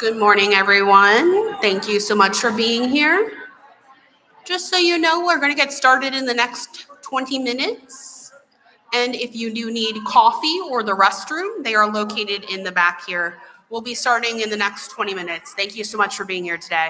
Good morning, everyone. Thank you so much for being here. Just so you know, we're going to get started in the next 20 minutes. And if you do need coffee or the restroom, they are located in the back here. We'll be starting in the next 20 minutes. Thank you so much for being here today.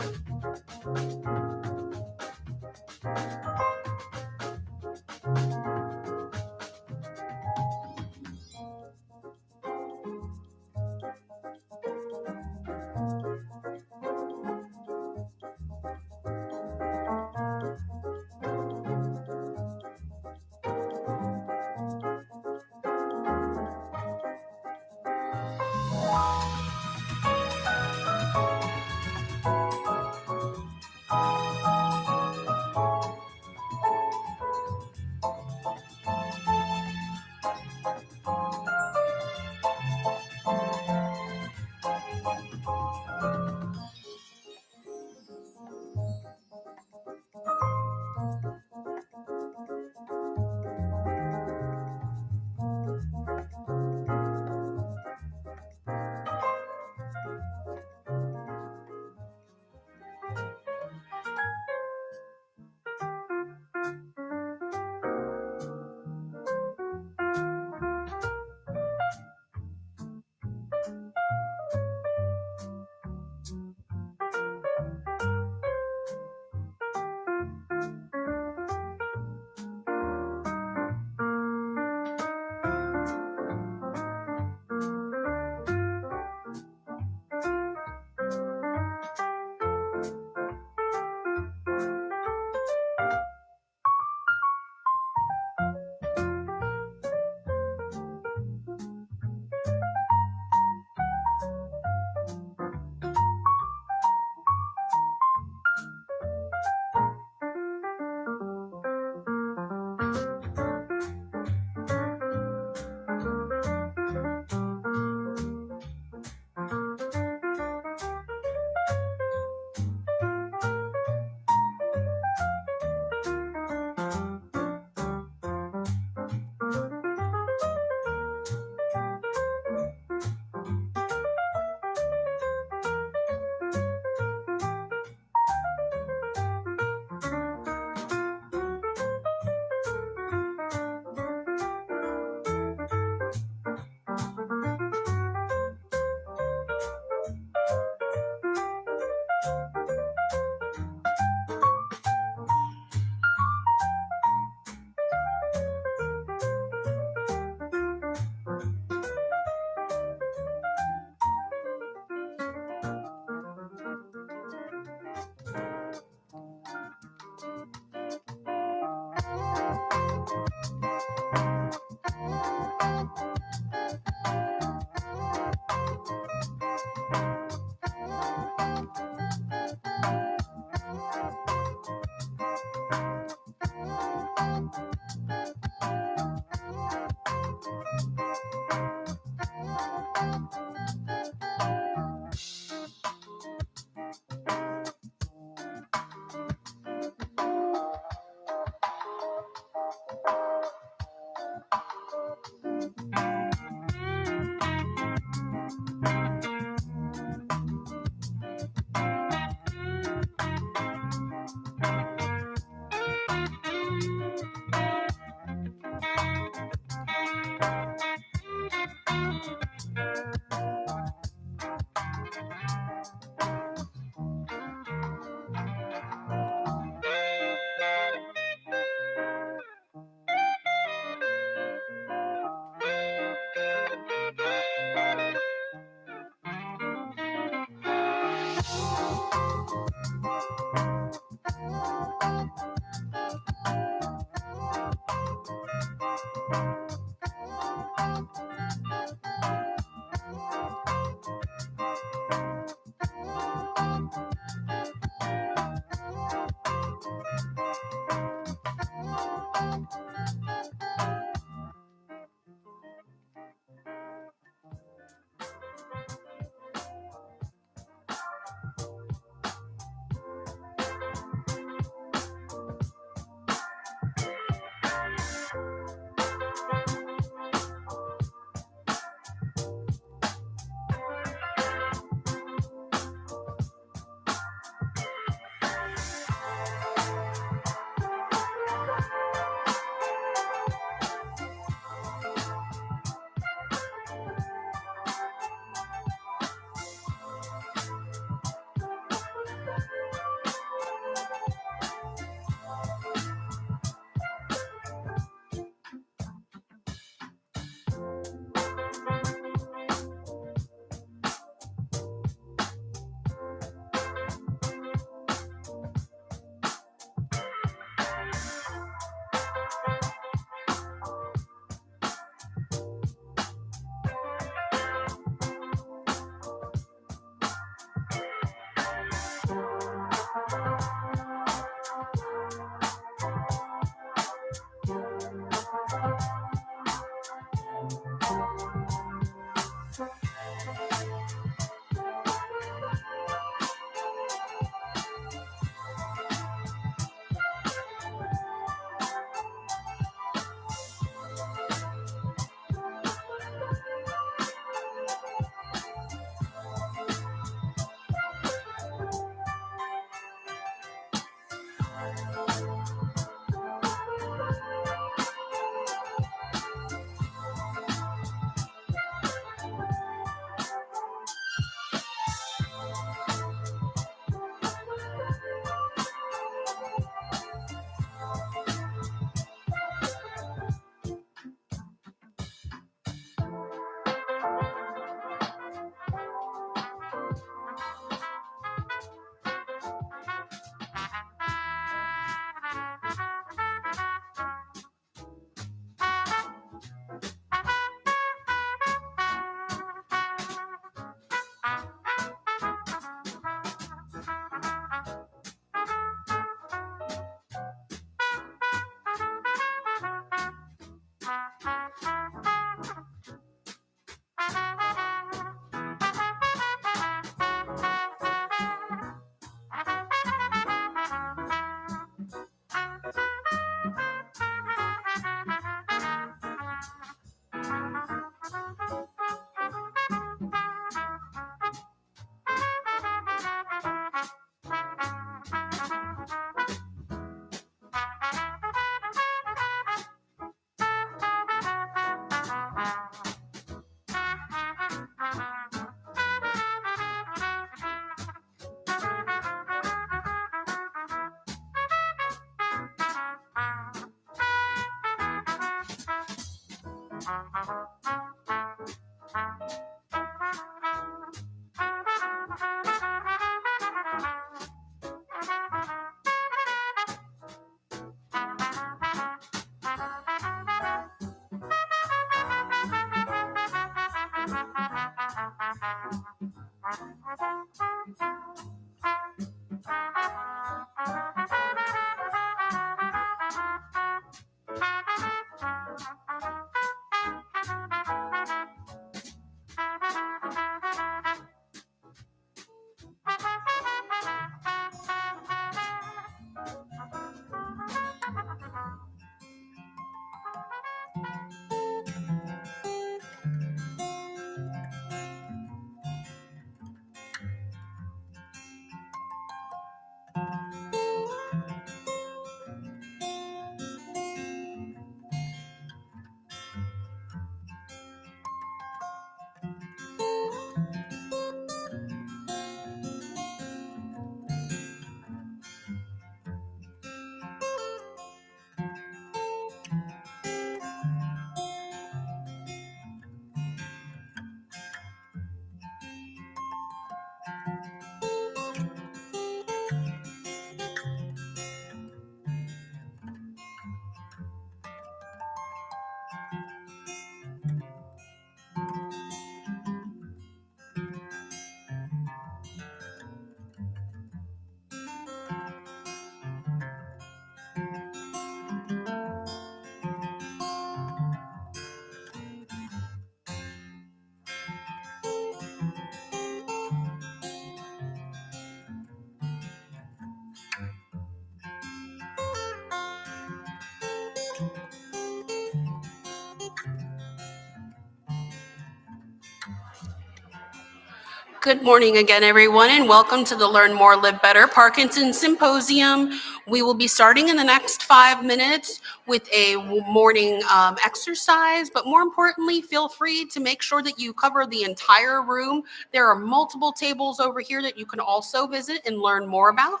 Good morning again, everyone, and welcome to the Learn More, Live Better Parkinsons Symposium. We will be starting in the next 5 minutes with a morning exercise, but more importantly, feel free to make sure that you cover the entire room. There are multiple tables over here that you can also visit and learn more about.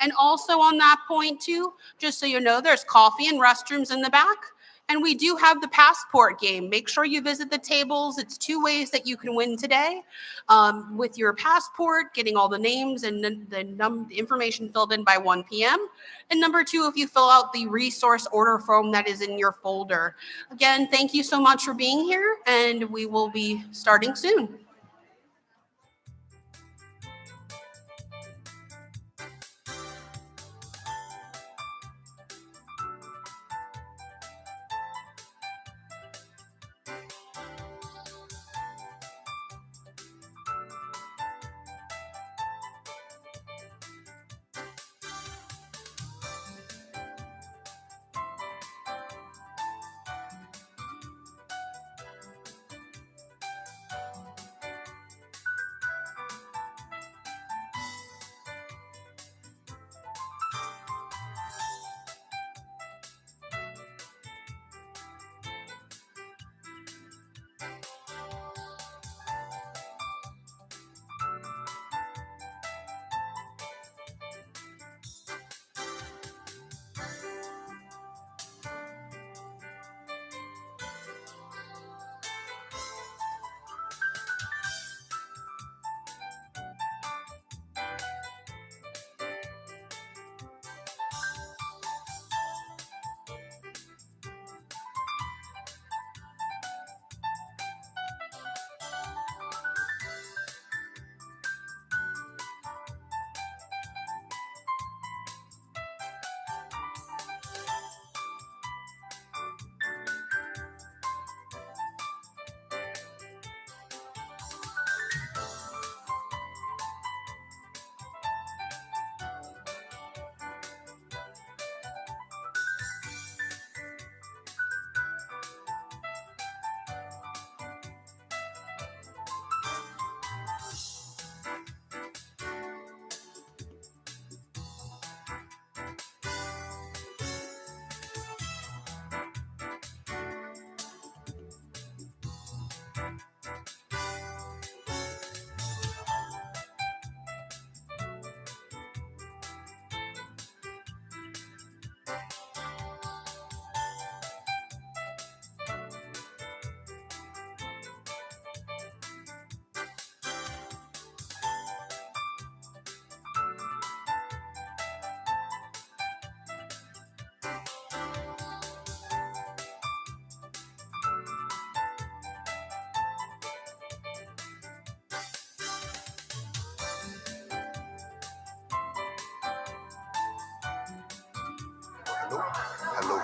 And also on that point too, just so you know, there's coffee and restrooms in the back. And we do have the passport game. Make sure you visit the tables. It's 2 ways that you can win today. With your passport, getting all the names and the information filled in by 1 p.m. And number 2, if you fill out the resource order form that is in your folder. Again, thank you so much for being here, and we will be starting soon.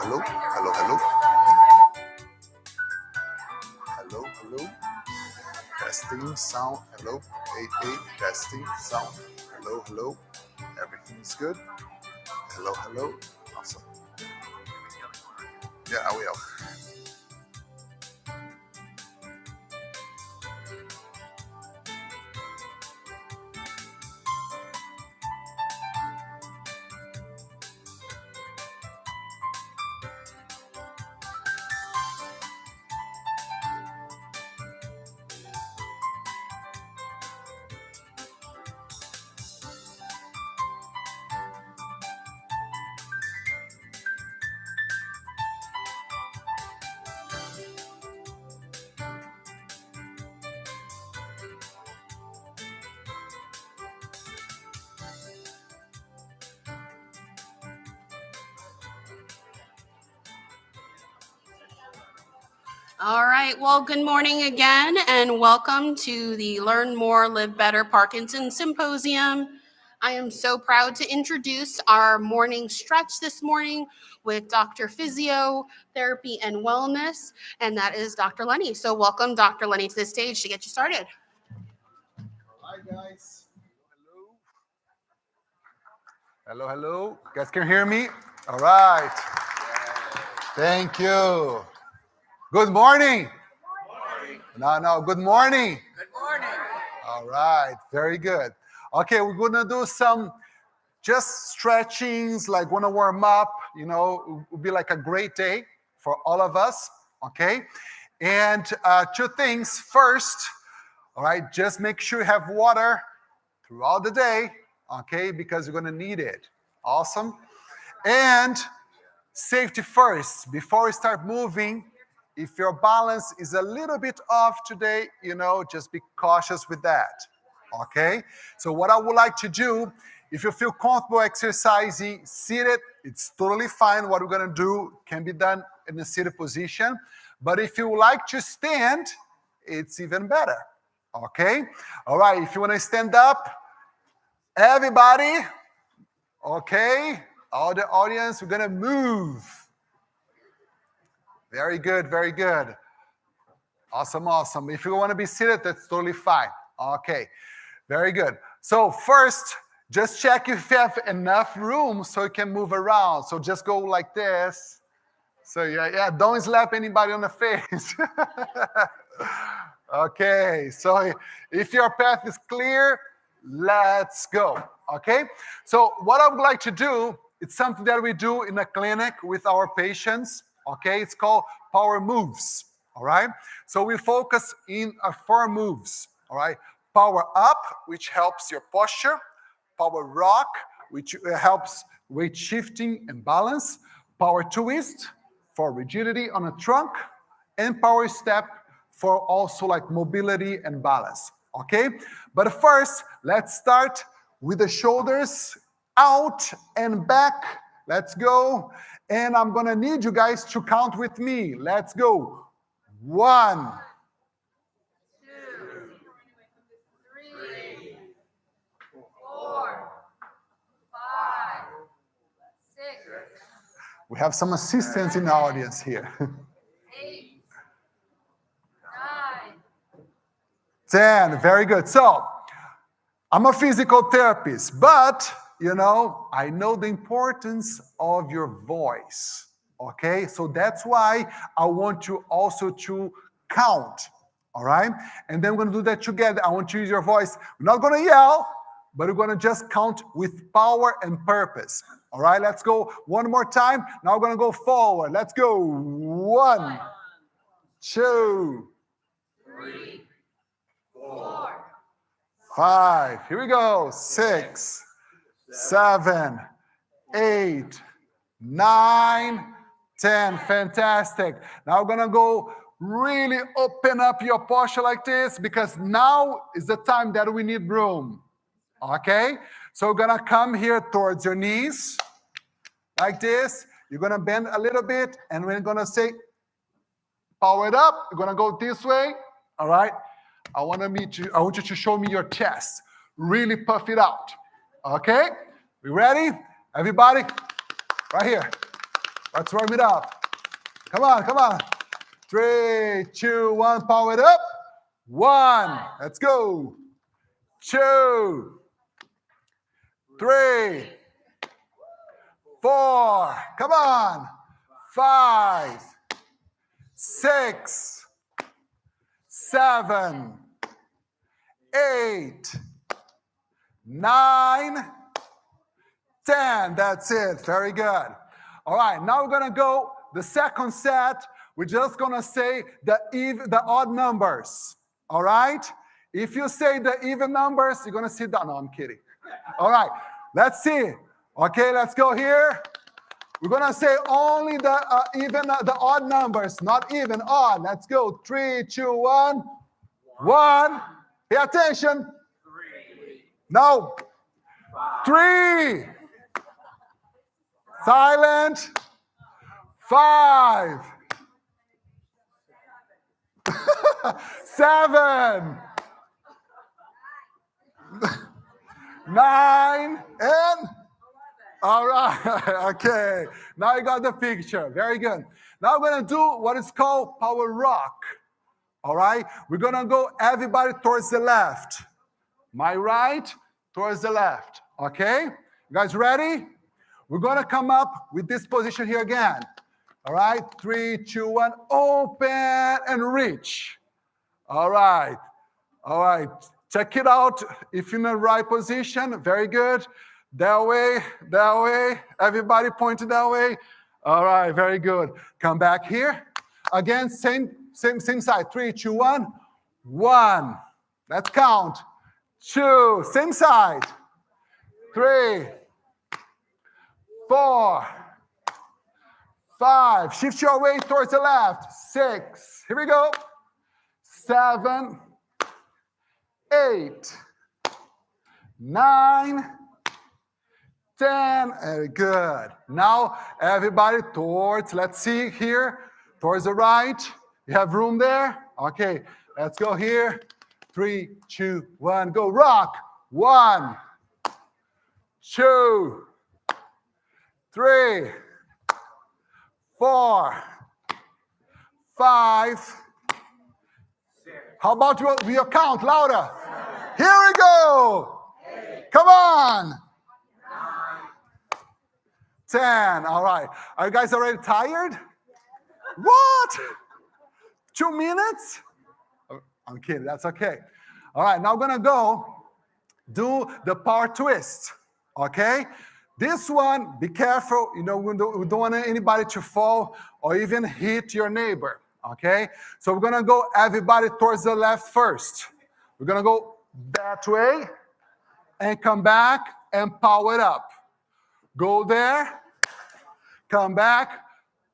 hello, hello, hello. Hello, hello. Testing sound. Hello, hey, testing sound. Hello, hello. Everything's good. Hello, hello. Awesome. Yeah, I will. All right, well, good morning again, and welcome to the Learn More, Live Better Parkinsons Symposium. I am so proud to introduce our morning stretch this morning with Dr. Physiotherapy and Wellness, and that is Dr. Lenny. So welcome, Dr. Lenny, to the stage to get you started. Hi, guys. Hello, hello. You guys can hear me? All right. Thank you. Good morning. No, good morning. Good morning. All right, very good. Okay, we're gonna do some just stretchings, like wanna warm up, it will be like a great day for all of us, okay? And two things. First, all right, just make sure you have water throughout the day, okay? Because you're gonna need it. Awesome. And safety first. Before we start moving, if your balance is a little bit off today, just be cautious with that, okay? So what I would like to do, if you feel comfortable exercising seated, it's totally fine. What we're gonna do can be done in a seated position. But if you like to stand, it's even better, okay? All right, if you wanna stand up, everybody, okay? All the audience, we're gonna move. Very good, very good. Awesome. If you want to be seated, that's totally fine. Okay, very good. So first, just check if you have enough room so you can move around. So just go like this. So yeah, don't slap anybody on the face. Okay, so if your path is clear, let's go. Okay, so what I would like to do, it's something that we do in a clinic with our patients. Okay, it's called power moves. All right, so we focus in 4 moves. All right, power up, which helps your posture. Power rock, which helps weight shifting and balance. Power twist for rigidity on a trunk, and power step for also like mobility and balance. Okay, but first let's start with the shoulders out and back. Let's go. And I'm gonna need you guys to count with me. Let's go. 1, 2, 3, 4, 5, 6, we have some assistants in the audience here. 8, 9, 10, very good. So, I'm a physical therapist, but, I know the importance of your voice, okay? So that's why I want you also to count, all right? And then we're gonna do that together. I want you to use your voice. We're not gonna yell, but we're gonna just count with power and purpose, all right? Let's go one more time. Now we're gonna go forward. Let's go. 1, 2, 3, 4, 5. Here we go. 6, 7, 8, 9, 10. Fantastic. Now we're gonna go really open up your posture like this, because now is the time that we need room. Okay? So we're gonna come here towards your knees like this. You're gonna bend a little bit, and we're gonna say, power it up. You're gonna go this way. All right? I want you to show me your chest. Really puff it out. Okay? We ready? Everybody? Right here. Let's warm it up. Come on, come on. 3, 2, 1, power it up. 1, let's go. 2, 3, 4, come on. 5, 6, 7, 8, 9, 10. That's it. Very good. All right, now we're going to go the second set. We're just going to say the odd numbers. All right? If you say the even numbers, you're going to sit down. No, I'm kidding. All right, let's see. Okay, let's go here. We're going to say only the odd numbers, not even, odd. Let's go. 3, 2, 1. 1. Pay attention. 3. No. 3. Silent. 5. 7. 9. And? All right. Okay. Now you got the picture. Very good. Now we're going to do what is called power rock. All right. We're going to go everybody towards the left. My right towards the left. Okay. You guys ready? We're going to come up with this position here again. All right. 3, 2, 1. Open and reach. All right. All right. Check it out if you're in the right position. Very good. That way, that way. Everybody pointed that way. All right. Very good. Come back here. Again, same side. 3, 2, 1. 1. Let's count. 2. Same side. 3. 4, 5. Shift your weight towards the left. 6. Here we go. 7, 8, 9, 10. Very good. Now, everybody towards, let's see here, towards the right. You have room there? Okay, let's go here. 3, 2, 1, go. Rock. 1, 2, 3, 4, 5. How about your count louder? Here we go. 8. Come on. 9. 10. All right. Are you guys already tired? What? 2 minutes? I'm kidding. That's okay. All right. Now we're going to go do the power twist. Okay? This one, be careful. You know, we don't want anybody to fall or even hit your neighbor. Okay? So we're going to go everybody towards the left first. We're going to go that way and come back and power it up. Go there, come back,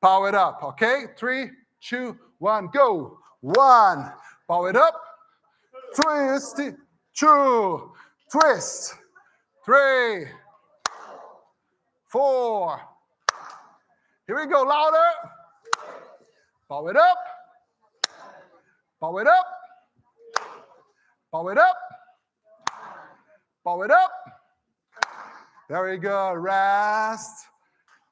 power it up. Okay? 3, 2, 1, go. 1, power it up. Twist. 2, twist. 3, 4. Here we go, louder. Power it up. Power it up. Power it up. Power it up. Very good. Rest.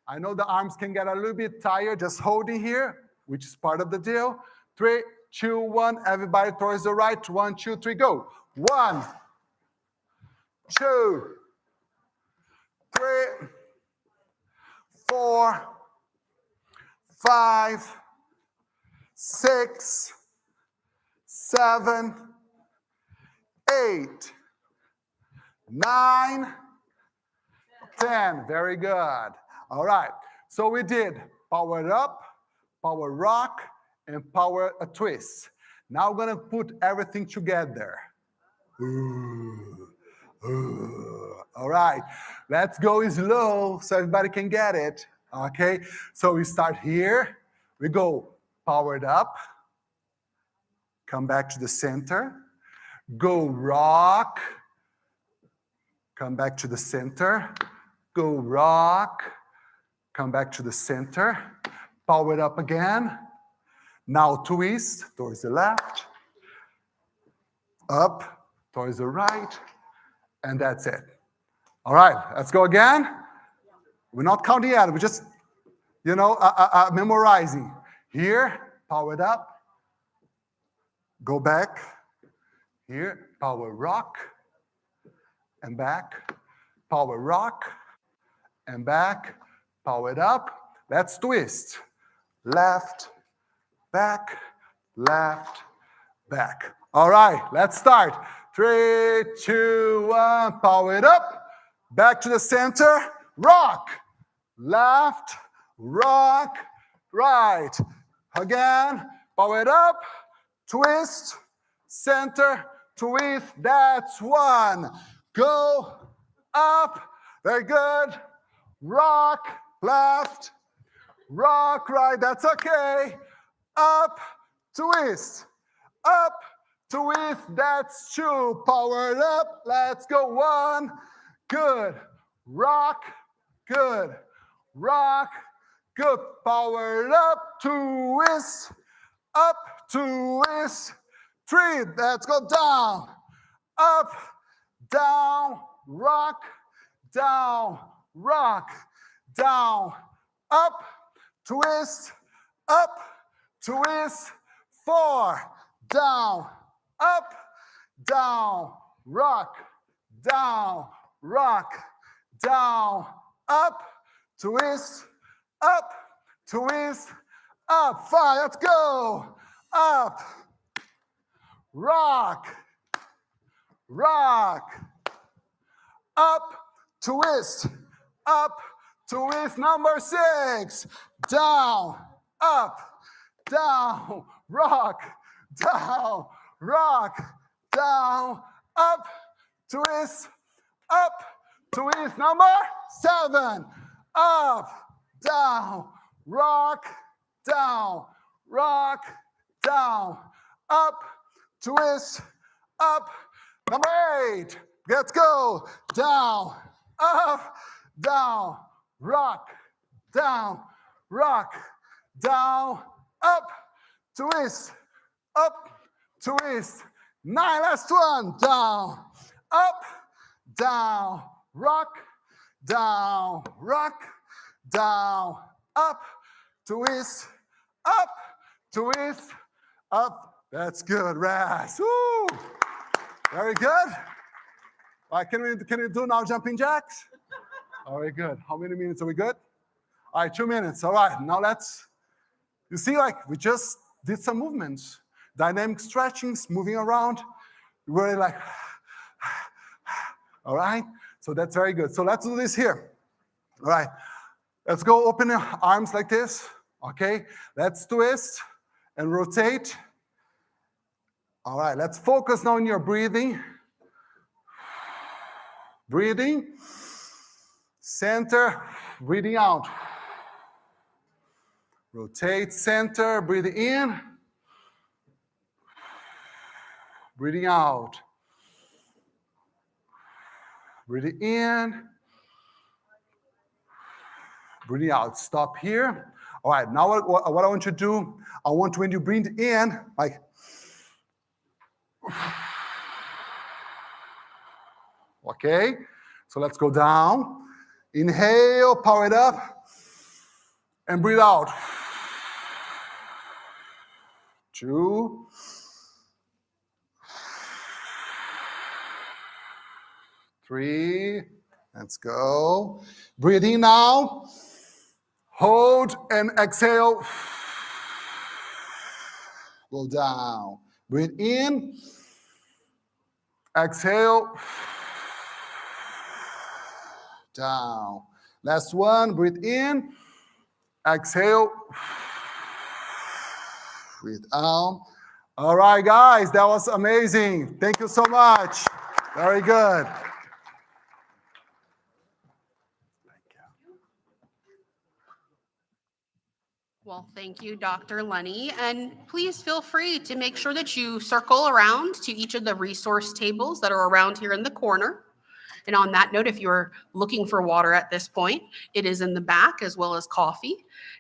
I know the arms can get a little bit tired just holding here, which is part of the deal. 3, 2, 1. Everybody towards the right. 1, 2, 3, go. 1, 2, 3, 4, 5, 6, 7, 8, 9, 10. Very good. All right. So we did power up, power rock, and power a twist. Now we're going to put everything together. Ooh. Ooh. All right. Let's go slow so everybody can get it. Okay. So we start here. We go powered up. Come back to the center. Go rock. Come back to the center. Go rock. Come back to the center. Power it up again. Now twist towards the left. Up towards the right. And that's it. All right, let's go again. We're not counting yet. We're just memorizing. Here, power it up. Go back. Here, power rock. And back. Power rock. And back. Power it up. Let's twist. Left, back, left, back. All right, let's start. 3, 2, 1, power it up. Back to the center, rock. Left, rock, right. Again, power it up, twist, center, twist. That's 1. Go up, very good. Rock, left, rock, right, that's okay. Up, twist. Up, twist, that's 2. Power it up, let's go. 1, good. Rock, good. Rock, good. Power it up, twist. Up, twist. 3, let's go down. Up, down, rock, down, rock, down, up, twist, up, twist. 4, down, up, down, rock, down, rock, down, up, twist, up, twist, up. 5, let's go. Up, rock, rock, up, twist, up, twist. Number 6, down, up, down, rock, down, up, twist, Number 7, up, down, rock, down, up, twist, up. Number 8, let's go. Down, up, down, rock, down, up, twist, 9, last one. Down, up, down, rock, down, up, twist, up. That's good, Raz. Woo! Very good. All right, can we do now jumping jacks? All right, good. How many minutes are we good? All right, 2 minutes. All right, now you see, like, we just did some movements. Dynamic stretchings, moving around. We're like, all right? So that's very good. So let's do this here. All right, let's go open your arms like this, okay? Let's twist and rotate. All right, let's focus now on your breathing. Breathing, center, breathing out. Rotate, center, breathing in, breathing out. Breathing in, breathing out. Stop here. All right, now what I want you to do, I want when you breathe in, like, okay? So let's go down. Inhale, power it up, and breathe out. 2, 3, let's go. Breathe in now. Hold and exhale. Go down. Breathe in. Exhale. Down. Last one. Breathe in. Exhale. Breathe out. All right, guys. That was amazing. Thank you so much. Very good. Well, thank you, Dr. Lenny. And please feel free to make sure that you circle around to each of the resource tables that are around here in the corner. And on that note, if you're looking for water at this point, it is in the back as well as coffee.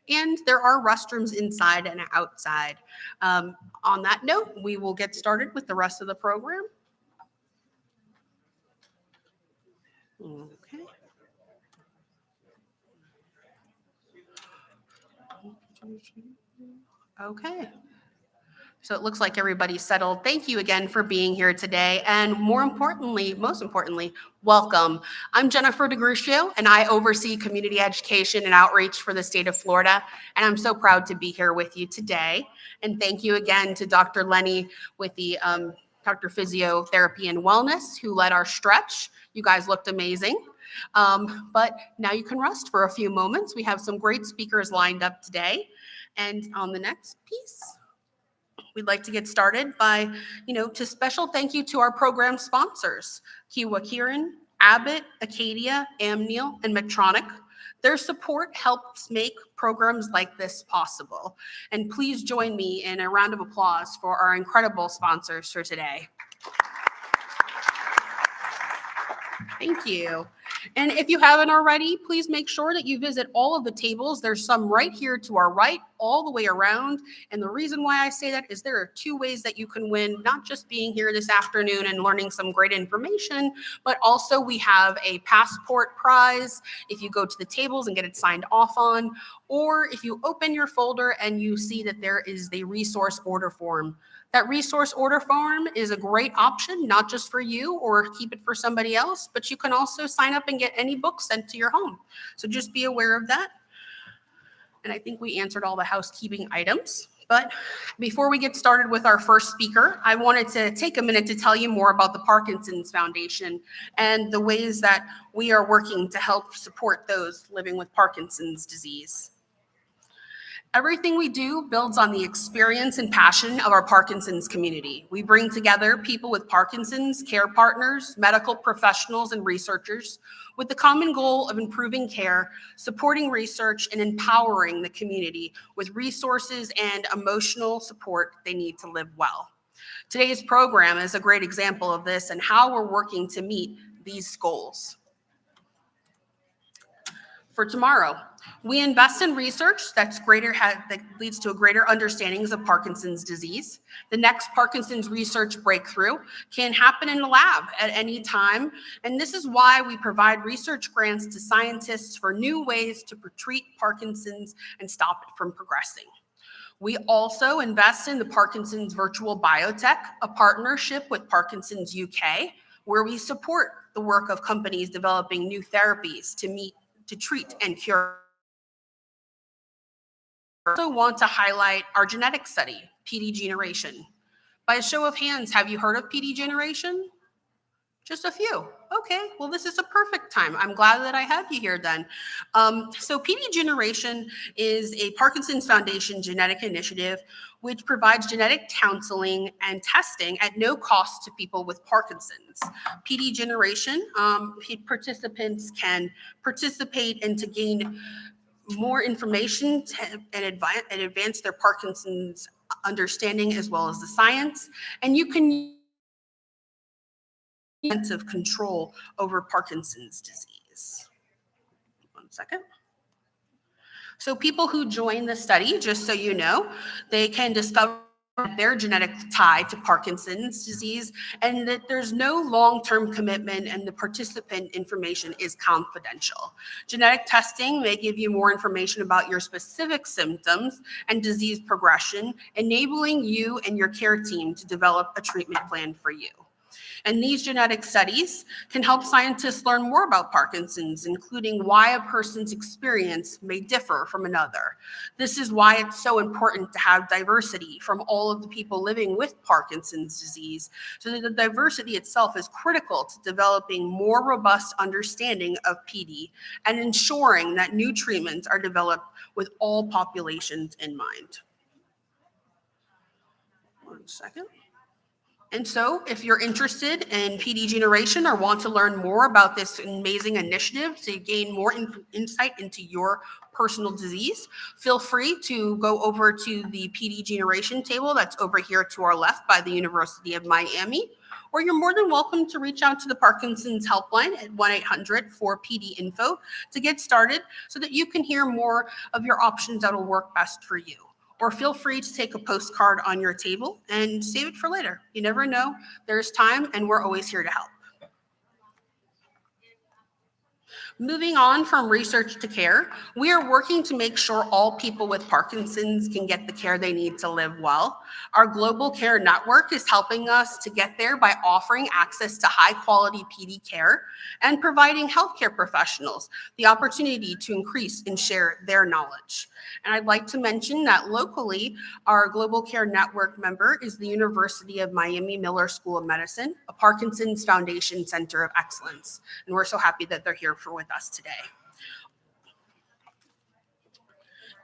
And there are restrooms inside and outside. On that note, we will get started with the rest of the program. Okay. Okay. So it looks like everybody's settled. Thank you again for being here today. And most importantly, welcome. I'm Jennifer DeGrucio, and I oversee community education and outreach for the state of Florida. And I'm so proud to be here with you today. And thank you again to Dr. Lenny with the Dr. Physiotherapy and Wellness, who led our stretch. You guys looked amazing. But now you can rest for a few moments. We have some great speakers lined up today. And on the next piece, we'd like to get started by, to special thank you to our program sponsors, Kiwa Kirin, Abbott, Acadia, Amneal, and Medtronic. Their support helps make programs like this possible. And please join me in a round of applause for our incredible sponsors for today. Thank you. And if you haven't already, please make sure that you visit all of the tables. There's some right here to our right, all the way around. And the reason why I say that is there are 2 ways that you can win, not just being here this afternoon and learning some great information, but also we have a passport prize if you go to the tables and get it signed off on, or if you open your folder and you see that there is the resource order form. That resource order form is a great option, not just for you or keep it for somebody else, but you can also sign up and get any book sent to your home. So just be aware of that. And I think we answered all the housekeeping items. But before we get started with our first speaker, I wanted to take a minute to tell you more about the Parkinson's Foundation and the ways that we are working to help support those living with Parkinson's disease. Everything we do builds on the experience and passion of our Parkinson's community. We bring together people with Parkinson's, care partners, medical professionals, and researchers with the common goal of improving care, supporting research, and empowering the community with resources and emotional support they need to live well. Today's program is a great example of this and how we're working to meet these goals. For tomorrow, we invest in research that leads to a greater understandings of Parkinson's disease. The next Parkinson's research breakthrough can happen in the lab at any time, and this is why we provide research grants to scientists for new ways to treat Parkinson's and stop it from progressing. We also invest in the Parkinson's Virtual Biotech, a partnership with Parkinson's UK, where we support the work of companies developing new therapies to treat and cure. I also want to highlight our genetic study, PD generation. By a show of hands, have you heard of PD generation? Just a few. Okay, well, this is a perfect time. I'm glad that I have you here then. So PD generation is a Parkinson's Foundation genetic initiative which provides genetic counseling and testing at no cost to people with Parkinson's. PD generation, participants can participate and to gain more information and advance their Parkinson's understanding as well as the science. And you can sense of control over Parkinson's disease. 1 second. So people who join the study, just so you know, they can discover their genetic tie to Parkinson's disease and that there's no long-term commitment and the participant information is confidential. Genetic testing may give you more information about your specific symptoms and disease progression, enabling you and your care team to develop a treatment plan for you. And these genetic studies can help scientists learn more about Parkinson's, including why a person's experience may differ from another. This is why it's so important to have diversity from all of the people living with Parkinson's disease, so that the diversity itself is critical to developing more robust understanding of PD and ensuring that new treatments are developed with all populations in mind. 1 second. And so if you're interested in PD generation or want to learn more about this amazing initiative to gain more insight into your personal disease, feel free to go over to the PD generation table that's over here to our left by the University of Miami, or you're more than welcome to reach out to the Parkinson's helpline at 1-800-4PD-INFO to get started so that you can hear more of your options that will work best for you. Or feel free to take a postcard on your table and save it for later. You never know, there's time and we're always here to help. Moving on from research to care, we are working to make sure all people with Parkinson's can get the care they need to live well. Our global care network is helping us to get there by offering access to high-quality PD care and providing healthcare professionals the opportunity to increase and share their knowledge. And I'd like to mention that locally, our global care network member is the University of Miami Miller School of Medicine, a Parkinson's Foundation Center of Excellence. And we're so happy that they're here with us today.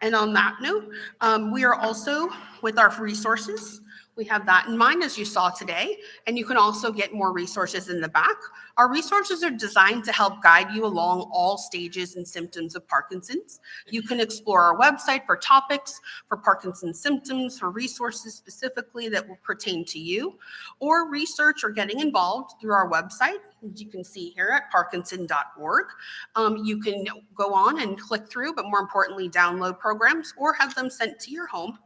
And on that note, we are also with our resources. We have that in mind, as you saw today, and you can also get more resources in the back. Our resources are designed to help guide you along all stages and symptoms of Parkinson's. You can explore our website for topics, for Parkinson's symptoms, for resources specifically that will pertain to you, or research or getting involved through our website, as you can see here at parkinson.org. You can go on and click through, but more importantly, download programs or have them sent to your home.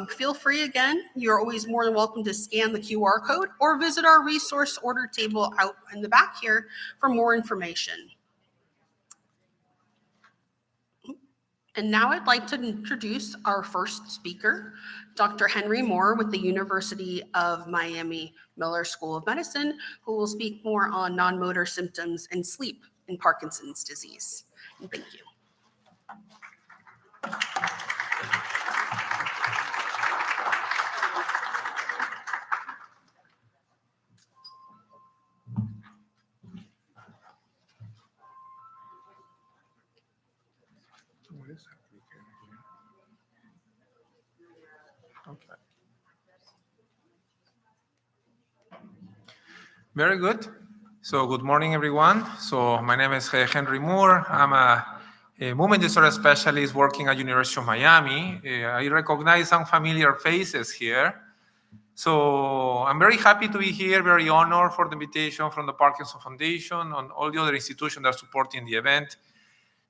Feel free again, you're always more than welcome to scan the QR code or visit our resource order table out in the back here for more information. And now I'd like to introduce our first speaker, Dr. Henry Moore with the University of Miami Miller School of Medicine, who will speak more on non-motor symptoms and sleep in Parkinson's disease. And thank you. Okay. Very good. So good morning, everyone. So my name is Henry Moore. I'm a movement disorder specialist working at University of Miami. I recognize some familiar faces here. So I'm very happy to be here, very honored for the invitation from the Parkinson Foundation and all the other institutions that are supporting the event.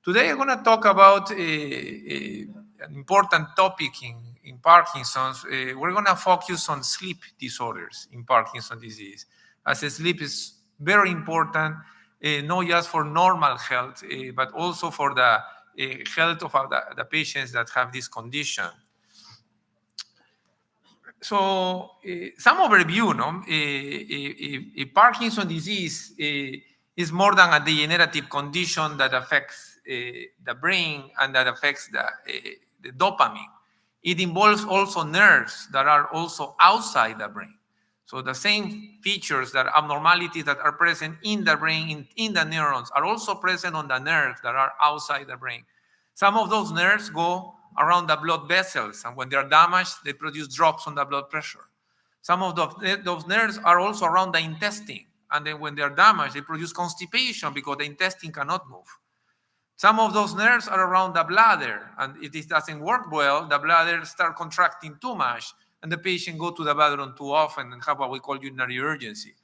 Today I'm going to talk about an important topic in Parkinson's. We're going to focus on sleep disorders in Parkinson's disease, as sleep is very important, not just for normal health, but also for the health of the patients that have this condition. So some overview, no? Parkinson's disease is more than a degenerative condition that affects the brain and that affects the dopamine. It involves also nerves that are also outside the brain. So the same features, that abnormalities that are present in the brain, in the neurons, are also present on the nerves that are outside the brain. Some of those nerves go around the blood vessels, and when they are damaged, they produce drops on the blood pressure. Some of those nerves are also around the intestine, and then when they are damaged, they produce constipation because the intestine cannot move. Some of those nerves are around the bladder, and if it doesn't work well, the bladder starts contracting too much, and the patient go to the bathroom too often and have what we call urinary urgency.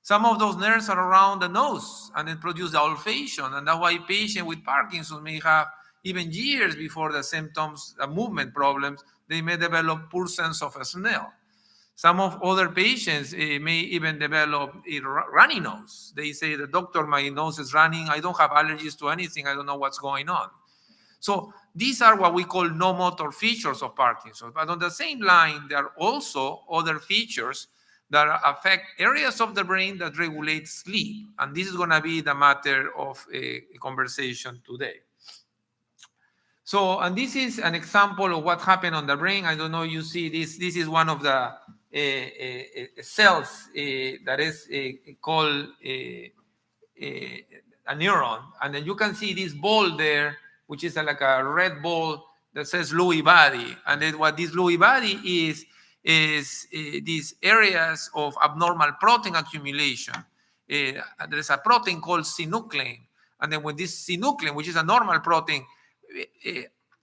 Some of those nerves are around the nose, and it produces the olfaction, and that's why patients with Parkinson's may have, even years before the symptoms, the movement problems, they may develop poor sense of smell. Some of other patients may even develop a runny nose. They say, the doctor, my nose is running. I don't have allergies to anything. I don't know what's going on. So these are what we call no motor features of Parkinson's. But on the same line, there are also other features that affect areas of the brain that regulate sleep. And this is going to be the matter of a conversation today. So, and this is an example of what happened on the brain. I don't know, you see this. This is one of the cells that is called a neuron. And then you can see this ball there, which is like a red ball that says Lewy body. And then what this Lewy body is these areas of abnormal protein accumulation. There's a protein called synuclein. And then when this synuclein, which is a normal protein,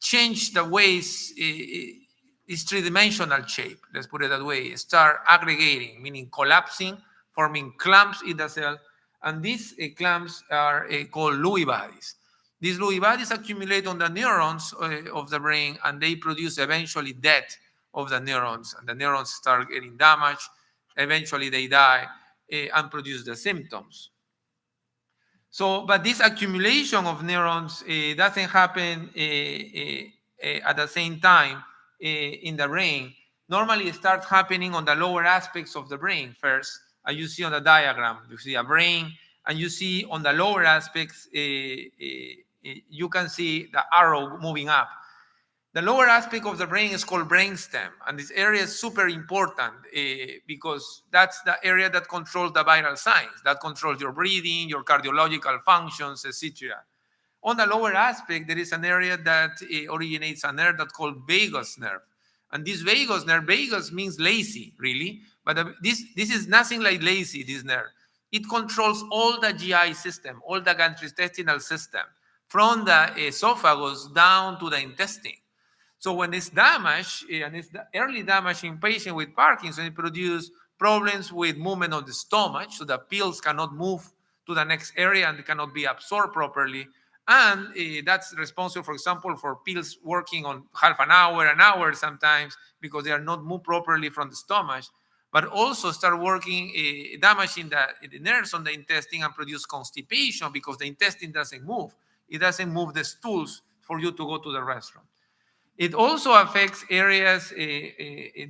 change the ways its three-dimensional shape, let's put it that way, start aggregating, meaning collapsing, forming clumps in the cell, and these clumps are called Lewy bodies. These Lewy bodies accumulate on the neurons of the brain, and they produce eventually death of the neurons, and the neurons start getting damaged. Eventually they die and produce the symptoms. So, but this accumulation of neurons doesn't happen at the same time in the brain. Normally, it starts happening on the lower aspects of the brain first. As you see on the diagram, you see a brain, and you see on the lower aspects, you can see the arrow moving up. The lower aspect of the brain is called brainstem, and this area is super important because that's the area that controls the vital signs, that controls your breathing, your cardiological functions, etc. On the lower aspect, there is an area that originates a nerve that's called vagus nerve. And this vagus nerve, vagus means lazy, really, but this is nothing like lazy, this nerve. It controls all the GI system, all the gastrointestinal system, from the esophagus down to the intestine. So when it's damaged, and it's the early damage in patients with Parkinson, it produces problems with movement of the stomach, so the pills cannot move to the next area and they cannot be absorbed properly. And that's responsible, for example, for pills working on half an hour sometimes, because they are not moved properly from the stomach, but also start working, damaging the nerves on the intestine and produce constipation because the intestine doesn't move. It doesn't move the stools for you to go to the restroom. It also affects areas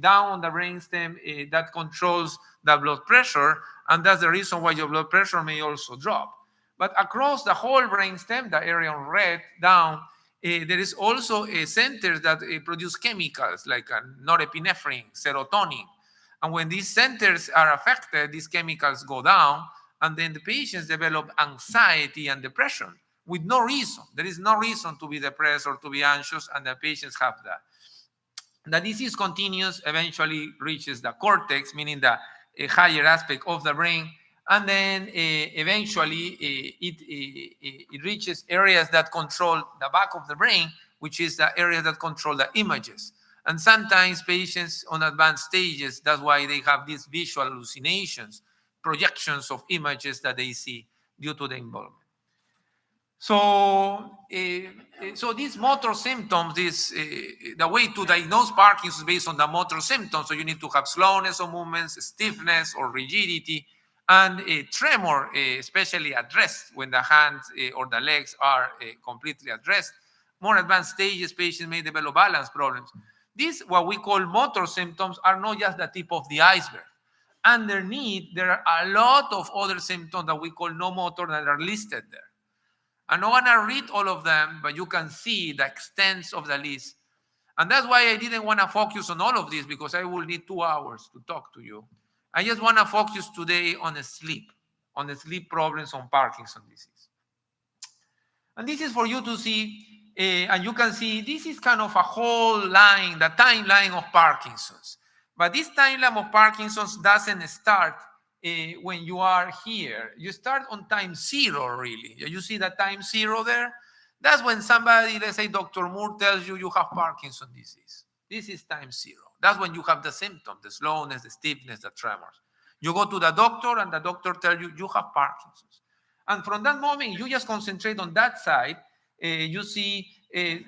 down on the brainstem that controls the blood pressure, and that's the reason why your blood pressure may also drop. But across the whole brainstem, the area on red down, there is also centers that produce chemicals like norepinephrine, serotonin. And when these centers are affected, these chemicals go down, and then the patients develop anxiety and depression with no reason. There is no reason to be depressed or to be anxious, and the patients have that. The disease continues, eventually reaches the cortex, meaning the higher aspect of the brain, and then eventually it reaches areas that control the back of the brain, which is the area that control the images. And sometimes patients on advanced stages, that's why they have these visual hallucinations, projections of images that they see due to the involvement. So, so these motor symptoms, the way to diagnose Parkinson's based on the motor symptoms. So you need to have slowness of movements, stiffness or rigidity, and a tremor, especially at rest when the hands or the legs are completely at rest. More advanced stages, patients may develop balance problems. These, what we call motor symptoms, are not just the tip of the iceberg. Underneath, there are a lot of other symptoms that we call no motor that are listed there. I'm not going to read all of them, but you can see the extent of the list. And that's why I didn't want to focus on all of this, because I will need 2 hours to talk to you. I just want to focus today on the sleep problems on Parkinson's disease. And this is for you to see, and you can see this is kind of a whole line, the timeline of Parkinson's. But this timeline of Parkinson's doesn't start when you are here. You start on time 0, really. You see the time 0 there? That's when somebody, let's say Dr. Moore, tells you you have Parkinson's disease. This is time 0. That's when you have the symptoms, the slowness, the stiffness, the tremors. You go to the doctor and the doctor tells you you have Parkinson's. And from that moment, you just concentrate on that side. You see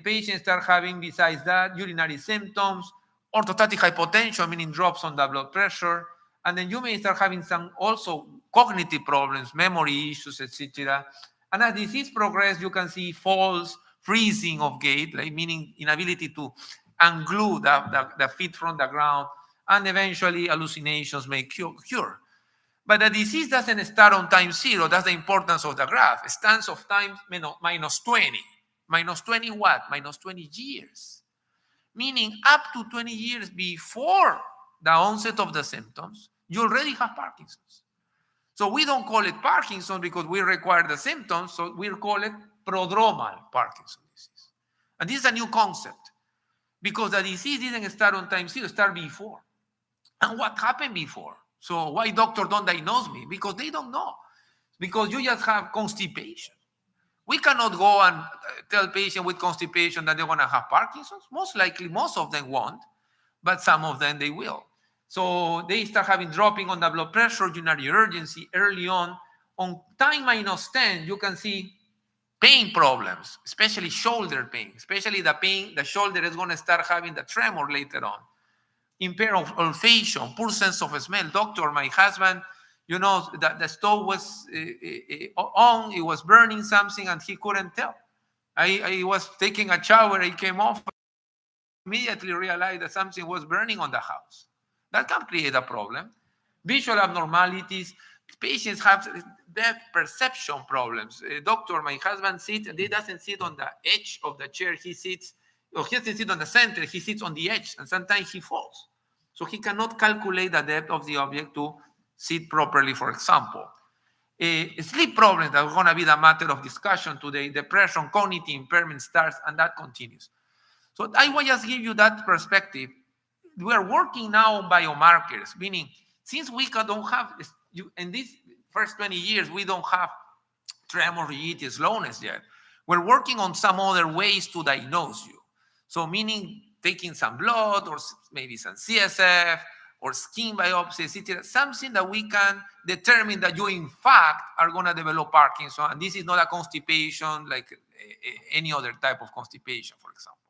patients start having, besides that, urinary symptoms, orthostatic hypotension, meaning drops on the blood pressure. And then you may start having some also cognitive problems, memory issues, etc. And as disease progresses, you can see falls, freezing of gait, like meaning inability to unglue the feet from the ground, and eventually hallucinations may cure. But the disease doesn't start on time 0. That's the importance of the graph. It stands of time minus 20. Minus 20 what? Minus 20 years. Meaning up to 20 years before the onset of the symptoms, you already have Parkinson's. So we don't call it Parkinson's because we require the symptoms, so we call it prodromal Parkinson's disease. And this is a new concept because the disease didn't start on time 0, it started before. And what happened before? So why doctors don't diagnose me? Because they don't know. Because you just have constipation. We cannot go and tell patients with constipation that they're going to have Parkinson's. Most likely, most of them won't, but some of them they will. So they start having dropping on the blood pressure, urinary urgency early on. On time minus 10, you can see pain problems, especially shoulder pain, especially the pain, the shoulder is going to start having the tremor later on. Impaired olfaction, poor sense of smell. Doctor, my husband, You know, that the stove was on, it was burning something, and he couldn't tell. I was taking a shower, I came off, immediately realized that something was burning on the house. That can create a problem. Visual abnormalities, patients have depth perception problems. Doctor, my husband sits, and he doesn't sit on the edge of the chair, he sits, or he doesn't sit on the center, he sits on the edge, and sometimes he falls. So he cannot calculate the depth of the object to sit properly, for example. Sleep problems that are going to be the matter of discussion today, depression, cognitive impairment starts, and that continues. So I will just give you that perspective. We are working now on biomarkers, meaning since we don't have, in these first 20 years, we don't have tremor, rigidity, slowness yet. We're working on some other ways to diagnose you. So meaning taking some blood or maybe some CSF or skin biopsy, etc., something that we can determine that you in fact are going to develop Parkinson, and this is not a constipation like any other type of constipation, for example.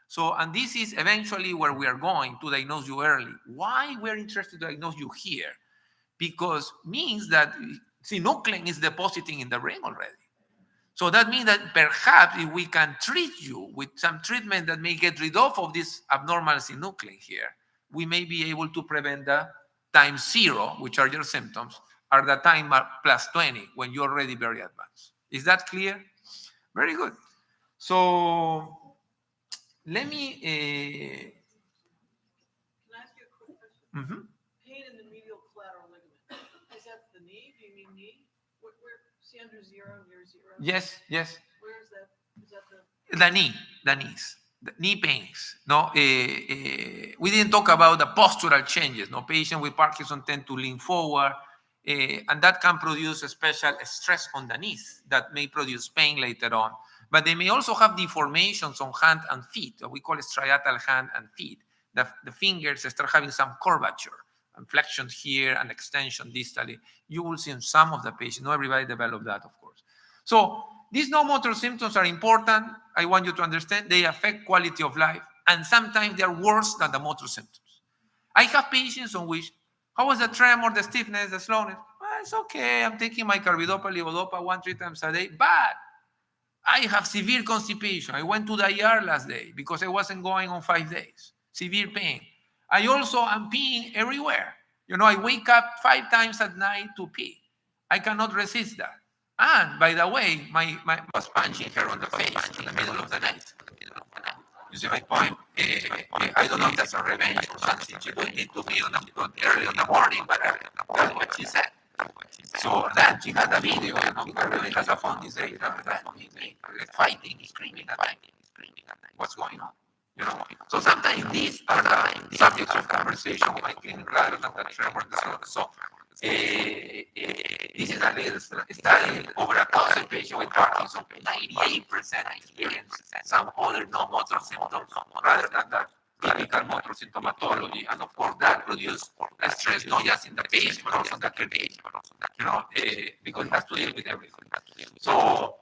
So, and this is eventually where we are going to diagnose you early. Why we're interested to diagnose you here? Because means that synuclein is depositing in the brain already. So that means that perhaps if we can treat you with some treatment that may get rid of this abnormal synuclein here, we may be able to prevent the time 0, which are your symptoms, or the time plus 20 when you're already very advanced. Is that clear? Very good. So let me. Can I ask you a quick question? Pain in the medial collateral ligament. Is that the knee? Do you mean knee? Where see under 0 near 0? Yes, yes. Where is that? Is that The knees, the knee pains. No, we didn't talk about the postural changes. No, patients with Parkinson tend to lean forward, and that can produce a special stress on the knees that may produce pain later on. But they may also have deformations on hand and feet. We call it striatal hand and feet. The fingers start having some curvature, and flexion here and extension distally. You will see in some of the patients. Not everybody develop that, of course. So these no-motor symptoms are important. I want you to understand they affect quality of life, and sometimes they are worse than the motor symptoms. I have patients on which, how was the tremor, the stiffness, the slowness? Well, it's okay. I'm taking my carbidopa, levodopa 1-3 times a day, but I have severe constipation. I went to the ER last day because I wasn't going on 5 days. Severe pain. I also am peeing everywhere. You know, I wake up 5 times at night to pee. I cannot resist that. And by the way, my was punching her on the face in the middle of the night. You see my point? I don't know if that's a revenge or something. She would need to be early in the morning, but that's what she said. So that she had a video, because really has a phone these days, fighting, screaming at night. What's going on? You know, so sometimes these are the subjects of conversation with my clinic rather than the tremor disorder. So this is a little study over 1,000 patients with Parkinson. 98% experience some other non-motor symptoms rather than that typical motor symptomatology, and of course that produces stress not just in the patient but also in the caregiver. You know, because it has to deal with everything. So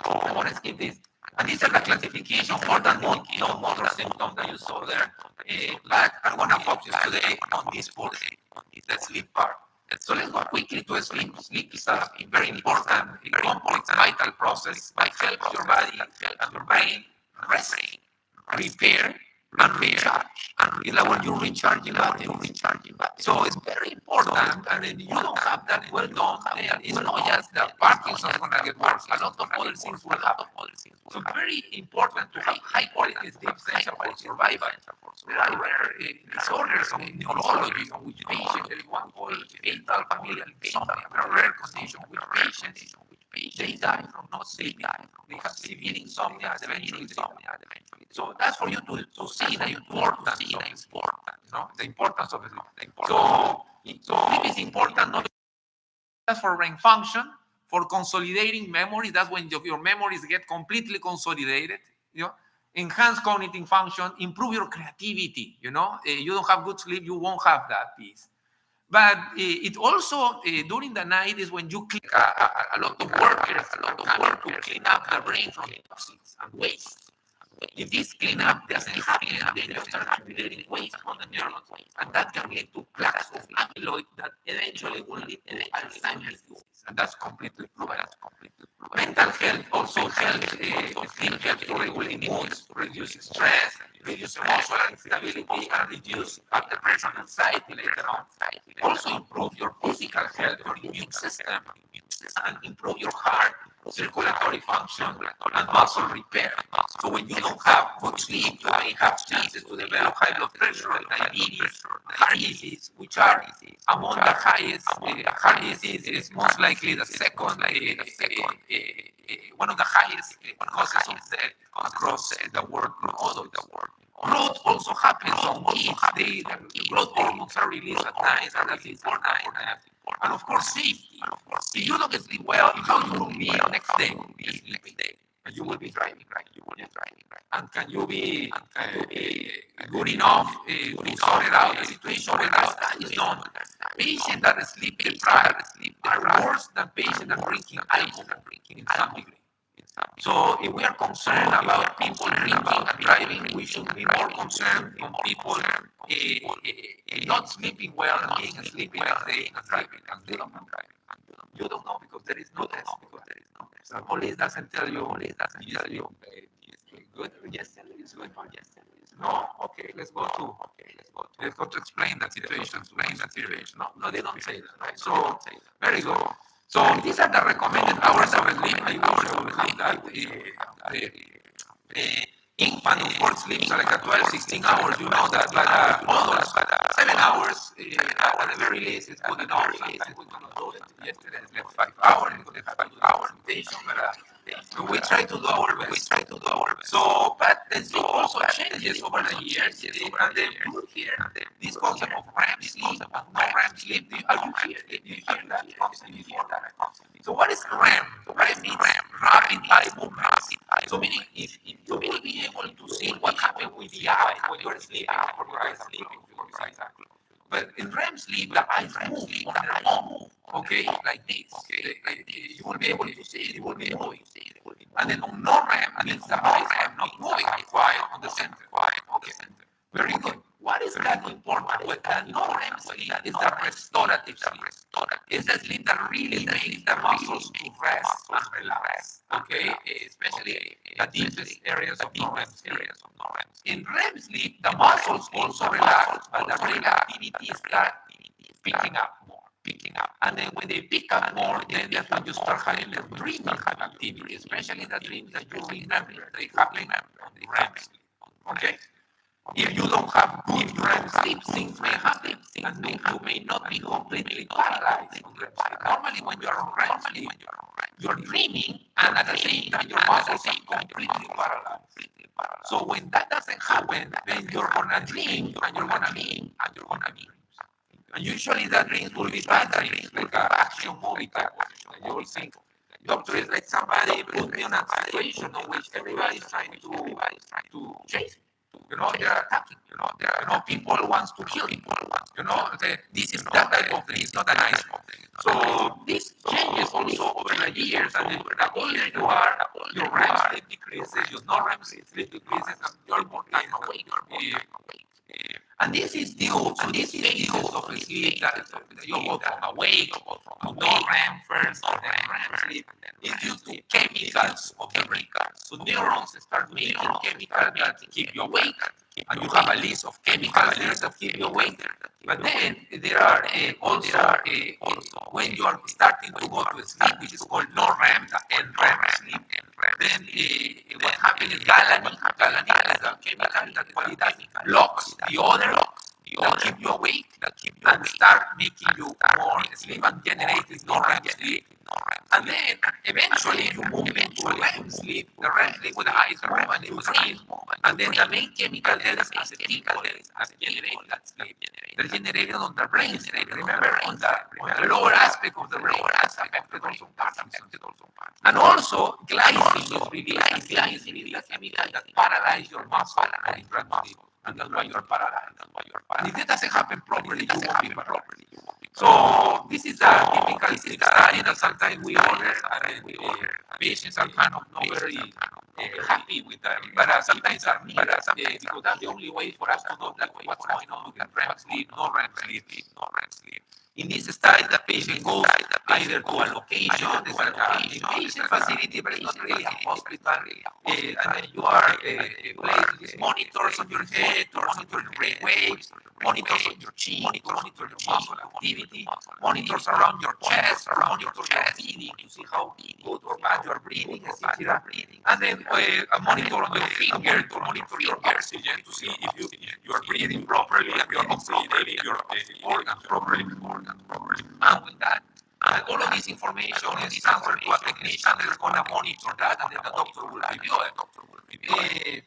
I want to skip this. And these are the classification for the non-motor symptoms that you saw there. But I want to focus today on this portion, the sleep part. So let's go quickly to sleep. Sleep is a very important, complex, vital process that helps your body and your brain rest, repair, and recharge. And when you recharge your body, so it's very important. And then you don't have that well done. It's not just that Parkinson's going to get worse. A lot of other things will happen. So very important to have high quality sleep essential for survival. There are rare disorders in neurology on which patients, there is one called fatal familial insomnia. There are rare conditions which patients they die from not sleeping. They have severe insomnia, eventually insomnia. So that's for you to see the importance of sport, the importance of sleep. So sleep is important not just for brain function, for consolidating memory. That's when your memories get completely consolidated. Enhance cognitive function, improve your creativity. You don't have good sleep, you won't have that piece. But it also, during the night, is when you clean a lot of work to clean up the brain from toxins and waste. If this cleanup doesn't happen, then you start accumulating waste on the neurons, and that can lead to plaques of amyloid that eventually will lead to Alzheimer's disease, and that's completely proven. Mental health also helps, sleep helps to regulate moods, reduce stress, reduce emotional instability, and reduce blood pressure and anxiety later on. Also improve your physical health, your immune system, and improve your heart, circulatory function, and muscle repair. So when you don't have good sleep, you may have chances to develop high blood pressure, diabetes, heart disease, which are among the highest. Heart disease is most likely the second, one of the highest causes of death across the world. Growth also happens on kids. The growth hormones are released at night, and that's important. And of course, safety. If you don't sleep well, how you will be the next day? And you will be driving, right? And can you be good enough to sort it out the situation when the study is done? Patients that sleep deprived are worse than patients that drinking alcohol in some degree. So if we are concerned about people drinking and driving, we should be more concerned on people not sleeping well and being sleepy next day and driving and they don't drive. You don't know because there is no test. The police doesn't tell you. Good. Yesterday is good. No. Okay. Let's go to explain that situation. No, they don't say that. Right? So very good. So these are the recommended hours of sleep. I wish I would have that. Infant, of course, sleeps like a 12, 16 hours. You know that, but adults, 7 hours at the very least is good enough. Sometimes we cannot do it. Yesterday I slept 5 hours. We could have 5 hours meditation, but we try to do our best. So, but the sleep also changes over the years. And then you hear this concept of REM sleep and non-REM sleep. Are you here? Did you hear that concept before that? So what is REM? REM means rapid eye movement. So meaning if you may be able to see what happened with the eye when you're sleeping, or your eyes are sleeping, but in REM sleep, the eyes move on their own, okay, like this. You will be able to see it, you will be moving. And then on non-REM, means the eyes are not moving, quiet on the center. Okay, very good. What is that important? With the non-REM sleep is the restorative sleep. It's the sleep that really makes the muscles to rest and relax. Okay, especially the deepest areas of non-REM sleep. In REM sleep, the muscles also relax, but the brain activity start picking up more. And then when they pick up more, then that's when you start having the dreaming activity, especially the dreams that you remember. They happen on the REM sleep. Okay? If you don't have good REM sleep, things may happen, and you may not be completely paralyzed on REM sleep. Normally, when you're on REM sleep, you're dreaming, and at the same time, your muscles are completely paralyzed. So when that doesn't happen, then you're gonna dream, and you're gonna be. And usually the dreams will be bad dreams, like an action movie type of thing. And you will think, doctor, is like somebody put me in a situation in which everybody's trying to chase me. They're attacking. People wants to kill people. This is that type of thing. It's not a nice one. So this changes also over the years, and the older you are, your REM sleep decreases, your non-REM sleep decreases, and you're more time awake. And this is due to these phases of sleep that you go from awake to non-REM first, and then REM sleep. It's due to chemicals of the brain. So neurons start making chemicals that keep you awake, and you have a list of chemicals there that keep you awake. But then there are also when you are starting to go to sleep, which is called non-REM and REM sleep. Then what happens is galanin. Galanin is a chemical that what it does, blocks the other that keep you awake, and start making you more sleep and generate this non-REM sleep. And then eventually you move into REM sleep, the REM sleep with the eyes move and you dream. And then the main chemical there is acetylcholine that generates that sleep. They're generated on the brain. Remember, on the lower aspect of the brain, that's affected also Parkinson's. And also, glycine is released. And glycine is the chemical that paralyzes your muscle and it runs sleep. And that's why you're paralyzed. And if that doesn't happen properly, you won't be properly. So this is a typical study that sometimes we order, and patients are kind of not very happy with them, but sometimes are needed, because that's the only way for us to know that what's going on with REM sleep, no REM sleep, no REM sleep. In this study, the patient goes either to a location, it's like a patient facility, but it's not really a hospital, and then you are placed with monitors on your head to monitor your brain waves, monitors on your chin to monitor your muscle activity, monitors around your chest, around your breathing to see how good or bad you are breathing, etc. And then a monitor on your finger to monitor your oxygen to see if you are breathing properly and you're oxygenating your organs properly. And with that, all of this information is transferred to a technician that is going to monitor that, and then the doctor will review it.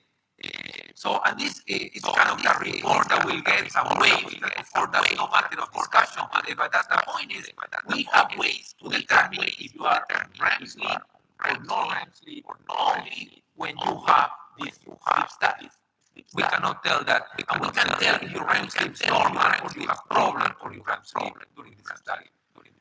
So, and this is kind of a report that will get some waves. For that's no matter of discussion today, but that's the point is we have ways to determine if you are REM sleep or non-REM sleep or only when you have this sleep status. We cannot tell that, and we can tell if your REM sleep is normal or you have problems or you have sleep during this study.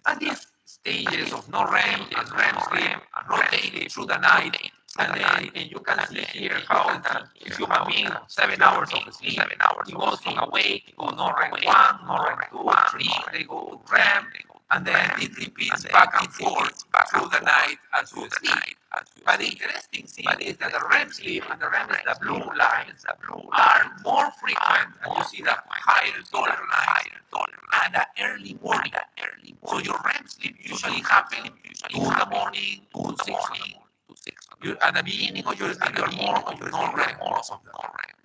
And these stages of no REM and REM sleep are rotated through the night. And then you can see here how the human being, 7 hours of sleep, he goes from awake to no REM 1, no REM 2, 3, they go to REM, and then it repeats back and forth through the night as you sleep. But the interesting thing is that the REM sleep and the REM, the blue lines, are more frequent, and you see the higher dollar line, and the early morning. So your REM sleep usually happens 2 in the morning, 2 to 6 in the morning. You're at the beginning of your sleep, you're more on your non-REM, most of the non-REM.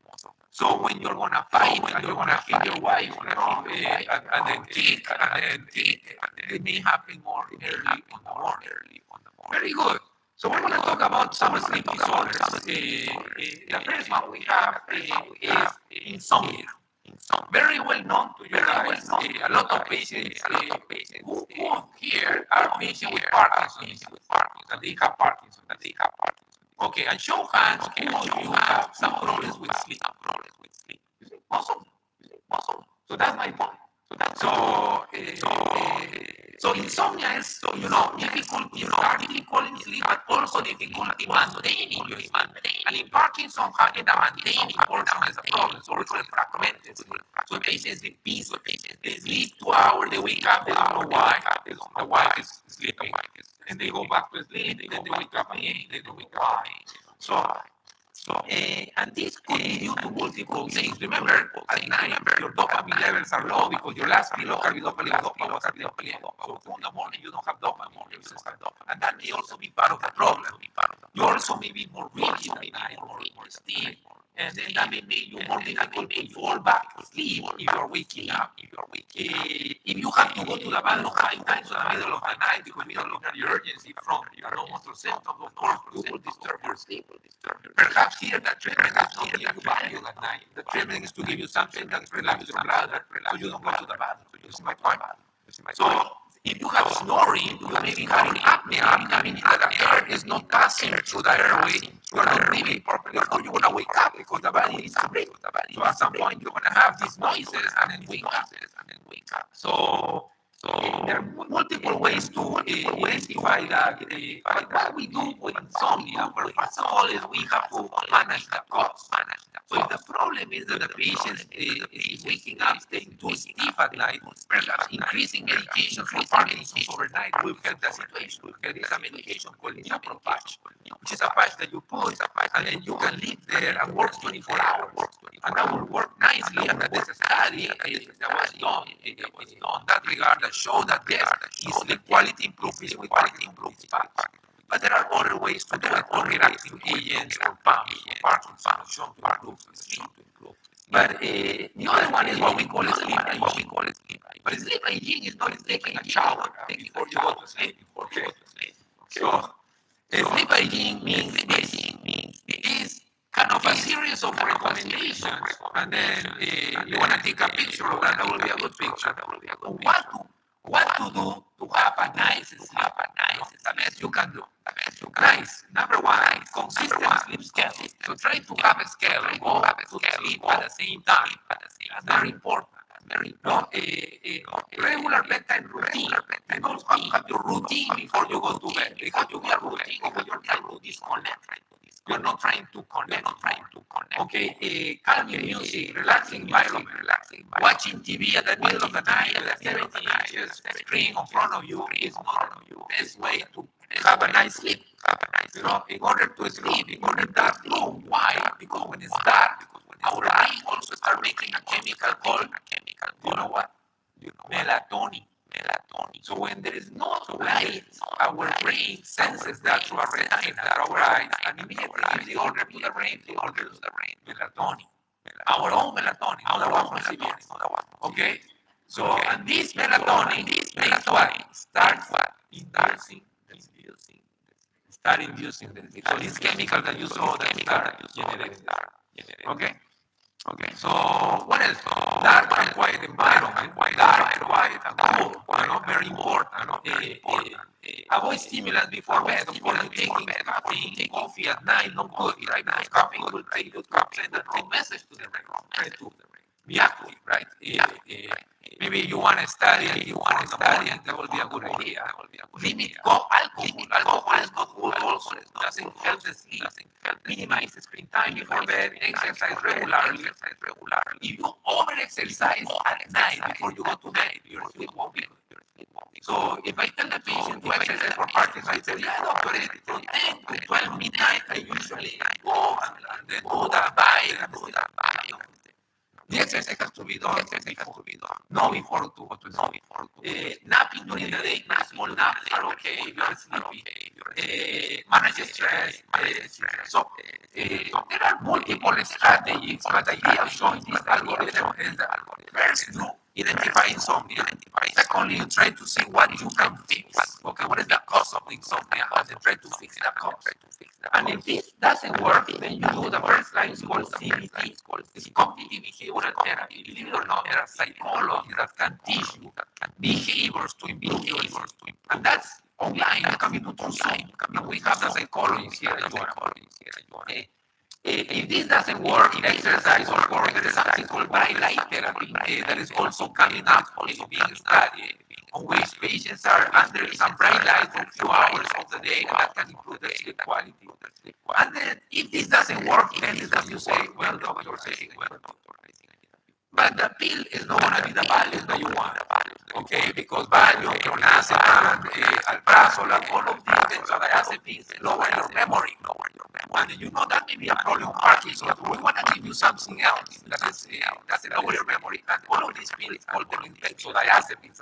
So when you're gonna fight and you're gonna hit your wife, and then kick, and then it may happen more early on the morning. Very good. So we're gonna talk about some sleep disorders. The first one we have is insomnia. Very well known to you guys. A lot of patients who here are patients with Parkinson's, that they have Parkinson's. Okay, and show hands who of you have some problems with sleep. Awesome. So that's my point. So insomnia is, difficulty starting falling asleep, but also difficulty maintaining your sleep. And in Parkinson's, the maintaining portion is a problem. So it's fragmented. So patients in peace, they sleep 2 hours, they wake up, they don't know why. The wife is sleeping, and they go back to sleep, and then they wake up again, they don't wake up again. And this could be due to multiple things. Remember, at night, your dopamine levels are low because your last meal of carbidopa was at 10 p.m. So in the morning, you don't have dopamine. And that may also be part of the problem. You also may be more rigid at night, more stiff. And then that may make you more difficult to fall back to sleep if you're waking up. If you have to go to the bathroom 5 times in the middle of the night because you don't look at the urgency from your normal symptoms, of course, it will disturb your sleep. Perhaps here the treatment is not to give you value at night. The treatment is to give you something that relaxes your bladder so you don't go to the bathroom. So you see my point? So if you have snoring, you may be having apnea, meaning that the air is not passing through the airway. You are not breathing properly, or you're going to wake up because the body needs to breathe. So at some point, you're going to have these noises and then wake up. So there are multiple ways to identify that. But what we do with insomnia, well, first of all, is we have to manage the cause. So if the problem is that the patient is waking up, staying too stiff at night, perhaps increasing medication for Parkinson's overnight will help the situation. There is a medication called Nupro patch, which is a patch that you put, and then you can live there and work 24 hours. And that will work nicely. And there's a study that was done in that regard that showed that yes, sleep quality improves with Parkinson's patch. But there are other ways to do it, or reactive agents or pumps, Parkinson's shown to improve sleep. But the other one is what we call sleep hygiene. But sleep hygiene is not taking a shower before you go to sleep. So sleep hygiene means it is kind of a series of recommendations, and then you want to take a picture of that. That will be a good picture. What to do to have a nice sleep? The best you can do. Nice. Number one, consistent sleep schedule. So try to have a schedule. Go to sleep at the same time. That's very important. Regular bedtime routine. You don't have your routine before you go to bed. Because you get a routine, because you're disconnected. You're not trying to connect. Okay, calming music, relaxing environment, watching TV at the middle of the night with a 17 inches screen in front of you is not the best way to have a nice sleep. In order to sleep, in order dark room. Why? Because when it's dark, our brain also start making a chemical called, you know what? Melatonin. So when there is no light, our brain senses that through our retina, through our eyes, and immediately gives the order to the brain, melatonin. Our own melatonin, not the one from CBS. Okay? So, and this melatonin makes what? Start inducing the sleep. So this chemical that you saw that start generating. Okay? So what else? Dark and quiet environment. Dark, quiet, and cool. Very important. Avoid stimulants before bed. Of course, taking caffeine, coffee at night, not good, right? Because caffeine will take you to send the wrong message to the brain, right? To be active, right? Maybe you want to study and that will be a good idea. Limit alcohol. Alcohol is not good also. It doesn't help the sleep. Minimize screen time before bed. Exercise regularly. If you over-exercise at night before you go to bed, your sleep won't be good. So if I tell the patient to exercise for Parkinson's, I say, yeah, doctor, from 10 to 12 midnight, I usually go and then do that bike and do that bike. The exercise has to be done. No before to go to sleep. Napping during the day, small naps are okay if you're sleepy. Manage stress. So there are multiple strategies, but the idea of showing this algorithm is that first you identify insomnia. Secondly, you try to see what you can fix. Okay, what is the cause of the insomnia? And then try to fix that cause. And if this doesn't work, then you do the first line is called CBT, it's cognitive behavioral therapy. Believe it or not, there are psychologists that can teach you behaviors to improve your sleep. And that's online. You can be done through Zoom. And we have the psychologists here that you are. If this doesn't work, exercise or work, there is something called bright light therapy that is also coming up, also being studied, on which patients are under some bright light for a few hours of the day, and that can improve their sleep quality. And then, if this doesn't work, then is that you say, well, doctor, but the pill is not going to be the value that you want. Okay, because value, clonazepam, alprazolam, all of these benzodiazepines lower your memory. And you know that may be a problem with Parkinson's. We want to give you something else that lower your memory. And all of these pills called the benzodiazepines,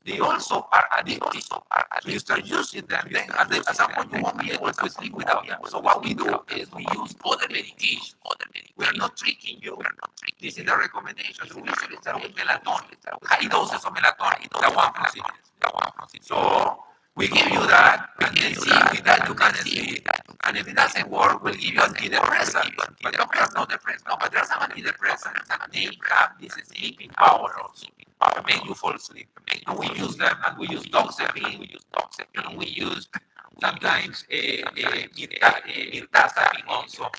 they also are addictive. So you start using them, then at some point you won't be able to sleep without them. So what we do is we use other medications. We are not tricking you. This is the recommendation. So we should start with melatonin, high doses of melatonin, the one from CBS. So we give you that, and then see if that you can sleep. And if it doesn't work, we'll give you antidepressant. But doctors are not depressed. No, but there are some antidepressants that they have this sleeping power also to make you fall asleep. And we use them, and we use doxepin, and we use sometimes mirtazapine also,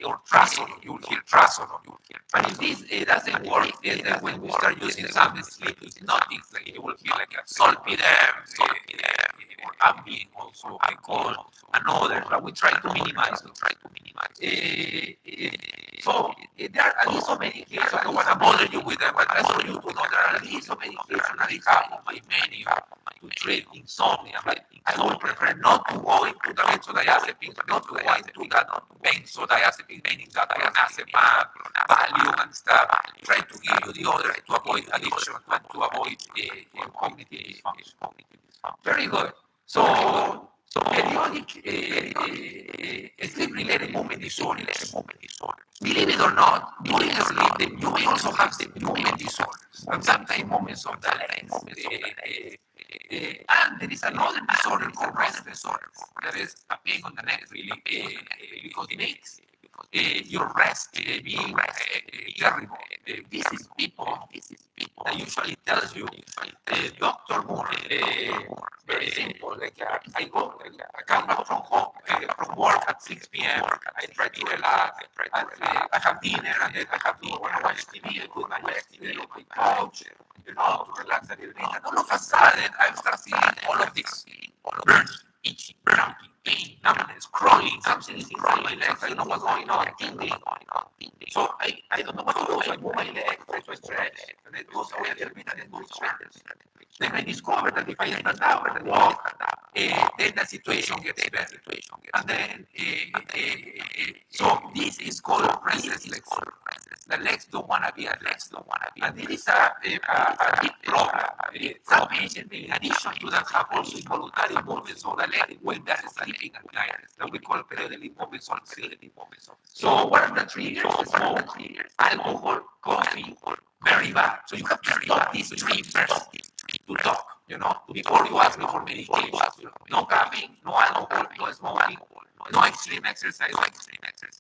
or trazodone. You will hear trazodone. And if this doesn't work, then when we start using some sleep hypnotics, like you will hear like a solpidem, or Ambien also, I call another, but we try to minimize. So there are at least so many cases. I don't want to bother you with them, but I want you to know there are at least so many cases that I have on my menu to treat insomnia. But I would prefer not to go into the benzodiazepines, not to go into that benzodiazepines, meaning that clonazepam, Valium and stuff. Try to give you the other to avoid addiction and to avoid cognitive dysfunction. Very good. So periodic sleep-related movement disorders. Believe it or not, during sleep, you may also have the movement disorders, and sometimes moments of the legs. And there is another disorder called rest disorder. That is a pain on the neck, really, because it makes your rest being terrible. This is people that usually tells you, Dr. Moore, very simple, like I go, I come back from home, from work at 6 p.m., I try to relax, I have dinner, and then I have to watch TV, I put my legs on my couch, to relax a little bit, and all of a sudden, I start feeling all of this burning, itching, cramping, pain, numbness, crawling, something on, tingling. So I don't know what to do. So I move my leg, try to stretch, and it goes away a little bit, and it goes shortens. Then I discovered that if I stand up and walk, then the situation gets better. And then, so this is called restless legs. The legs don't want to be at rest. And this is a big problem. Some patients, in addition to that, have also involuntary movements of the leg when they're sleeping at night, that we call periodic movements on sleep. So what are the triggers? Smoke, alcohol, coffee, very bad. So you have to stop these three first to talk, before you ask me for medication. No caffeine, no alcohol, no smoking, no extreme exercise.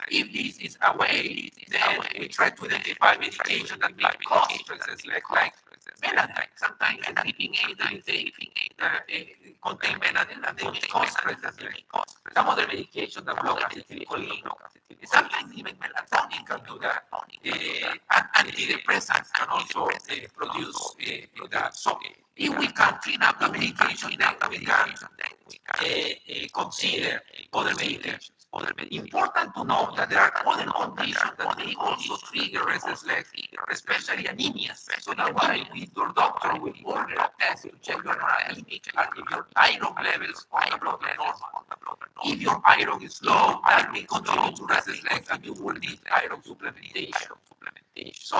If this is a way, then we try to identify medication that may cause stresses like Benadryl. Sometimes the sleeping aid that we take contain Benadryl and they may cause stresses. Some other medication that block acetylcholine. Sometimes even melatonin can do that. And antidepressants can also produce that. So if we can clean up the medication, then we can consider other medications. Important to know that there are other conditions that may also trigger restless legs, especially anemia. So that's why with your doctor will order a test to check your anemic and if your iron levels on the blood are normal. If your iron is low, that may contribute to restless legs and you will need iron supplementation. So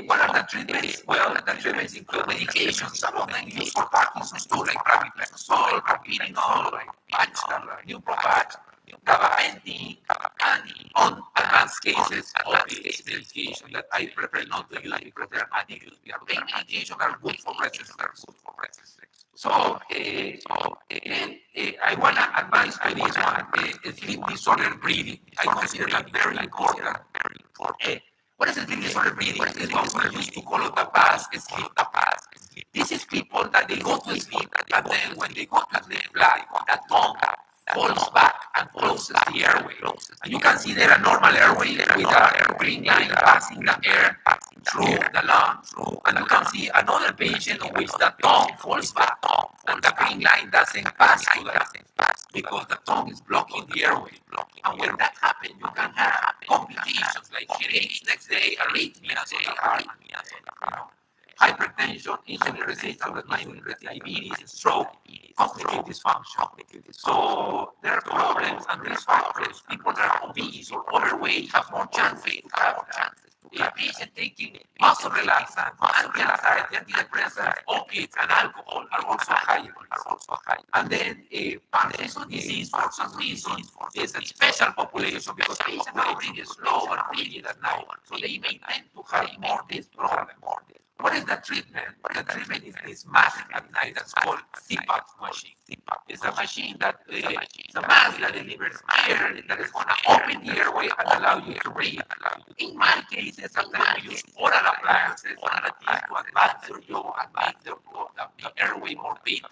what are the treatments? Well, the treatments include medication. Some of them used for Parkinson's too, like pramipexole, rapidinol, like Paxil, Nupropac, gabapentin, and on advanced cases, opiates medication that I prefer not to use because they are addictive. Pain medication are good for restless legs. So, I want to advise to this one, sleep disorder breathing. I consider that very important. What is sleep disorder breathing? It's what we used to call the past, sleep the past. This is people that they go to sleep, and then when they go to sleep, like the tongue falls back and closes the airway. And you can see there a normal airway with a green line passing the air through the lungs. And you can see another patient in which the tongue falls back and the green line doesn't pass to the lungs because the tongue is blocking the airway. And when that happens, you can have complications like headaches next day, arrhythmias, hypertension, insulin resistance, diabetes, stroke, cognitive dysfunction. So there are problems and risk factors. People that are obese or overweight have more chances to have a patient taking muscle relaxants, anti-anxiety, antidepressants, opiates, and alcohol are also higher. And then Parkinson's disease, for some reason, is a special population because patients are really slow and rigid at night. So they may tend to have more this problem. What is the treatment? The treatment is this mask at night that's called CPAP machine. It's a machine that it's a mask that delivers air that is going to open the airway and allow you to breathe. In my cases, sometimes we use oral appliances to advance your jaw and make the airway more painful.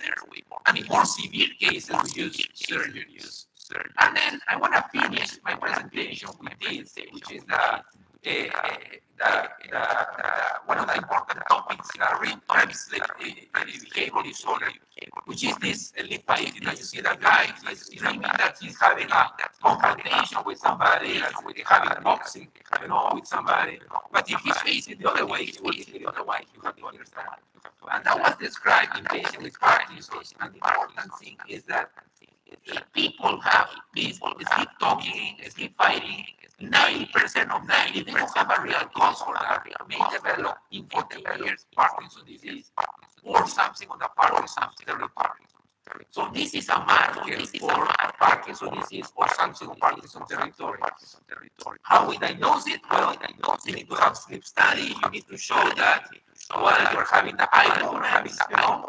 And in more severe cases, we use surgeries. And then I want to finish my presentation with this, which is one of the important topics in our REM sleep behavior disorder, which is this lymphatic. You see that guy is dreaming that he's having a confrontation with somebody, having boxing, with somebody. But if he's facing the other way, he will see the other way. You have to understand. And that was described in patients with Parkinson's. And the important thing is that people have this sleep talking, sleep fighting. 90% of them, if they don't have a real cause for that, may develop in 40 years Parkinson's disease or something on the Parkinson's territory. So this is a marker for Parkinson's disease or something on Parkinson's territory. How we diagnose it? Well, you need to have sleep study. You need to show that while you're having the iron,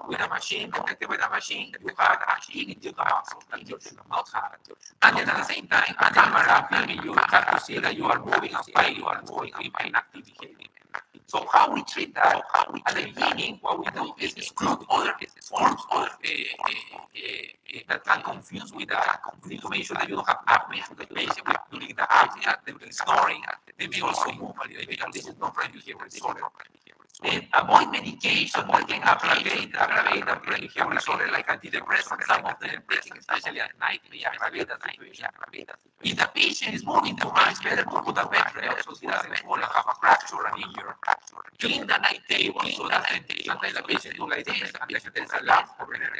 with a machine, connected with a machine, you have activity of the muscle that you should not have. And then at the same time, a camera filming you have to see that you are moving outside, you are moving in active behavior. So how we treat that? At the beginning, what we do is exclude other forms of that can confuse with that. We need to make sure that you don't have apnea. The patient with doing the apnea, they will snoring. They may also move a little bit. This is not behavior disorder. avoid medication that can aggravate the behavior disorder like antidepressants. Some of them taking, especially at night, may aggravate the situation. If the patient is moving too much, better to put a bed rest so he doesn't fall and have a fracture and injury. Clean the night table so that sometimes the patient do like this, and there's a lamp over there.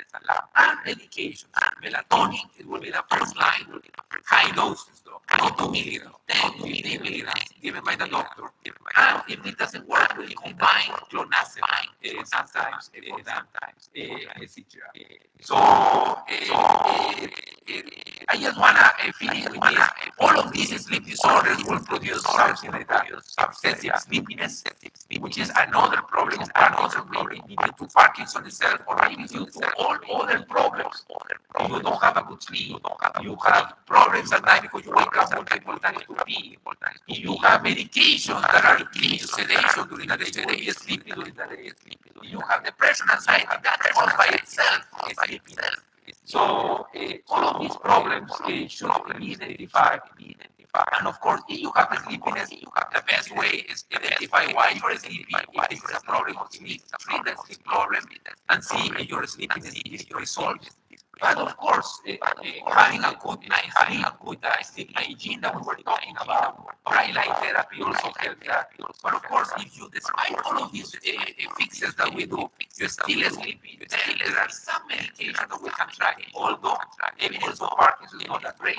And medication. Melatonin, it will be the first line. High doses though, not 2 milligrams, 10 to 15 milligrams given by the doctor. And if it doesn't work, we combine clonazepam sometimes, etc. So I just wanna finish with this. All of these sleep disorders will produce something like that, obsessive sleepiness, which is another problem. Parkinson's may be due to Parkinson's itself, or maybe due to all other problems. You don't have a good sleep. You have problems at night because you wake up multiple times to pee. You have medications that are giving you sedation during the day. You will be sleepy during the day. You have depression, anxiety, that caused by itself is sleepiness. So all of these problems should be identified. And of course, if you have sleepiness, the best way is identify why you're sleepy. If it's a problem of sleep, treat the sleep problem, and see if your sleepiness is resolved. But of course, having a good night, having a good sleep hygiene that we were talking about, bright light therapy also helps that. But of course, if you, despite all of these fixes that we do, you're still sleepy, then there are some medications that we can try. Although evidence of Parkinson's is not that great.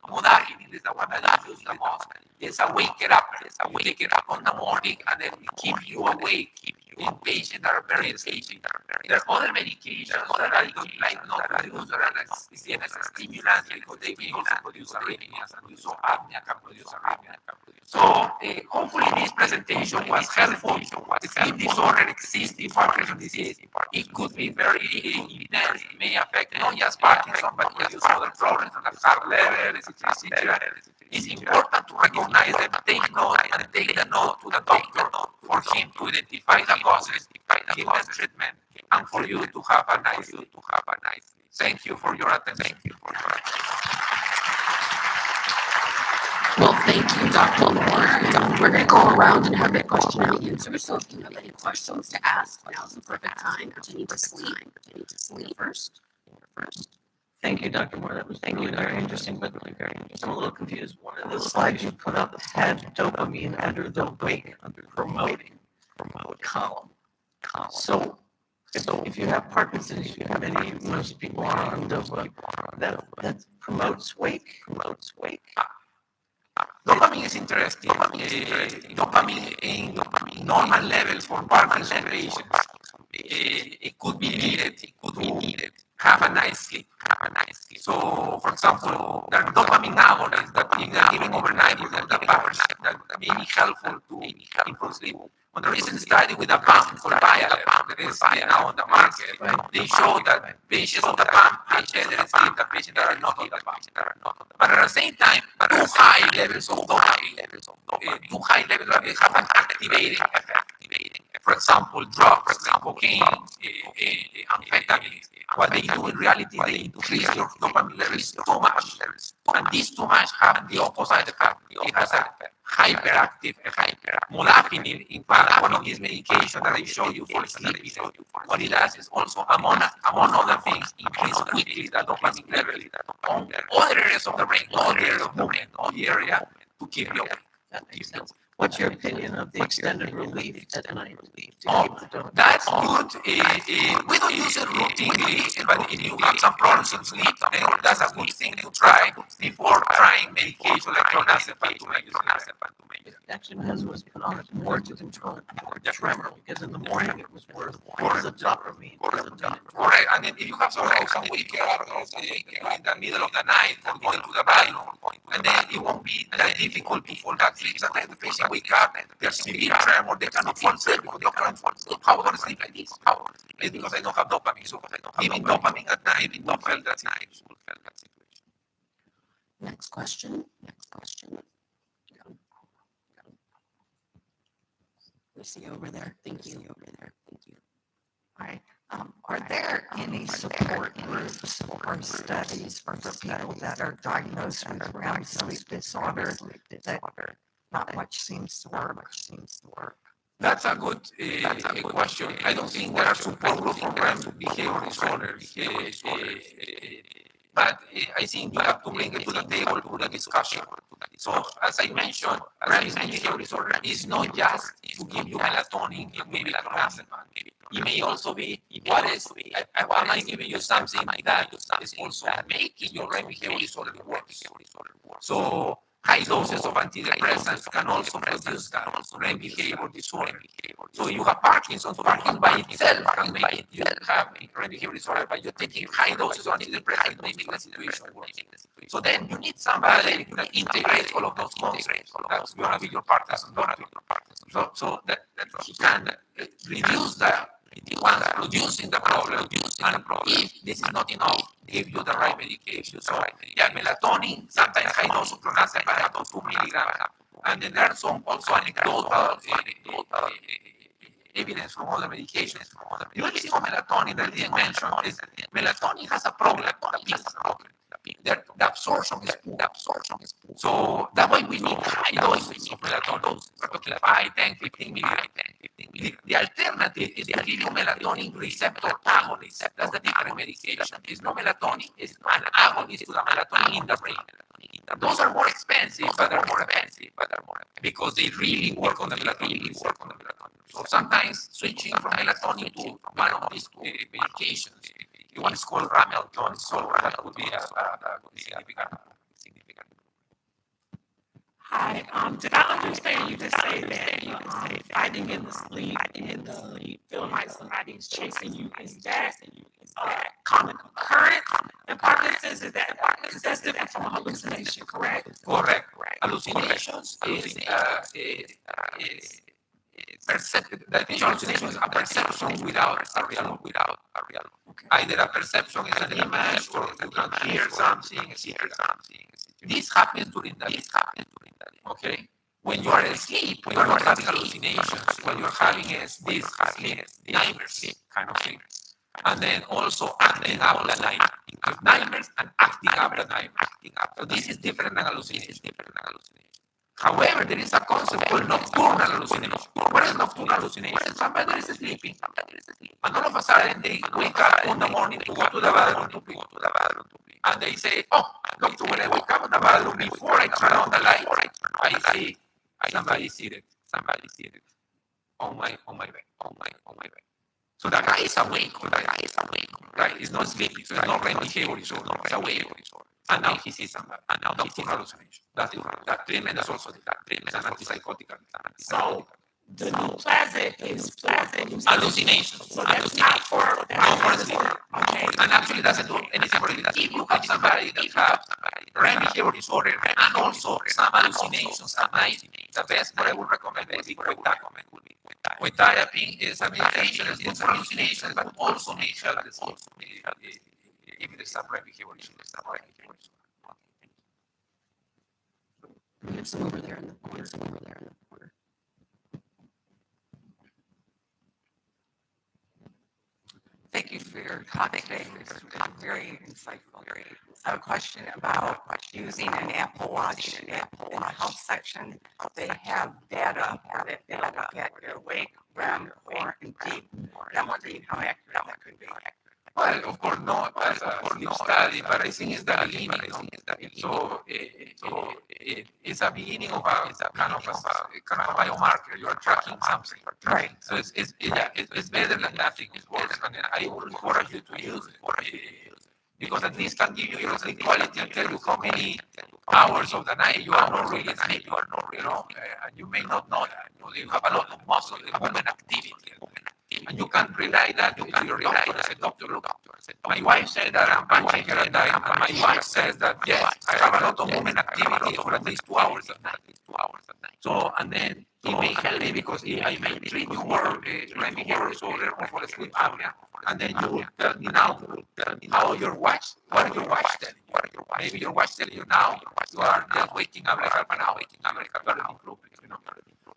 Modafinil is the one that is used the most. It's a wake it up. You take it up in the morning and then it keeps you awake. In patients that are very sleepy. There are other medications that are like not reduced that are CNS stimulants because they may also produce arrhythmias and also apnea can produce arrhythmia. So hopefully this presentation was helpful. Sleep disorder exists in Parkinson's disease. It could be very intense. It may affect not just Parkinson, but also other problems at the heart level, etc. It's important to recognize them, take note, and take the note to the doctor for him to identify the causes, give them treatment, and for you to have a nice sleep. Thank you for your attention. Well, thank you, Dr. Moore. We're going to go around and have a question and answer. So if you have any questions to ask, now's the perfect time. Do you need to sleep first? Thank you, Dr. Moore. That was really very interesting, but I'm a little confused. One of the slides you put up had dopamine under the wake promoting column. So if you have Parkinson's, most people are on dopa that promotes wake. Dopamine is interesting. Dopamine in normal levels for Parkinson's patients. It could be needed. Have a nice sleep. So, for example, there are dopamine agonists that are given overnight with the power that may be helpful to improve sleep. On the recent study with a pump called Vialer that is now on the market, they show that patients on the pump are better sleep than patients that are not on the pump. But at the same time, too high levels of dopamine, too high levels of it have an activating effect. For example, drugs, cocaine, amphetamines. What they do in reality, they increase your dopamine levels too much. And these too much have the opposite effect. It has a hyperactive effect. Modafinil, in fact, one of these medications that I show you for sleepiness, what it does is also, among other things, increase quickly the dopamine level on other areas of the brain, other areas of the brain, all the area to keep you awake. That makes sense. What's your opinion of the extended relief at night to keep the dopamine? That's good. We don't use it routinely, but if you have some problems in sleep, then that's a good thing to try before trying medication like clonazepam to make you sleep. It actually was put on it more to control the tremor because in the morning it was worse because of dopamine. Correct. And then if you have some waking up in the middle of the night for going to the bathroom, and then it won't be that difficult to fall back asleep. Sometimes the patient wake up, they're severe tremor, they cannot fall asleep because they can't fall asleep. How am I going to sleep like this? How? It's because I don't have dopamine. So giving dopamine at night, it won't help that situation. Next question. We see you over there. Thank you. All right. Are there any support groups or studies for people that are diagnosed with REM sleep disorder that not much seems to work? That's a good question. I don't think there are support groups for REM behavior disorders. But I think you have to bring it to the table to the discussion. So, as I mentioned, REM behavior disorder is not just to give you melatonin and maybe clonazepam. It may also be am I giving you something that is also making your REM behavior disorder worse. So, high doses of antidepressants can also produce that REM behavior disorder. So you have Parkinson's. Parkinson's by itself can make you have a REM behavior disorder, but you're taking high doses of antidepressants to make the situation worse. So then you need somebody that integrates all of those concepts. That's going to be your Parkinson's doctor. So that he can reduce the ones producing the problem, and if this is not enough, give you the right medication. So yeah, melatonin, sometimes high dose of clonazepam, about 2 milligrams, and then there are some also anecdotal evidence from other medications. The only thing on melatonin that I didn't mention is melatonin has a problem. The absorption is poor. So that way we need high doses of melatonin. We're talking 5, 10, 15 milligrams. The alternative is to give you melatonin receptor agonist. That's the different medication. It's not melatonin, it's an agonist to the melatonin in the brain. Those are more expensive, but they're more effective, because they really work on the melatonin. So sometimes switching from melatonin to one of these medications, one is called Ramelton, so that would be a significant. Hi, did I understand you to say that fighting in the sleep, feeling like somebody's chasing you, is that common occurrence in Parkinson's? Is that because that's different from a hallucination, correct? Correct. Hallucinations is perception. The definition of hallucination is a perception without a real. Either a perception is an image, or you can hear something, This happens during the day. Okay. When you are asleep, you are not having hallucinations. What you're having is this nightmares kind of thing. And then also acting out the night. Nightmares and acting out the night. So this is different than hallucination. However, there is a concept called nocturnal hallucination. What is nocturnal hallucination? Somebody is sleeping, and all of a sudden they wake up in the morning to go to the bathroom to pee. And they say, "Oh, doctor, when I wake up in the bathroom, before I turn on the light, I see somebody seated on my bed." So the guy is awake. Right? He's not sleeping. So it's not REM behavior disorder. He's awake. And now he sees somebody. And now nocturnal hallucination. That treatment is also that treatment is an antipsychotic. So the new plaza is for Hallucinations. So that's not for sleep. Okay. And actually doesn't do anything for it. If you have somebody that has REM behavior disorder and also some hallucinations at night, the best what I would recommend is therapy is a medication that is for hallucinations, but also may help the sleep. If there's some REM behavior disorder. There's some over there in the corner. Thank you for your talk today. It's been very insightful. I have a question about using an Apple Watch in the health section. They have data that they look at your wake, REM, or deep. And I'm wondering how accurate that could be. Well, of course not as a sleep study, but I think it's the beginning. So it's a beginning of a kind of a biomarker. You are tracking something. Right. So it's better than nothing. It works, and I would encourage you to use it. Because at least can give you your sleep quality and tell you how many hours of the night you are not really asleep. And you may not know that. You have a lot of muscle movement activity. And you can rely that to your doctor. I said, doctor, look, my wife said that I'm punching her at night, and my wife says that, yes, I have a lot of movement activity for at least 2 hours at night. So, and then it may help me because I may treat you for REM behavior disorder or for sleep apnea. And then you will tell me now how your watch, what your watch telling you. Maybe your watch telling you now you are just waking up like half an hour,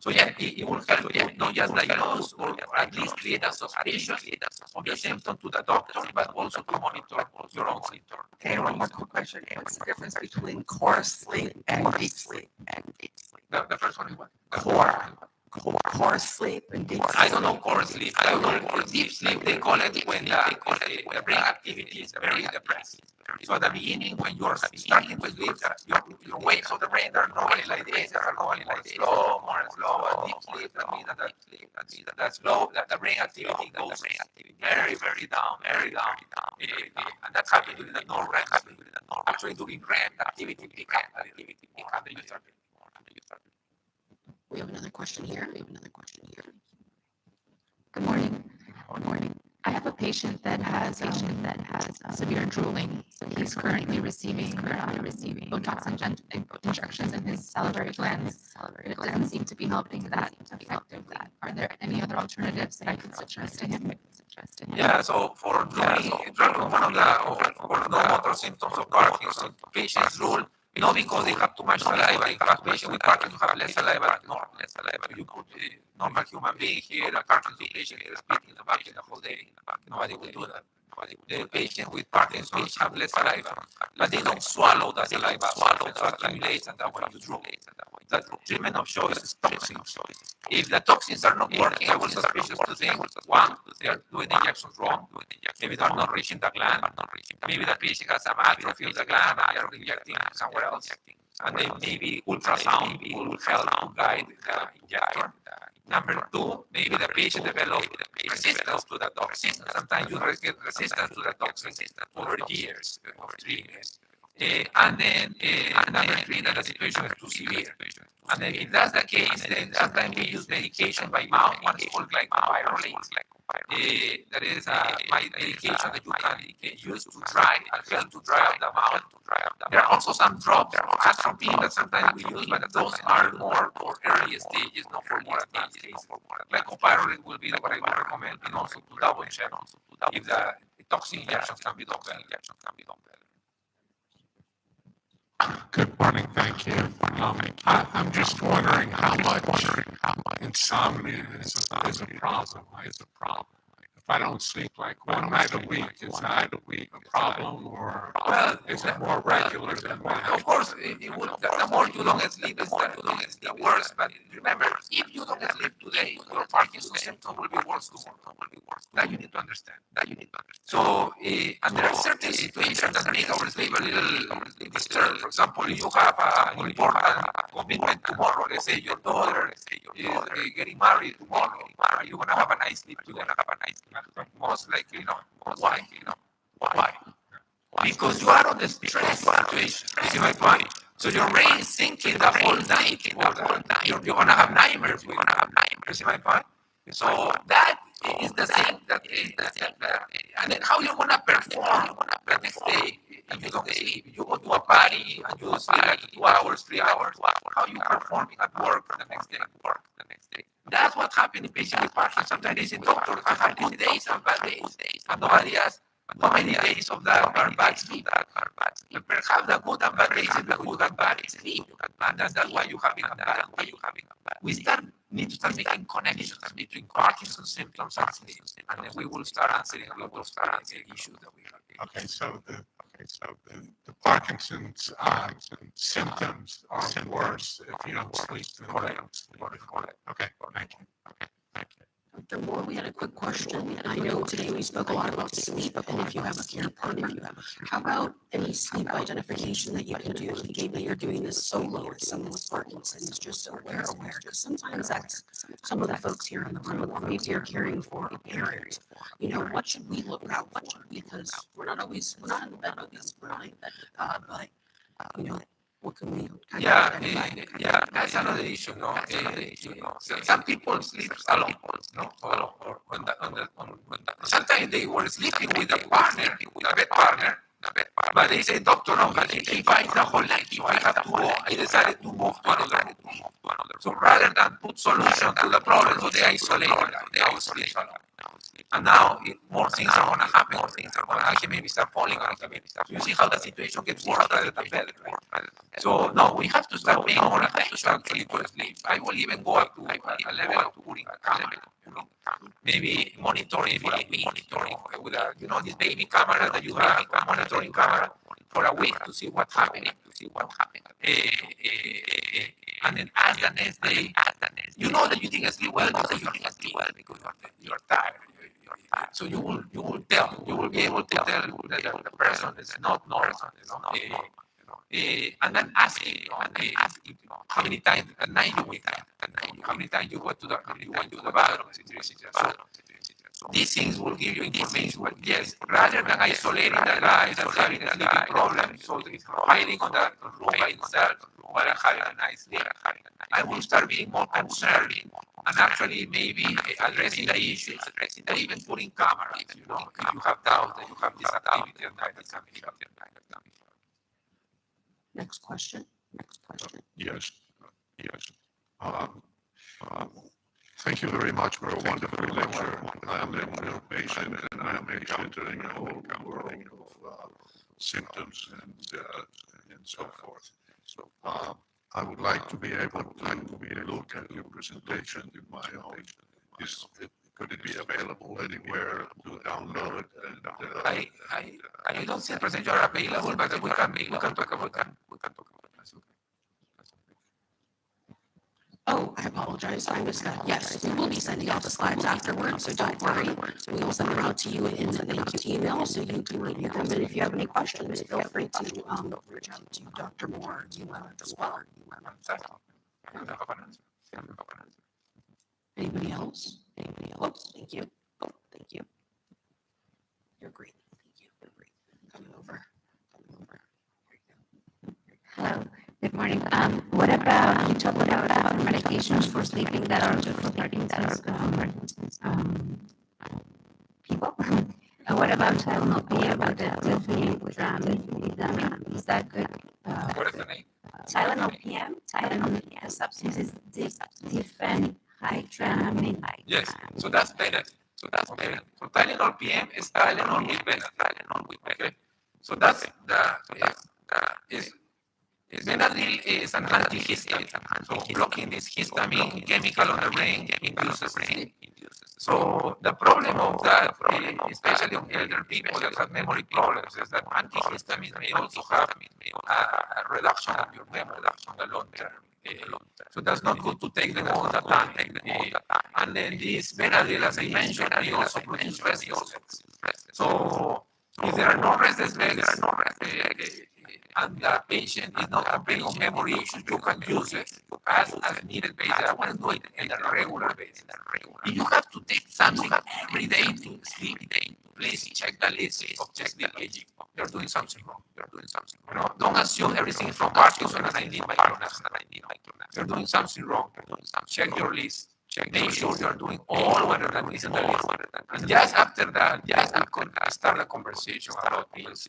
So yeah, it will help you not just diagnose or at least create a suspicion of the symptom to the doctor, but also to monitor your own symptom. Okay, one more quick question. What's the difference between core sleep and deep sleep? The first one is what? Core sleep. sleep and deep I don't know core sleep. I don't know deep sleep. They call it when the brain activity is very depressed. So at the beginning, when you're starting to sleep, your waves of the brain are normally like this, are normally like slow, more and slow. And deep sleep, that means that slow, that the brain activity goes very, very down, very down. And that's happening during the non-REM sleep. Actually, during REM, the activity pick up, and you start. We have another question here. Good morning. I have a patient that has severe drooling. He's currently receiving Botox injections in his salivary glands. It doesn't seem to be helping that effectively. Are there any other alternatives that I could suggest to him? Yeah, so for drooling, one of the no motor symptoms of Parkinson's, patients drool, not because they have too much saliva. In fact, patients with Parkinson's have less saliva, less saliva. You put a normal human being here, a Parkinson's patient is speaking the back the whole day. Nobody will do that. The patient with Parkinson's have less saliva, but they don't swallow the saliva, so accumulates, and that's why you drool. The treatment of choice is toxins. If the toxins are not working, I was suspicious to think, one, they are doing the injections wrong. Maybe they're not reaching the gland. Maybe the patient has some atrophy of the gland and they are injecting somewhere else. And then maybe ultrasound will help to guide the injector. Number two, maybe the patient develops resistance to the toxin. Sometimes you get resistance to the toxin over years, or 3 years. And then number three, that the situation is too severe. And then if that's the case, then sometimes we use medication by mouth. One is called glycopyrrolate. That is a medication that you can use to dry and help to dry up the mouth. There are also some drops, atropine, that sometimes we use, but those are more for early stages, not for more advanced cases. Glycopyrrolate will be what I would recommend, and also to double check if the toxin injections can be done better. Good morning, thank you. I'm just wondering how much insomnia is a problem. If I don't sleep like one night a week, is that a problem, or is it more regular than that? Of course, the more you don't sleep, is the worse. But remember, if you don't sleep today, your Parkinson's symptom will be worse tomorrow. That you need to understand. So, and there are certain situations that make our sleep a little disturbed. For example, if you have an important commitment tomorrow, let's say your daughter is getting married tomorrow, you're going to have a nice sleep today. Most likely not. Why? Because you are on the stress situation. You see my point? So your brain is thinking the whole night. You're going to have nightmares. You see my point? So that is the thing. And then how you're going to perform the next day if you don't sleep. You go to a party and you sleep like 2 hours, 3 hours. How you performing at work the next day? That's what happened in patients with Parkinson's. Sometimes they say, doctor, I have good days and bad days. And nobody asks, how many days of that are bad sleep? Perhaps the good and bad days is the good and bad sleep. And that's why you're having a bad. We need to start making connections between Parkinson's symptoms and sleep. And then we will start answering issues that we have. Okay, so the Parkinson's symptoms are worse if you don't sleep. Okay, thank you. Dr. Moore, we had a quick question, and I know today we spoke a lot about sleep, and if you have a care partner, how about any sleep identification that you can do? Maybe you're doing this solo with someone with Parkinson's, just so we're aware, because sometimes that's some of the folks here in the room, or maybe you're caring for a parent. What should we look out for? Because we're not in the bed always, we're not in bed, but, what can we kind of identify? That's another issue, no? Some people sleep alone, no? Sometimes they were sleeping with a partner, with a bed partner, but they say, doctor, no, but if I the whole night, if I have to go, I decided to move to another. So rather than put solution to the problem, so they isolate, and now more things are going to happen. Actually maybe start falling. You see how the situation gets worse rather than better, right? So no, we have to start paying more attention actually to sleep. I will even go up to a level of putting a camera, maybe monitoring with a, this baby camera that you have, a monitoring camera. for a week to see what's happening, and then ask the next day, you know that you didn't sleep well because you're tired. So you will be able to tell that the person is not normal, and then ask him, how many times at night you wake up, how many times you went to the bathroom. These things will give you information. But yes, rather than isolating the guys and having a sleeping problem, so it's hiding on the room by itself while having a nice sleep, I will start being more concerned and actually maybe addressing the issues, or even putting cameras. If you have doubt that you have this activity at night, that's coming up. Next question. Yes. Thank you very much for a wonderful lecture. I am a patient and I am encountering a whole world of symptoms and so forth. So I would like to be able to look at your presentation in my own. Could it be available anywhere to download? I don't see a percentage are available, but we can talk about that. Oh, I apologize. I missed that. Yes, we will be sending out the slides afterwards, so don't worry. We will send them out to you in the thank you email, so you can review them. And if you have any questions, feel free to reach out to Dr. Moore as well. Anybody else? Oh, thank you. You're great. Thank you. You're great. Coming over. Hello, good morning. What about, you talked about medications for sleeping that are good for Parkinson's people? And what about Tylenol PM or diphenhydramine? Is that good? What is the name? Tylenol PM, the substance is diphenhydramine. Yes, so that's better. So Tylenol PM is Tylenol with Benadryl. Okay, so that's Benadryl is an antihistamine. So blocking this histamine chemical on the brain induces sleep. So the problem of that, especially on elder people that have memory problems, is that antihistamines may also have a reduction of your memory in the long term. So that's not good to take them all the time. And then this Benadryl, as I mentioned, may also produce restless legs. So if there are no restless legs, and the patient is not complaining of memory issues, you can use it as needed basis. I want to do it on a regular basis. If you have to take something every day to sleep, please check the list of just the aging. You're doing something wrong. Don't assume everything is from Parkinson's and I need my clonus. You're doing something wrong. Check your list. Make sure you're doing all what is in the list. And just after that, we could start a conversation about pills.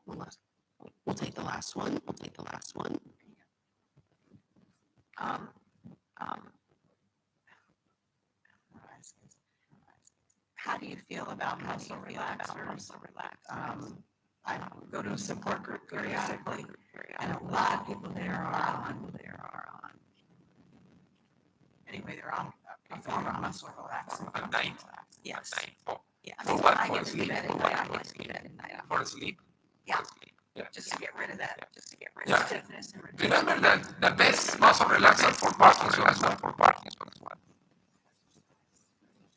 We'll take the last one. How do you feel about muscle relaxers? I go to a support group periodically, and a lot of people there are on. Anyway, they're on a form of muscle relaxant. At night? Yes. Yeah. For what? I get to bed at night. For sleep? Yeah. Yeah. Just to get rid of that. Yeah. Stiffness and Remember that the best muscle relaxant for Parkinson's is not for Parkinson's.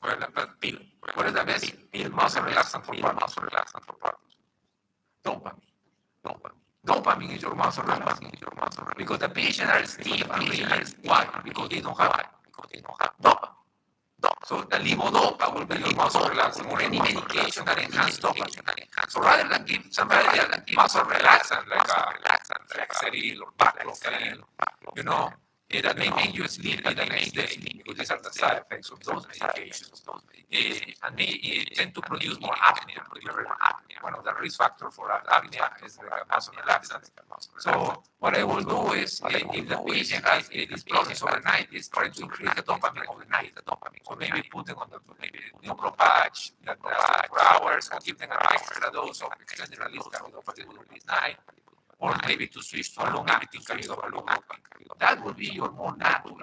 Well, the pill. What is the best pill muscle relaxant for Parkinson's? Dopamine is your muscle relaxant. Because the patients are stiff and rigid. Why? Because they don't have dopamine. So the levodopa will be your muscle relaxant or any medication that enhances dopamine. So rather than give somebody a muscle relaxant like Seril or Baclofen, that may make you sleepy the next day. Because these are the side effects of those medications. And they tend to produce more apnea. One of the risk factors for apnea is the muscle relaxant. So what I will do is, if the patient has this process overnight, is try to increase the dopamine overnight. So maybe put them on the neutral patch that 4 hours, and give them an extra dose of extended release carbidopa this night, or maybe to switch to a long-acting carbidopa. That would be your more natural,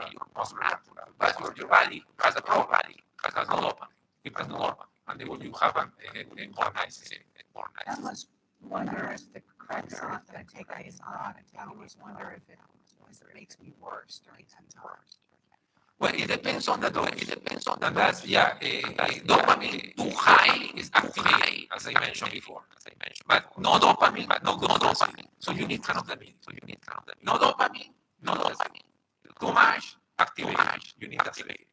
But your body has a pro body, has no dopamine. It has no dopamine. and they will you have a more nice I almost wonder if the cracks aren't going to take days off. I always wonder if it makes me worse during that time. Well, it depends on the dose. And that's, dopamine too high is activating, as I mentioned before. But no dopamine, but no good dopamine. So you need kind of the middle. No dopamine, no dopamine. Too much, activation. You need activation.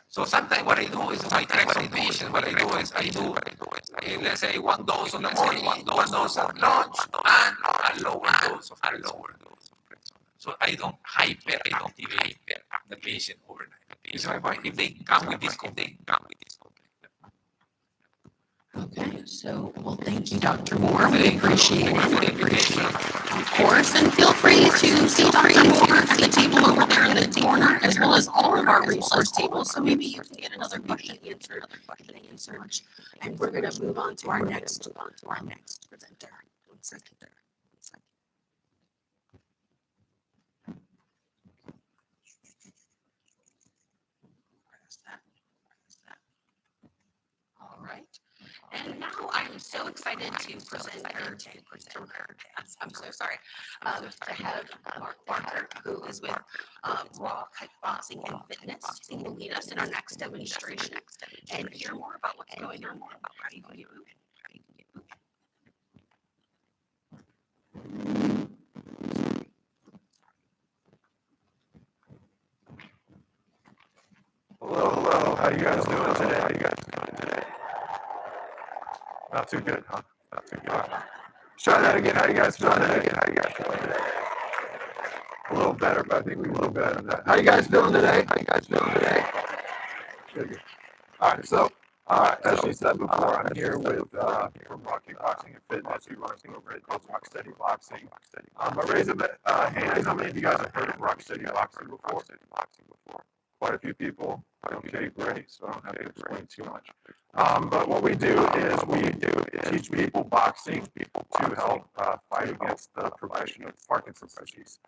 So sometimes what I do is, if I track some patients, what I do is let's say 1 dose in the morning, 1 dose at lunch, and a lower dose of lower dose. So I don't hyperactivate the patient overnight. If they come with this complaint, Okay, so well, thank you, Dr. Moore. We appreciate it. Of course, and feel free to see Dr. Moore at the table over there in the corner, as well as all of our resource tables. So maybe you can get another question answered. And we're going to move on to our next presenter. One second there. All right. And now I'm so excited to present I'm so sorry, to have Mark Barker, who is with Raw Kickboxing and Fitness, who will lead us in our next demonstration and hear more about what's going on, how you can get moving. Hello. How you guys doing today? Not too good, huh? Not too good. Let's try that again. How you guys feeling today? A little better, but I think we can do better than that. How you guys feeling today? Good. All right, so as she said before, I'm here with from Raw Kickboxing and Fitness. We run over at Rock Steady Boxing. I raise a hand. How many of you guys have heard of Rock Steady Boxing before? Quite a few people. Okay, great. So I don't have to explain too much. But what we do is teach people boxing to help fight against the progression of Parkinson's disease.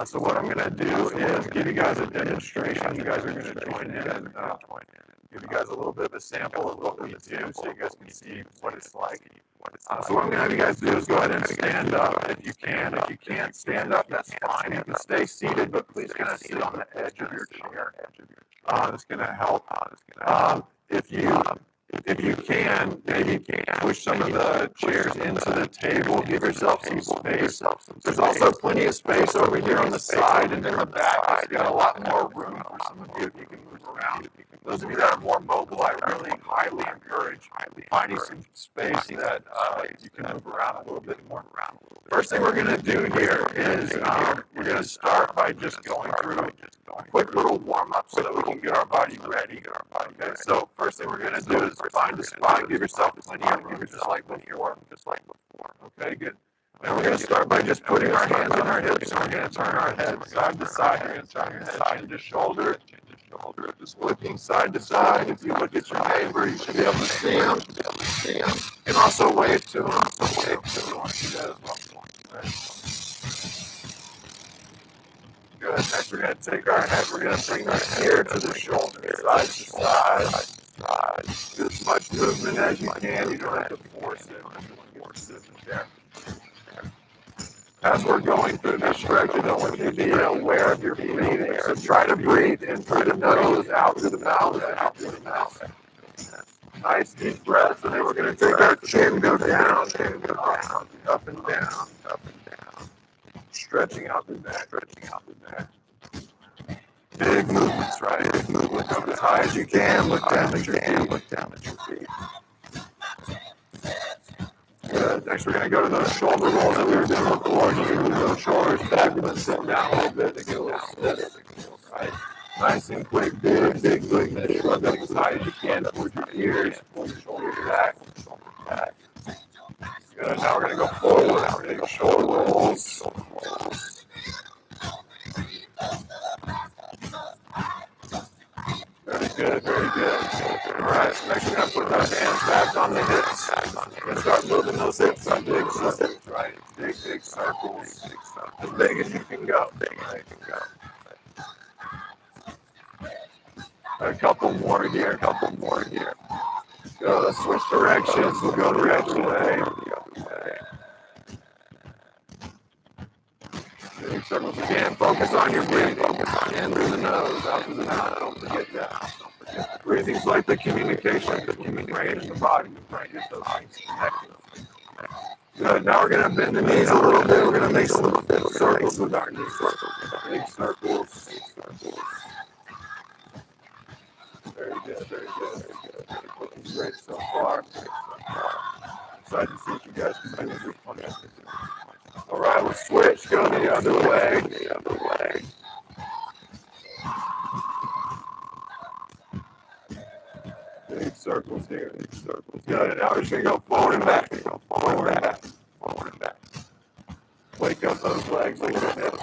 So what I'm going to do is give you guys a demonstration. You guys are going to join in and give you guys a little bit of a sample of what we do so you guys can see what it's like. So what I'm going to have you guys do is go ahead and stand up if you can. If you can't stand up, that's fine. You can stay seated, but please kind of sit on the edge of your chair. It's going to help. If you can, maybe push some of the chairs into the table, give yourself some space. There's also plenty of space over here on the side and in the back. It's got a lot more room for some of you if you can move around. Those of you that are more mobile, I really highly encourage finding some space that you can move around a little bit more. First thing we're going to do here is we're going to start by just going through a quick little warm-up so that we can get our body ready. Okay, so first thing we're going to do is find a spot, give yourself plenty of room, just like before. Okay, good. And we're going to start by just putting our hands on our hips. We're going to turn our head side to side. You're going to turn your head side to shoulder. Just looking side to side. If you look at your neighbor, you should be able to see him. You can also wave to him. Good. Next, we're going to take our head. We're going to bring our ear to the shoulder, side to side. Do as much movement as you can. You don't have to force it. There. As we're going through this stretch, I want you to be aware of your breathing. So try to breathe in through the nose, out through the mouth. Nice deep breaths, and then we're going to take our chin, go down, up and down. Stretching out the neck. Big movements, right? Big movements. Up as high as you can. Look down at your feet. Good. Next, we're going to go to those shoulder rolls that we were doing before. Just move those shoulders back and then sit down a little bit to get a little stiff. Right? Nice and quick, big movement. Rub that as high as you can towards your ears. Pull your shoulders back. Good. Now we're going to go forward. Now we're going to go shoulder rolls. Very good. All right, so next we're going to put those hands back on the hips. We're going to start moving those hips in big circles, right? Big circles. As big as you can go. A couple more here. Go, let's switch directions. We'll go the other way. Big circles again. Focus on your breathing. In through the nose, out through the mouth. Don't forget that. Breathing's like the communication between the brain and the body. Get those things connected. Good. Now we're going to bend the knees a little bit. We're going to make some circles with our knees. Big circles. Very good, very good, very good. Looking great so far. Excited to see what you guys can do with your plan. All right, we'll switch. Go the other way. Big circles here. Big circles. Good. Now we're just going to go forward and back. Forward and back. Wake up those legs a little bit.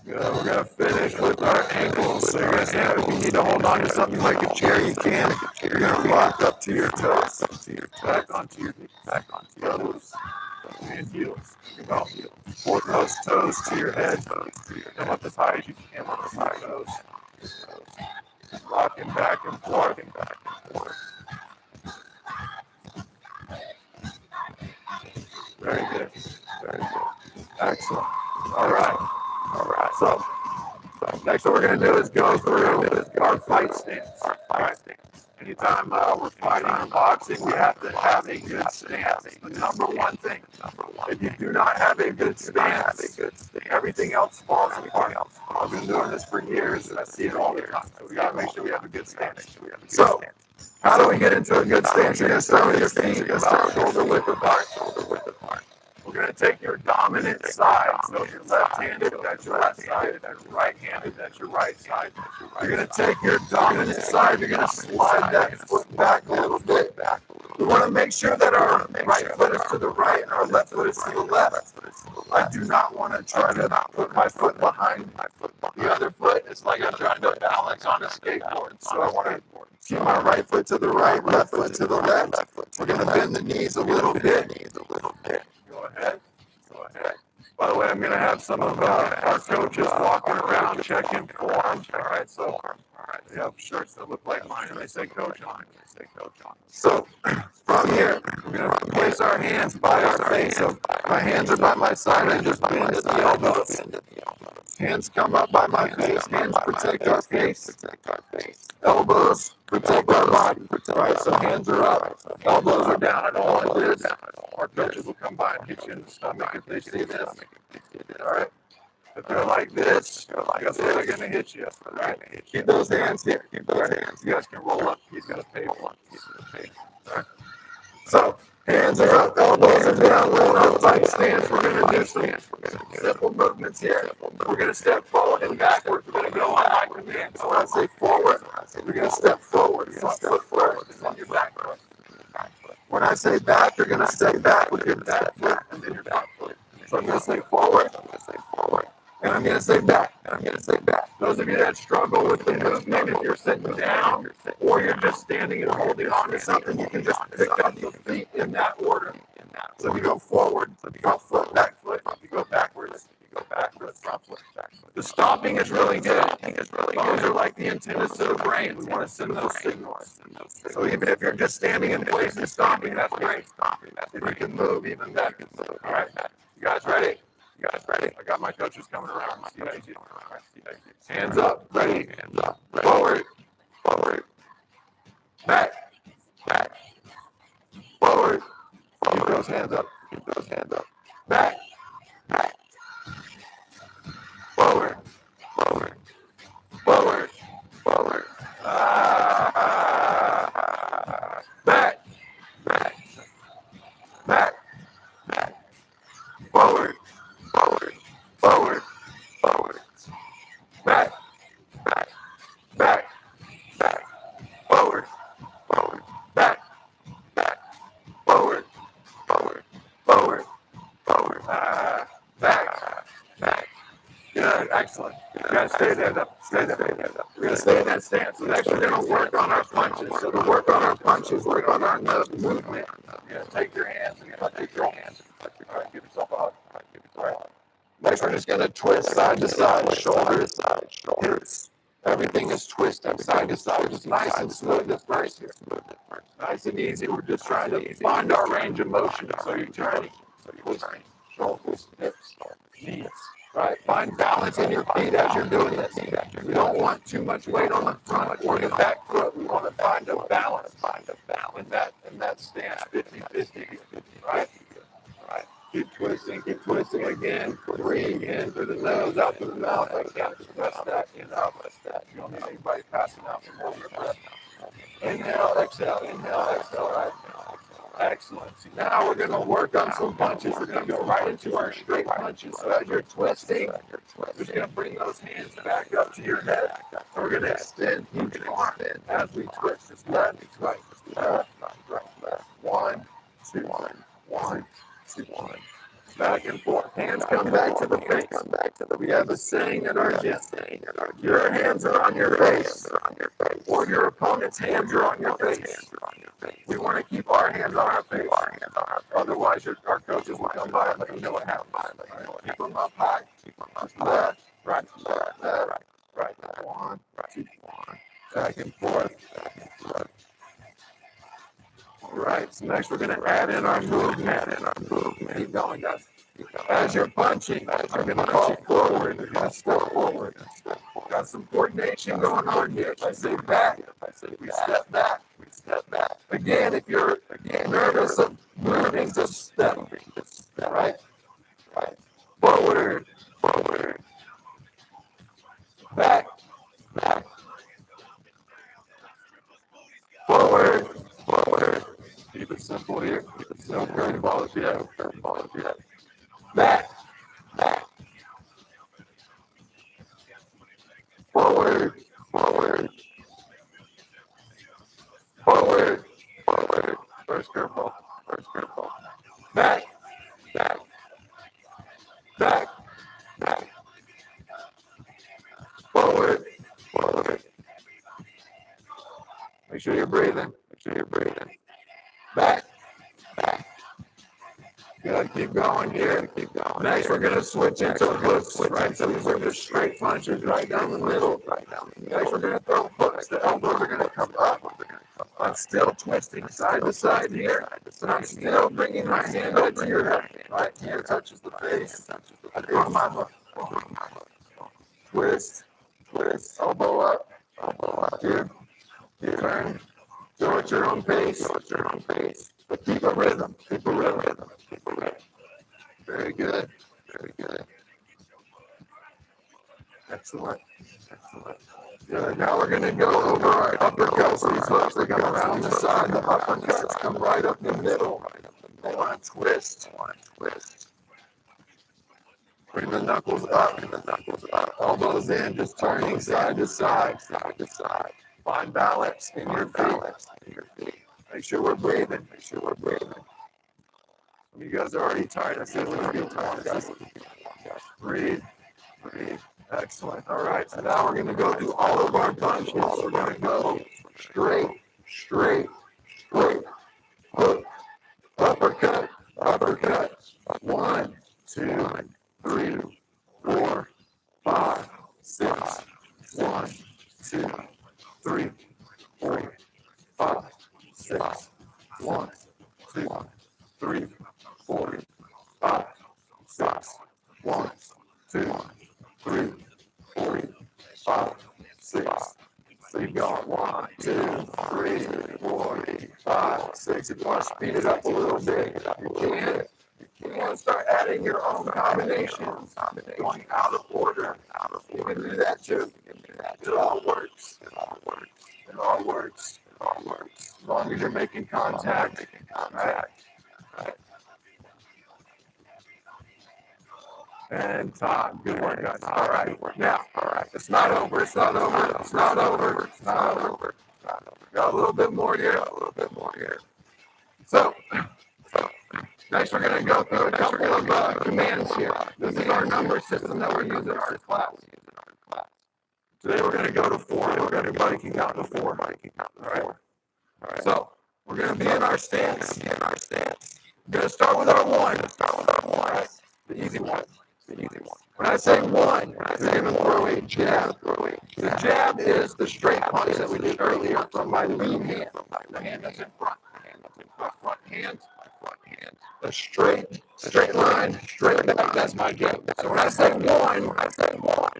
Good. We're going to finish with our ankles. So you're going to have, if you need to hold on to something like a chair, you can. You're going to rock up to your toes. Back onto your toes. And heels. Force those toes to your head. Come up as high as you can with those high toes. Rocking back and forth. Very good. Excellent. All right. So next what we're going to do is go through our fight stance. Anytime we're fighting or boxing, we have to have a good stance. The number one thing. If you do not have a good stance, everything else falls apart. I've been doing this for years, and I see it all the time. So we got to make sure we have a good stance. So, how do we get into a good stance? You're going to start with your feet about shoulder width apart. We're going to take your dominant side. So if you're left-handed, that's your left side. If you're right-handed, that's your right side. You're going to take your dominant side. You're going to slide that foot back a little bit. We want to make sure that our right foot is to the right and our left foot is to the left. I do not want to try to put my foot behind the other foot. It's like I'm trying to balance on a skateboard. So I want to keep my right foot to the right, left foot to the left. We're going to bend the knees a little bit. Go ahead. By the way, I'm going to have some of our coaches walking around checking forms. All right, so they have shirts that look like mine, and they say coach on. So from here, we're going to place our hands by our face. So my hands are by my side. I just bend at the elbows. Hands come up by my face. Hands protect our face. Elbows protect our body. Right, so hands are up. Elbows are down. I don't want to do this. Our coaches will come by and hit you in the stomach if they see this. All right. If they're like this, guess where they're going to hit you. All right. Keep those hands here. You guys can roll up. He's going to pay for it. All right. So hands are up, elbows are down. We're in our fight stance. We're going to do some simple movements here. We're going to step forward and backwards. We're going to go on my command. So when I say forward, we're going to step forward. Front foot forward, and then your back foot. When I say back, you're going to stay back with your back foot and then your back foot. So I'm going to say forward, and I'm going to say back, Those of you that struggle with the movement, if you're sitting down or you're just standing and holding on to something, you can just pick up your feet in that order. So if you go forward, front foot, back foot. If you go backwards, front foot, back foot. The stopping is really good. Those are like the antennas to the brain. We want to send those signals. So even if you're just standing in place and stopping, that's great. If you can move, even better. All right, you guys ready? I got my coaches coming around. Hands up, ready. Forward. Back. Forward. Keep those hands up. Back. Forward. Back. Forward. Back. Forward. Back. Forward. Back. Good, excellent. You gotta stay there though. We're gonna stay in that stance. So next we're gonna work on our punches. So to work on our punches, work on our movement. You're gonna take your hands and you're gonna take your hands. All right, give yourself a hug. All right. Next we're just gonna twist side to side, shoulder to side, hips Everything is twisting side to side, just nice and smooth at first here. Nice and easy. We're just trying to find our range of motion. So you're turning, twisting, shoulders, hips, knees. Right? Find balance in your feet as you're doing this. We don't want too much weight on the front or the back foot. We want to find a balance. In that stance, 50-50. Right? Keep twisting again. Breathe in through the nose, out through the mouth. I can't stress that enough. You don't need anybody passing out from holding your breath. Inhale, exhale, right? Excellent. So now we're going to work on some punches. We're going to go right into our straight punches. So as you're twisting, we're just going to bring those hands back up to your head. And we're going to extend each arm as we twist. Just left, right, left. 1, 2, 1, 2, 1. Back and forth. Hands come back to the face. We have a saying in our gym. Your hands are on your face, or your opponent's hands are on your face. We want to keep our hands on our face. Otherwise, our coaches will come by and let you know what happened. Keep them up high. Left, right, right. 1, 2, 1. Back and forth. All right, so next we're going to add in our movement. Keep going, guys. As you're punching, I'm going to call forward. You're going to step forward. Got some coordination going on here. If I say back, we step back. Again, if you're nervous of moving, just step. Right? Forward. Back. Forward. Keep it simple here. No curveballs yet. Back. Forward. First curveball. Back. Forward. Make sure you're breathing. Back. Good. Keep going here. Next, we're going to switch into hooks. Right? So these are just straight punches right down the middle. Next, we're going to throw hooks. The elbows are going to come up. I'm still twisting side to side here. And I'm still bringing my hand up to your head. Right here touches the face. I do my hook. Twist. Elbow up. Here. Turn. Go at your own pace. But keep a rhythm. Very good. Excellent. Good. Now we're going to go over our uppercuts. These hooks, they come around the side. The uppercuts come right up the middle. They want to twist. Bring the knuckles up. Elbows in, just turning side to side. Find balance in your feet. Make sure we're breathing. You guys are already tired. I said we're going to be tired, guys. Breathe. Excellent. All right. So now we're going to go through all of our punches. We're going to go straight, hook, uppercut. 1, 2, 3, 4, 5, 6. 1, 2, 3, 4, 5, 6. 1, 2, 3, 4, 5, 6. 1, 2, 3, 4, 5, 6. Keep going. 1, 2, 3, 4, 5, 6. If you want to speed it up a little bit, you can. You want to start adding your own combinations, going out of order. You can do that too. It all works. As long as you're making contact. Right. And time. Good work, guys. All right. Now, it's not over. Got a little bit more here. So, next we're going to go through a couple of commands here. This is our number system that we're using in our class. Today we're going to go to 4. Everybody can count to 4. All right. So, we're going to be in our stance. We're going to start with our 1. Right? The easy one. When I say one, you're going to throw a jab. The jab is the straight punch that we did earlier from my lead hand. The hand that's in front. My front hand. A straight line, straight back. That's my jab. So when I say one,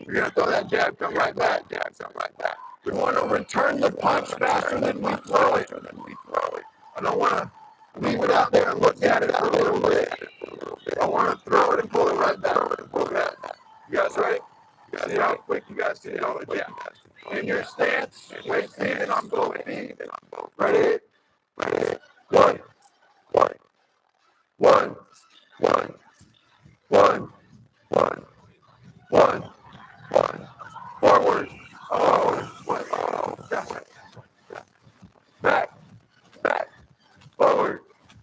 you're going to throw that jab, come right back. We want to return the punch faster than we throw it. I don't want to leave it out there and look at it for a little bit. I want to throw it and pull it right back. You guys ready? See how quick you guys see it all the jab. In your stance, waist standing on both feet. Ready? One.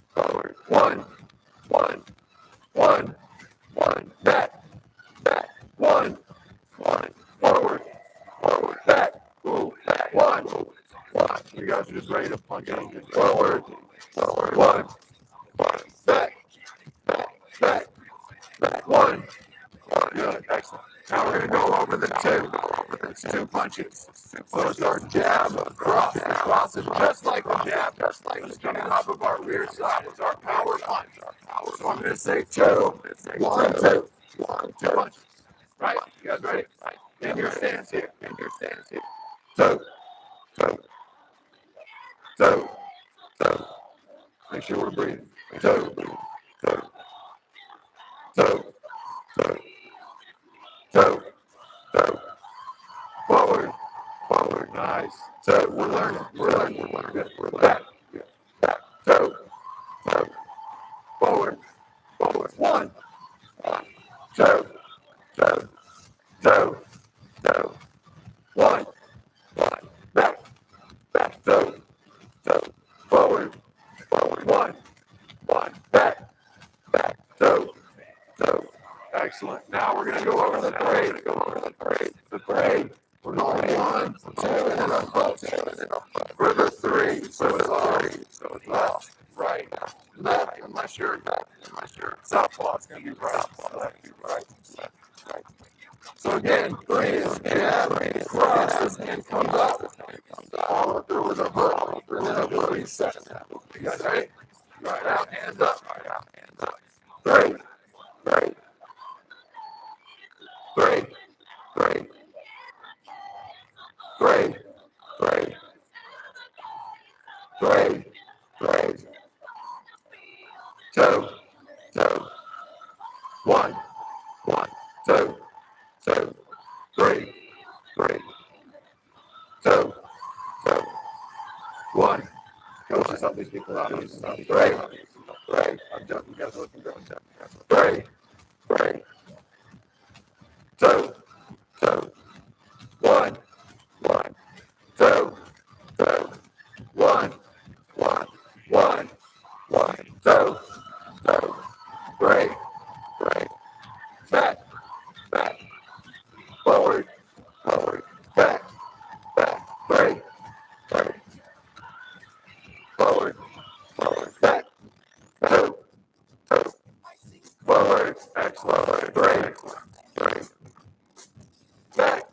Forward. Back. Forward. One. Back. One. Forward. Back. One. You guys are just ready to punch it. Forward. One. Back. One. Good. Excellent. Now we're going to go over the two. It's two punches. Those are jab, cross is just like a jab. It's coming off of our rear side. It's our power punch. So I'm going to say two. 1, 2. 2 punches. Right? You guys ready? In your stance here. Two. Make sure we're breathing. Two. Forward. Nice. So we're learning. Good. We're back. Two. Forward. One. Two. One. Back. Two. Forward. One. Back. Two. Excellent. Now we're going to go over the parade. The parade. We're going 1, 2, and then a punch. For the 3, so it's left, right, left, unless you're southpaw, it's going to be right. So again, 3 is jab, crosses, and comes up. Follow through with a hook, and then a reset. You guys ready? Right out, hands up. 3. 2. 1. 2. 3. 2. 1. Coaches help these people out. 3. I'm done. You guys are looking good. 3. 2. 1. 2. 1. 2. 3. Back. Forward. Back. 3. Forward. Back. 2. Forward. Excellent. 3. Back.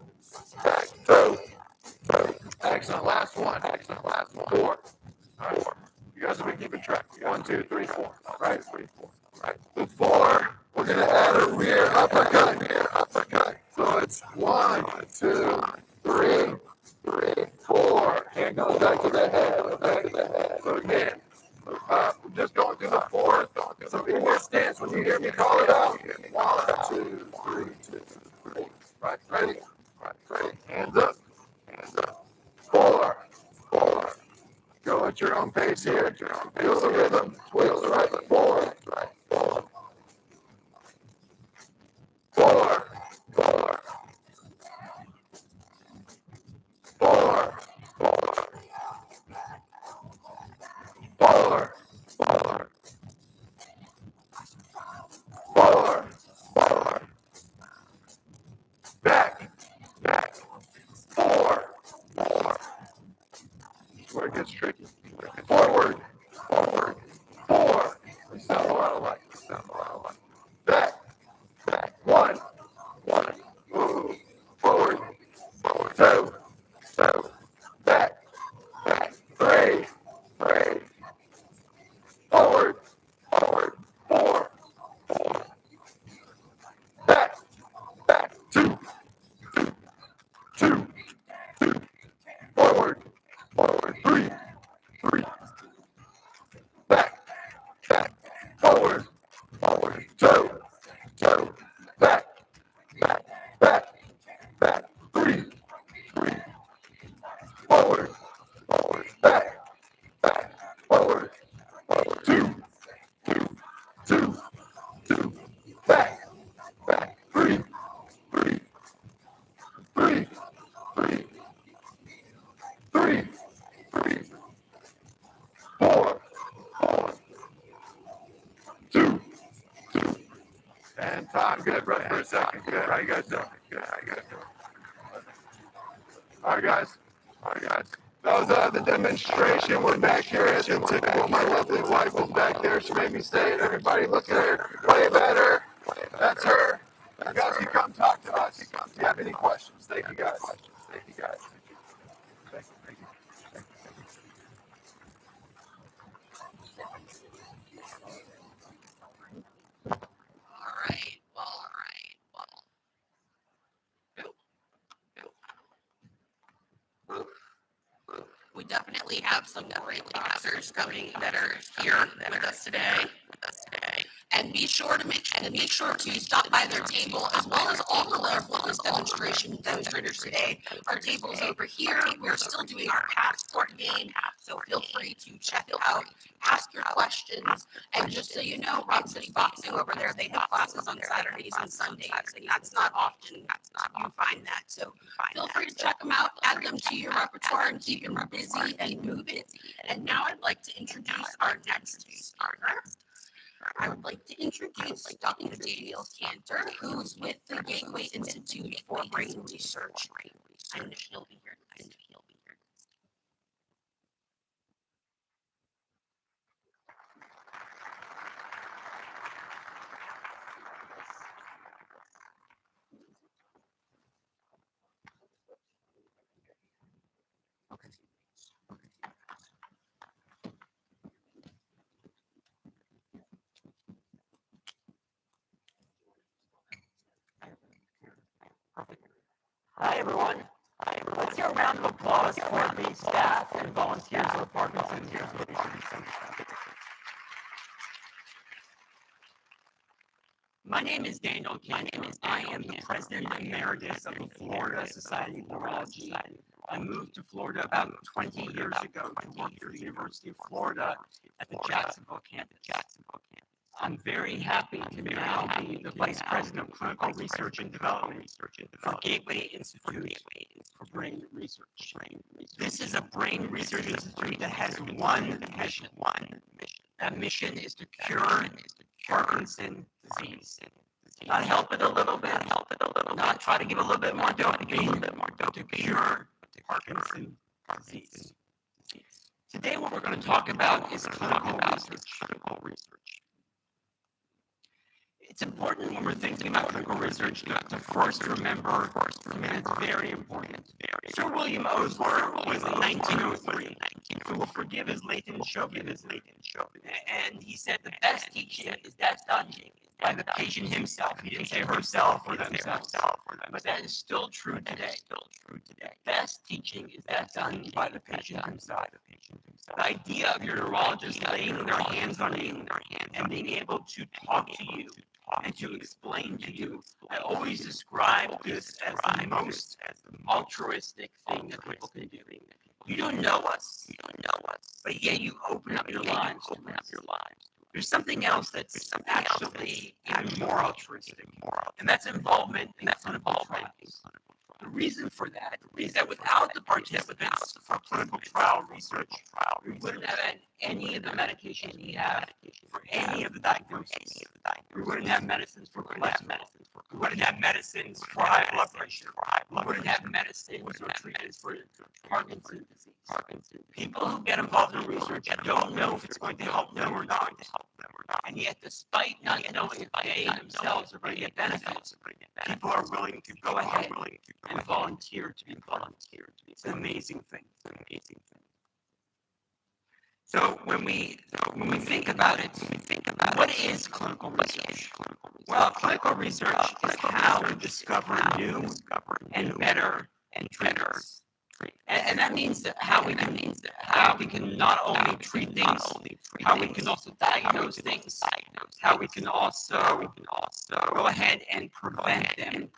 2. Excellent. Last one. 4. You guys will be keeping track. 1, 2, 3, 4. All right. Before we're going to add a rear uppercut. So it's 1, 2, 3, 4. Hand goes back to the head. So again, we're just going through the 4th. So in your stance, when you hear me call it out, 1, 2, 3. Right, ready? Hands up. 4. Go at your own pace here. Feel the rhythm. Twist right. 4. 4. 4. Back. 4. Where it gets tricky. Forward. 4. We sound a lot alike. Back. 1. forward, back, forward, two, back, three, four, two, and time. Good, breath for a second. Good, how you guys doing? Good, how you guys doing? All right, guys. That was the demonstration. We're back here as in typical. My lovely wife is back there. She made me say it. Everybody look at her. Way better. That's her. You guys can come talk to us if you have any questions. Thank you, guys. Thank you, guys. Thank you. All right. We definitely have some great boxers coming that are here with us today. And be sure to stop by their table, as well as all of our fitness demonstrators today. Our table's over here. We're still doing our passport game, so feel free to check it out, ask your questions, and just so you know, Rock City Boxing over there, they have classes on Saturdays and Sundays, and that's not often you find that. So feel free to check them out, add them to your repertoire, and keep them busy and moving. And now I'd like to introduce our next speaker. I would like to introduce Dr. Daniel Cantor, who's with the Gateway Institute for Brain Research. And he'll be here. Hi, everyone. Let's hear a round of applause for the staff and volunteers of Parkinson's Sept. My name is Daniel Cantor. I am the president emeritus of the Florida Society of Neurology. I moved to Florida about 20 years ago to work for the University of Florida at the Jacksonville campus. I'm very happy to now be the Vice President of Clinical Research and Development for Gateway Institute for Brain Research. This is a brain research institute that has one mission. That mission is to cure Parkinson's disease. Not help it a little bit, not try to give a little bit more dopamine, to cure Parkinson's disease. Today what we're going to talk about is clinical research. It's important when we're thinking about clinical research to first remember, and it's very important. Sir William Osler was in 1903, who will forgive his latent chauvinism, and he said the best teaching is that done by the patient himself. He didn't say herself or themselves, but that is still true today. Best teaching is that done by the patient himself. The idea of your neurologist laying their hands on you and being able to talk to you and to explain to you, I always describe this as the most altruistic thing that people can do. You don't know us, but yet you open up your lives to us. There's something else that's actually even more altruistic, and that's involvement in clinical trials. The reason for that is that without the participants for clinical trial research, we wouldn't have any of the medications we have for any of the diagnoses. We wouldn't have medicines for cholesterol. We wouldn't have medicines for high blood pressure. We wouldn't have medicines or treatments for Parkinson's disease. People who get involved in research don't know if it's going to help them or not. And yet, despite not knowing if they themselves are going to get benefits, people are willing to go ahead and volunteer to be volunteers. It's an amazing thing. So when we think about it, what is clinical research? Well, clinical research is how we discover new and better treatments. And that means that how we can not only treat things, how we can also diagnose things, how we can also go ahead and prevent them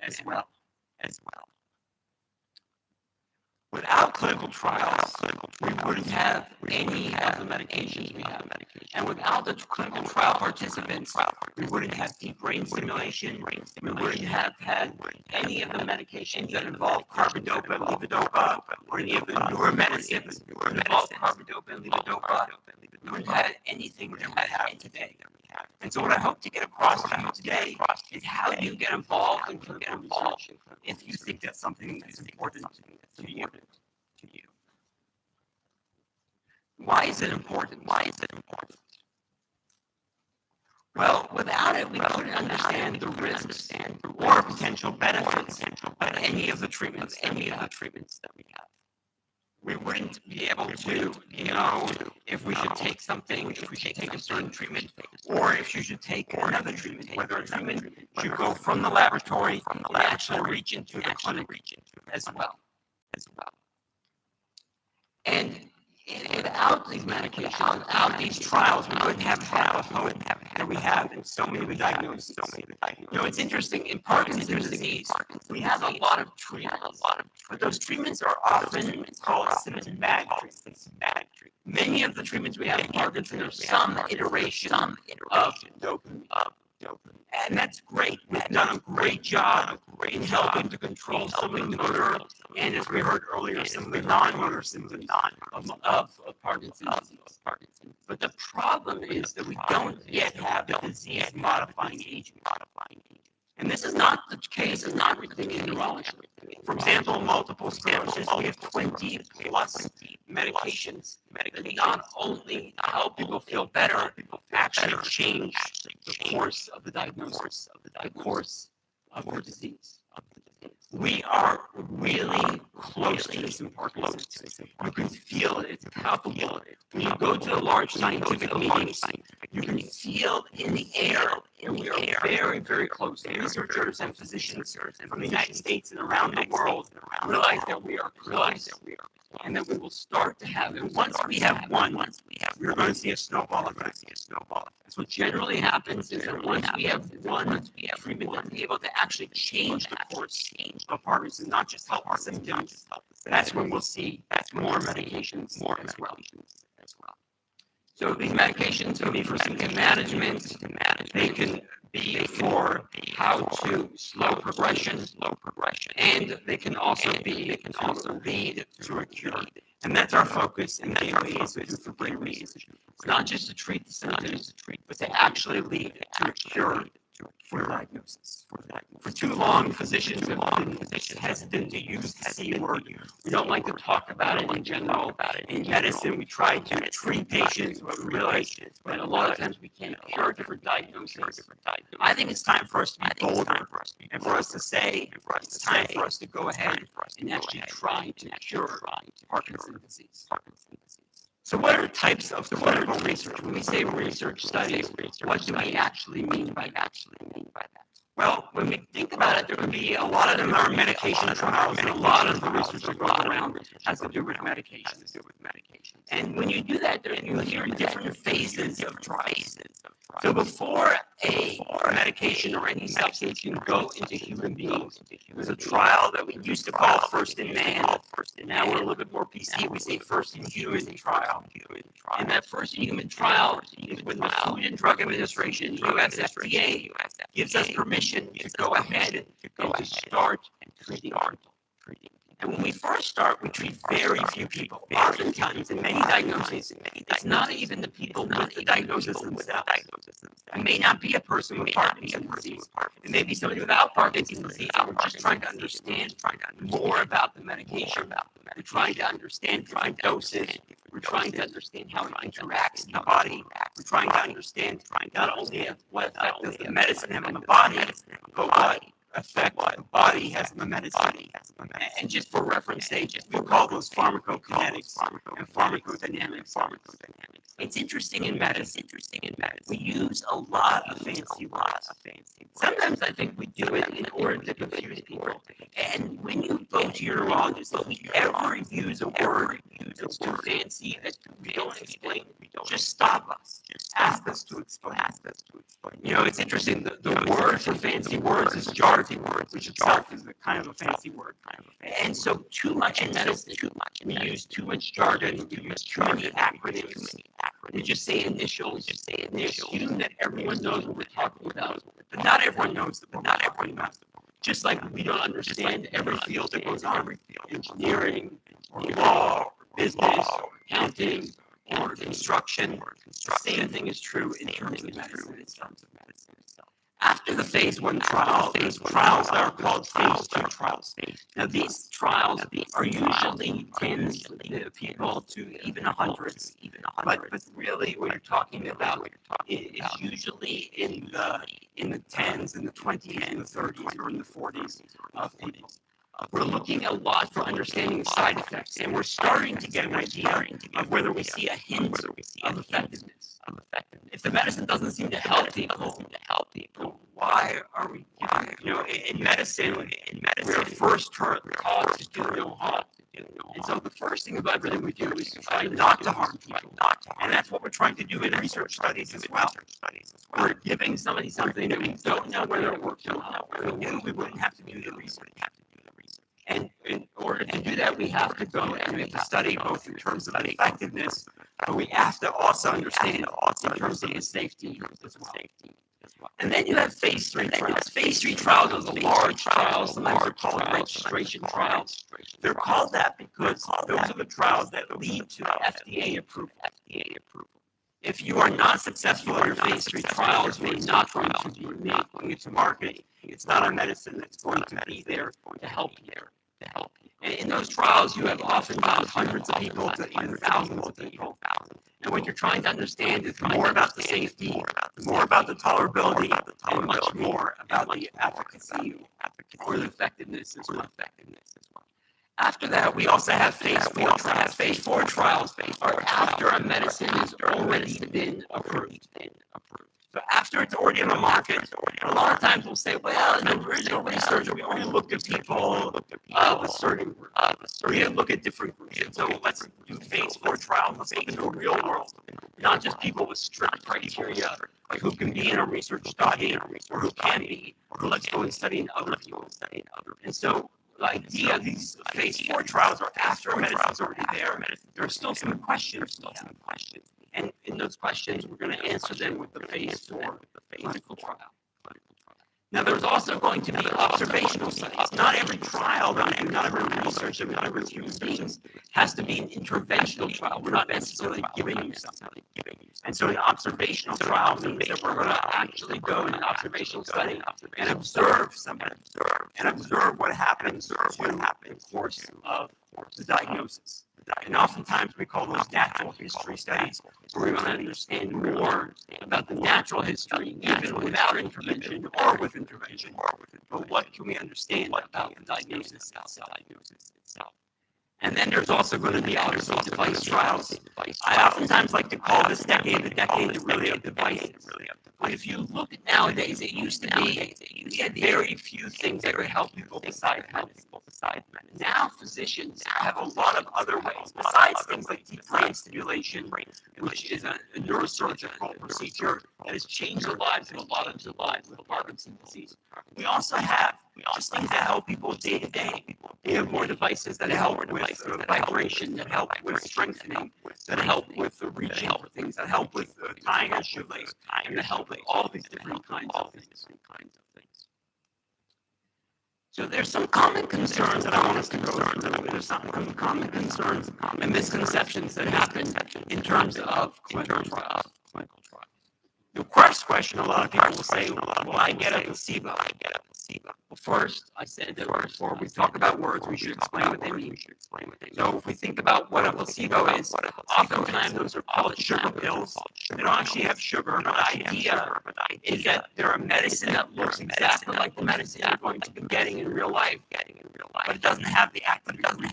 as well. Without clinical trials, we wouldn't have any of the medications we have. And without the clinical trial participants, we wouldn't have deep brain stimulation. We wouldn't have had any of the medications that involve carbidopa and levodopa, or any of the neuromedicines that involve carbidopa and levodopa. We wouldn't have anything that we have today. And so what I hope to get across to you today is how you get involved in clinical research if you think that's something that's important to you. Why is it important? Well, without it, we couldn't understand the risks or potential benefits of any of the treatments that we have. We wouldn't be able to know if we should take something, if we should take a certain treatment, or if you should take another treatment, whether a treatment should go from the laboratory and actually reach into the clinic as well. And without these medications, without these trials, we wouldn't have had the hope that we have in so many of the diagnoses. You know, it's interesting, in Parkinson's disease, we have a lot of treatments, but those treatments are often called symptomatic treatments. Many of the treatments we have in Parkinson's are some iteration of dopamine. And that's great. We've done a great job in helping to control some of the motor, and as we heard earlier, some of the non-motor symptoms of Parkinson's disease. But the problem is that we don't yet have the disease-modifying agent. And this is not the case in everything in neurology. For example, multiple sclerosis, we have 20 plus medications that not only help people feel better, actually change the course of the diagnosis, the course of the disease. We are really close to this in Parkinson's. You can feel it, it's palpable. When you go to the large scientific meetings, you can feel in the air, and we are very, very close. Researchers and physicians from the United States and around the world realize that we are close, and that we will start to have, and once we have one, we're going to see a snowball effect. That's what generally happens, is that once we have one treatment that's able to actually change the course of Parkinson's, not just help the symptoms, that's when we'll see more medications as well. So these medications can be for symptom management, they can be for how to slow progression, and they can also lead to a cure. And that's our focus in many ways for brain research. It's not just to treat the symptoms, but to actually lead to a cure for diagnosis. For too long, physicians have been hesitant to use the C word. We don't like to talk about it in general. In medicine, we try to treat patients, but we realize that a lot of times we can't cure different diagnoses. I think it's time for us to be bolder and for us to say it's time for us to go ahead and actually try to cure Parkinson's disease. So what are the types of clinical research? When we say research studies, what do we actually mean by that? Well, when we think about it, there can be a lot of them are medication trials, and a lot of the research that goes around has to do with medications. And when you do that, you hear different phases of trials. So before a medication or any substance can go into human beings, there's a trial that we used to call first in man. Now we're a little bit more PC. We say first in human trial. And that first in human trial is when the Food and Drug Administration, US FDA, gives us permission to go ahead and to start treating people. And when we first start, we treat very few people. Oftentimes, in many diagnoses, it's not even the people with the diagnosis themselves. It may not be a person with Parkinson's disease. It may be somebody without Parkinson's disease, and we're just trying to understand more about the medication. We're trying to understand different doses. We're trying to understand how it interacts in the body. We're trying to understand not only what effect does the medicine have on the body, but what effect the body has on the medicine. And just for reference sake, we call those pharmacokinetics and pharmacodynamics. It's interesting in medicine. We use a lot of fancy words. Sometimes I think we do it in order to confuse people. And when you go to your neurologist, if we ever use a word that's too fancy, that we don't explain, just stop us. Just ask us to explain. It's interesting. The word for fancy words is jargon, which itself is a kind of a fancy word. And so too much in medicine, we use too much jargon, we use too many acronyms. We just say initials, and they assume that everyone knows what we're talking about, but not everyone knows that. Not everyone knows. Just like we don't understand every field that goes on, engineering, or law, or business, or accounting, or construction. The same thing is true in terms of medicine itself. After the phase 1 trial, there's trials that are called phase 2 trials. Now, these trials are usually tens of people to even hundreds. But really, what you're talking about is usually in the tens, in the 20s, in the 30s, or in the 40s of people. We're looking a lot for understanding side effects, and we're starting to get an idea of whether we see a hint of effectiveness. If the medicine doesn't seem to help people, why are we giving, in medicine, we're first taught to do no harm. And so the first thing about everything we do is to try not to harm people. And that's what we're trying to do in research studies as well. We're giving somebody something that we don't know whether it works or not. If we knew, we wouldn't have to do the research. And in order to do that, we have to go and we have to study both in terms of effectiveness, but we have to also understand in terms of the safety as well. And then you have phase 3 trials. Phase 3 trials are the large trials. Sometimes they're called registration trials. They're called that because those are the trials that lead to FDA approval. If you are not successful in your phase 3 trials, you're not going to be making it to market. It's not a medicine that's going to be there to help you. And in those trials, you have often hundreds of people to even thousands of people. And what you're trying to understand is more about the safety, more about the tolerability, and much more about the efficacy or the effectiveness as well. After that, we also have phase 4 trials. Phase 4 trials are after a medicine has already been approved. So after it's already on the market, a lot of times we'll say, well, in the original research, we only looked at people of a certain group. We didn't look at different groups. And so let's do phase 4 trials. Let's look in the real world, not just people with strict criteria, like who can be in a research study or who can be, or let's go and study in other people. And so the idea of these phase 4 trials are after a medicine's already there. There are still some questions. And in those questions, we're going to answer them with the phase 4 clinical trial. Now, there's also going to be observational studies. Not every trial that we do, not every research that we do with human beings has to be an interventional trial. We're not necessarily giving you something. And so an observational trial means that we're going to actually go in an observational study and observe something, and observe what happens in the course of the diagnosis. And oftentimes we call those natural history studies, where we want to understand more about the natural history, even without intervention or with intervention. But what can we understand about the diagnosis itself? And then there's also going to be obviously device trials. I oftentimes like to call this decade the decade really of devices. But if you look at nowadays, it used to be we had very few things that would help people besides medicine. Now physicians have a lot of other ways besides things like deep brain stimulation, which is a neurosurgical procedure that has changed the lives of a lot of people with Parkinson's disease. We also have just things that help people day to day. We have more devices that help with vibration, that help with strengthening, that help with the reaching for things, that help with tying a shoelace, and that help with all these different kinds of things. So there's some common concerns that I want us to go through. There's some common concerns and misconceptions that happen in terms of clinical trials. The first question a lot of people will say, will I get a placebo? Well, first, I said that before we talk about words, we should explain what they mean. So if we think about what a placebo is, oftentimes those are called sugar pills. They don't actually have sugar. The idea is that they're a medicine that looks exactly like the medicine you're going to be getting in real life, but it doesn't have the active ingredient.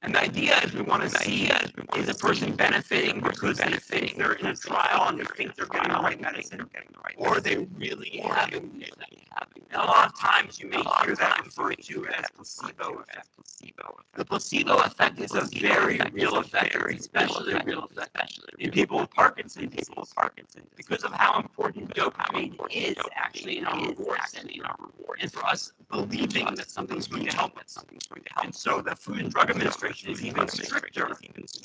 And the idea is we want to see is a person benefiting because they think they're in a trial and they think they're getting the right medicine, or they really having. And a lot of times you may hear that referred to as placebo effect. The placebo effect is a very real effect, especially real effect in people with Parkinson's disease, because of how important dopamine is actually in our reward setting, and for us believing that something's going to help us. And so the Food and Drug Administration is even stricter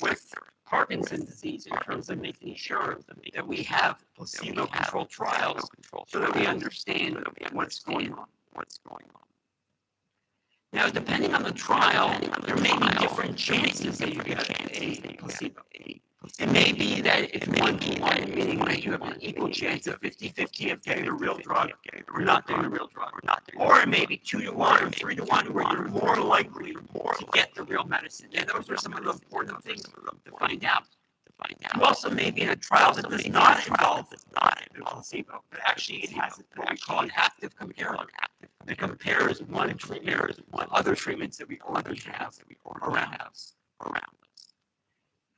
with Parkinson's disease in terms of making sure that we have placebo-controlled trials so that we understand what's going on. Now, depending on the trial, there may be different chances that you get a placebo. It may be that if 1-to-1, meaning that you have an equal chance of 50-50 of getting the real drug or not getting the real drug. Or it may be 2-to-1 or 3-to-1 where you're more likely to get the real medicine. And those are some of the important things to find out. You also may be in a trial that does not involve a placebo, but actually it has what we call an active comparator. It compares one treatment with other treatments that we already have around us.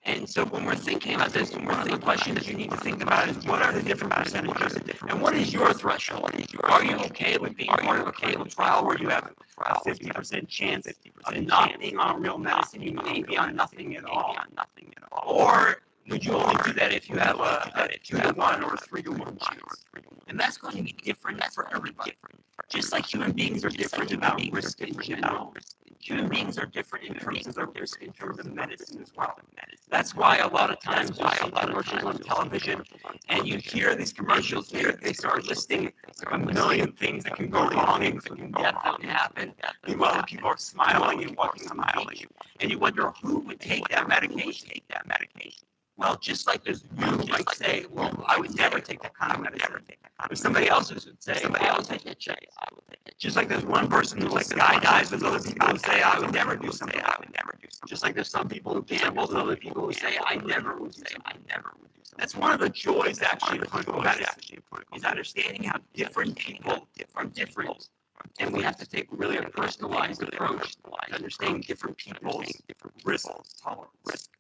And so when we're thinking about this, one of the questions you need to think about is what are the different percentages and what is your threshold? Are you okay with being part of a clinical trial where you have a 50% chance of not being on real medicine, you may be on nothing at all? Or would you only do that if you have a 2-to-1 or a 3-to-1 chance? And that's going to be different for everybody. Just like human beings are different about risk in general, human beings are different in terms of their risk in terms of medicine as well. That's why a lot of times you see commercials on television and you hear these commercials, they start listing a million things that can go wrong and death that can happen. Meanwhile, the people are smiling and walking on the beach. And you wonder who would take that medication. Well, just like there's you might say, well, I would never take that kind of medicine. But somebody else would say, I will take it. Just like there's one person who like skydives, there's other people who say, I would never do something. Just like there's some people who gamble, and other people who say, I never would do something. That's one of the joys actually of clinical medicine, is understanding how different people are different. And we have to take really a personalized approach to understanding different people's risk tolerance.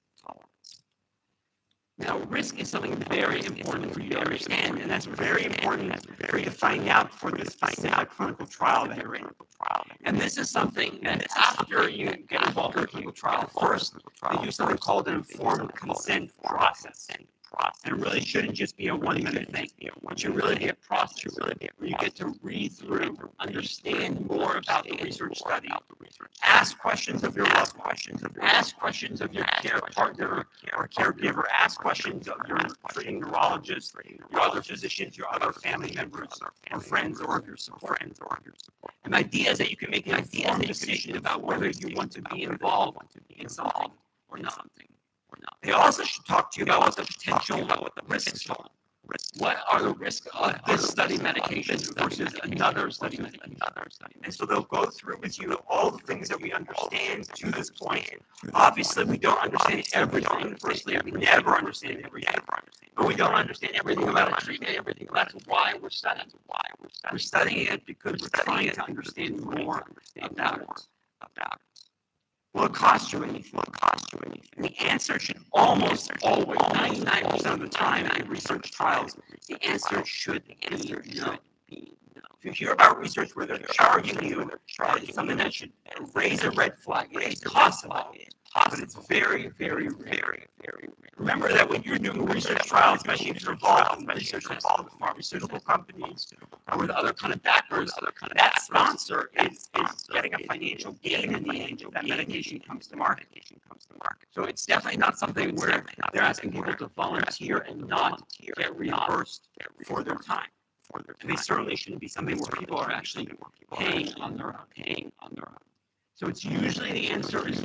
Now, risk is something very important for you to understand, and that's very important for you to find out for this specific clinical trial that you're in. And this is something that after you get involved in a clinical trial, first, they do something called an informed consent process. And it really shouldn't just be a 1-minute thing. It should really be a process where you get to read through, understand more about the research study, ask questions of your loved ones, ask questions of your care partner or caregiver, ask questions of your treating neurologist, your other physicians, your other family members, or friends, or of your support. And the idea is that you can make an informed decision about whether you want to be involved in something or not. They also should talk to you about what the potential risks are. What are the risks of this study medication versus another study medication? And so they'll go through with you all the things that we understand to this point. Obviously, we don't understand everything. Firstly, we never understand everything. But we don't understand everything about a treatment, everything about why we're studying. We're studying it because we're trying to understand more about it. Will it cost you anything? And the answer should almost always, 99% of the time in research trials, the answer should be no. If you hear about research where they're charging you, it's something that should raise a red flag. It is possible, but it's very, very rare. Remember that when you're doing research trials, especially if you're involved in research involved with pharmaceutical companies or with other kind of backers, that sponsor is getting a financial gain in the end if that medication comes to market. So it's definitely not something where they're asking people to volunteer and not get reimbursed for their time. And they certainly shouldn't be something where people are actually paying on their own. So it's usually the answer is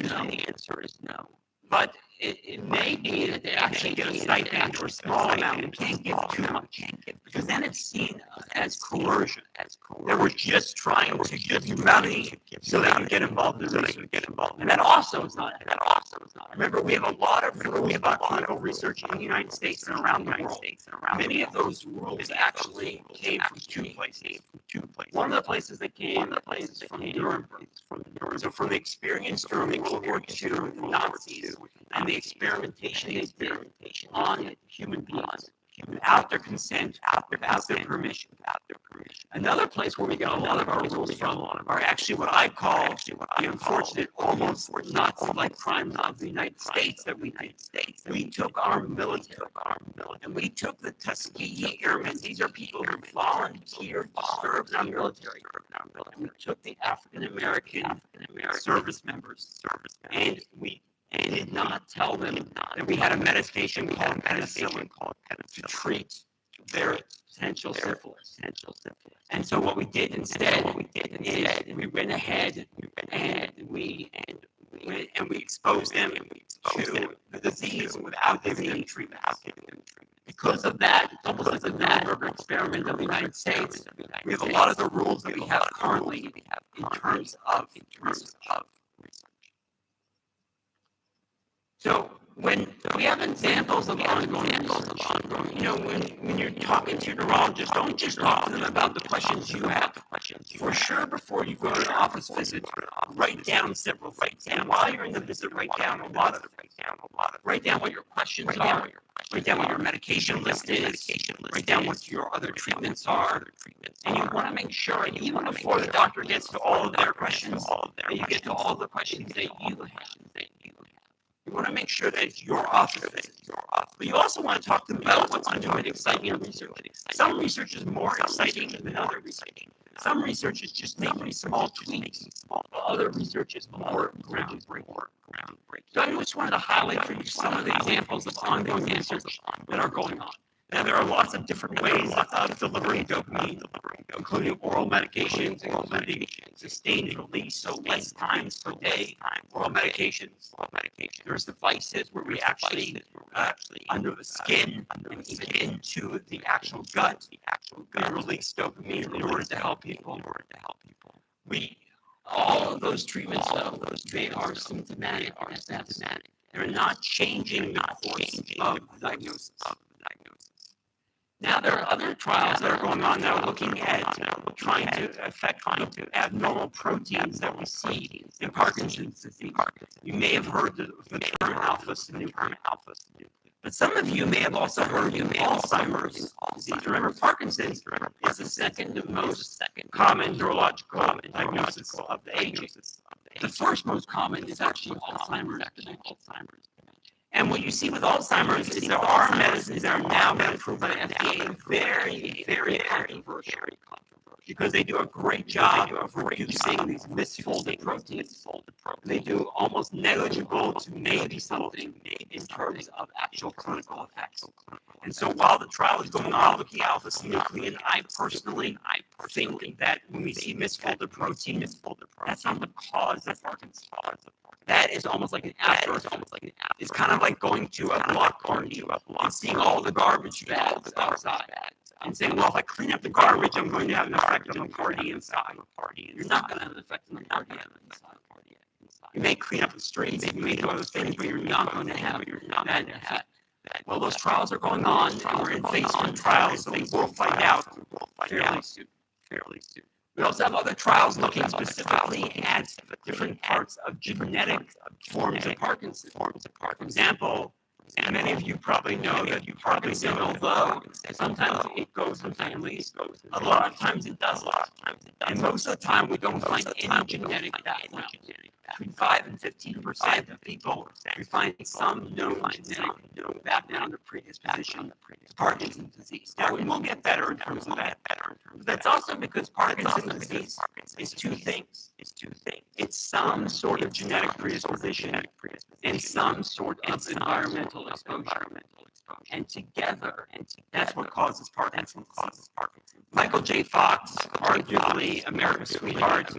no. But it may be that they actually get a stipend or a small amount and can't give too much, because then it's seen as coercion. That we're just trying to give you money so that you get involved in research. And that also is not. Remember, we have a lot of rules about clinical research in the United States and around the world. Many of those rules actually came from two places. One of the places that came is from Nuremberg. So from the experience during World War II with the Nazis and the experimentation they did on human beings without their consent, without their permission. Another place where we get a lot of our rules from are actually what I call the unfortunate, almost Nazi-like crimes of the United States that we took our military, and we took the Tuskegee Airmen. These are people who volunteered to serve in our military. And we took the African American service members, and we did not tell them that we had a medication called penicillin to treat their potential syphilis. And so what we did instead is we went ahead and we exposed them to the disease without giving them treatment. Because of that, it's almost like the Nuremberg experiment of the United States. We have a lot of the rules that we have currently in terms of research. So when we have examples of ongoing research, when you're talking to your neurologist, don't just talk to them about the questions you have. For sure, before you go to an office visit, write down several things. And while you're in the visit, write down a lot of write down what your questions are. Write down what your medication list is. Write down what your other treatments are. And you want to make sure, even before the doctor gets to all of their questions, that you get to all the questions that you have. You want to make sure that it's your office visit. But you also want to talk to them about what's new and exciting in research. Some research is more exciting than other research. Some research is just making small tweaks, while other research is more groundbreaking. So I just wanted to highlight for you some of the examples of ongoing research that are going on. Now, there are lots of different ways of delivering dopamine, including oral medications, including sustained release, so less times per day, oral medications. There's devices where we actually, under the skin and even into the actual gut, we release dopamine in order to help people. All of those treatments, though, they are symptomatic. They're not changing the course of the diagnosis. Now, there are other trials that are going on now looking at trying to affect abnormal proteins that we see in Parkinson's disease. You may have heard the term alpha-synuclein. But some of you may have also heard of Alzheimer's disease. Remember, Parkinson's is the second most common neurological diagnosis of the ages. The first most common is actually Alzheimer's. And what you see with Alzheimer's is there are medicines that are now been approved by the FDA, very, very controversial, because they do a great job of reducing these misfolded proteins. They do almost negligible to maybe something in terms of actual clinical effects. And so while the trial is going on looking at alpha-synuclein, I personally think that when we see misfolded protein, that's not the cause of Parkinson's. That is almost like an after effect. It's kind of like going to a block party and seeing all the garbage bags outside and saying, well, if I clean up the garbage, I'm going to have an effect on the party inside. You're not going to have an effect on the party inside. You may clean up the streets, you may do other things, but you're not going to have that effect. Well, those trials are going on, and we're in phase 1 trials, so we will find out fairly soon. We also have other trials looking specifically at different parts of genetic forms of Parkinson's. For example, many of you probably know that Parkinson, although sometimes it goes in families, a lot of times it doesn't. And most of the time we don't find any genetic background. Between 5 and 15% of people, we find some known genetic background or predisposition to Parkinson's disease. Now, we will get better in terms of that. But that's also because Parkinson's disease is two things. It's some sort of genetic predisposition and some sort of environmental exposure. And together, that's what causes Parkinson's. Michael J. Fox, arguably America's sweetheart,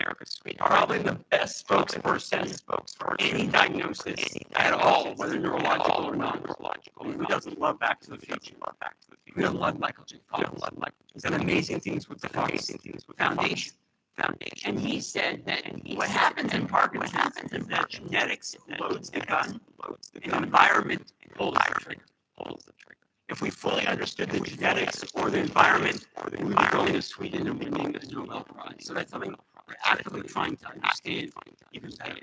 probably the best spokesperson for any diagnosis at all, whether neurological or non-neurological. Who doesn't love Back to the Future? Who doesn't love Michael J. Fox? He's done amazing things with the Fox Foundation. And he said that what happens in Parkinson's is that genetics loads the gun, and environment pulls the trigger. If we fully understood the genetics or the environment, we would be going to Sweden and winning the Nobel Prize. So that's something we're actively trying to understand even better.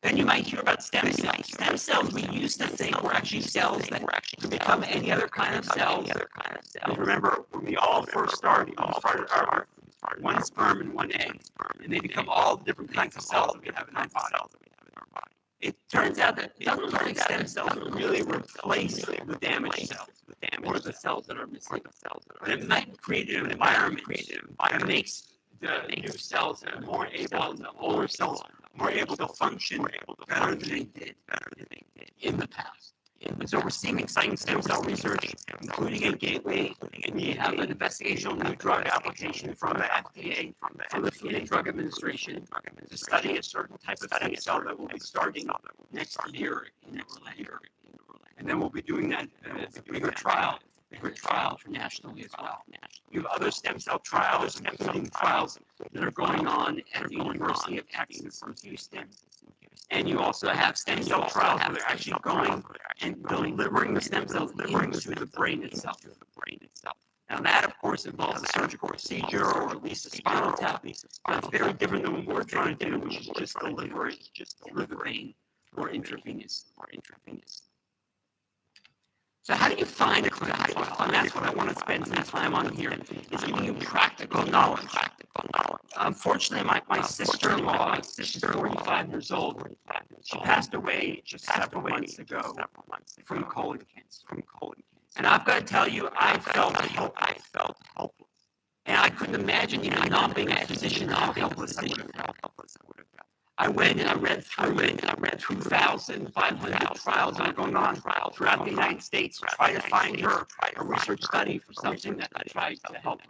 Then you might hear about stem cells. Stem cells we used to think were actually cells that could become any other kind of cells. And remember, when we all first started, we started our one sperm and one egg, and they become all the different kinds of cells that we have in our body. It turns out that it doesn't look like stem cells really replace the damaged cells or the cells that are missing. But it might create an environment that makes the new cells more able, the older cells more able to function better than they did in the past. And so we're seeing exciting stem cell research, including at Gateway. We have an investigational new drug application from the FDA, from the Food and Drug Administration, to study a certain type of stem cell that will be starting next year in Orlando. And then we'll be doing that as a bigger trial internationally as well. We have other stem cell trials, including trials that are going on at the University of Texas in Houston. And you also have stem cell trials that are actually going and delivering the stem cells into the brain itself. Now that, of course, involves a surgical procedure or at least a spinal tap. That's very different than what we're trying to do, which is just deliver it through the brain or intravenous. So how do you find a clinical trial? And that's what I want to spend some time on here, is giving you practical knowledge. Unfortunately, my sister-in-law, she's 45 years old. She passed away just several months ago from colon cancer. And I've got to tell you, I felt helpless. And I couldn't imagine even not being a physician how helpless I would have felt. I went and I read 2,500 trials that are going on throughout the United States to try to find her a research study for something that I tried to help her.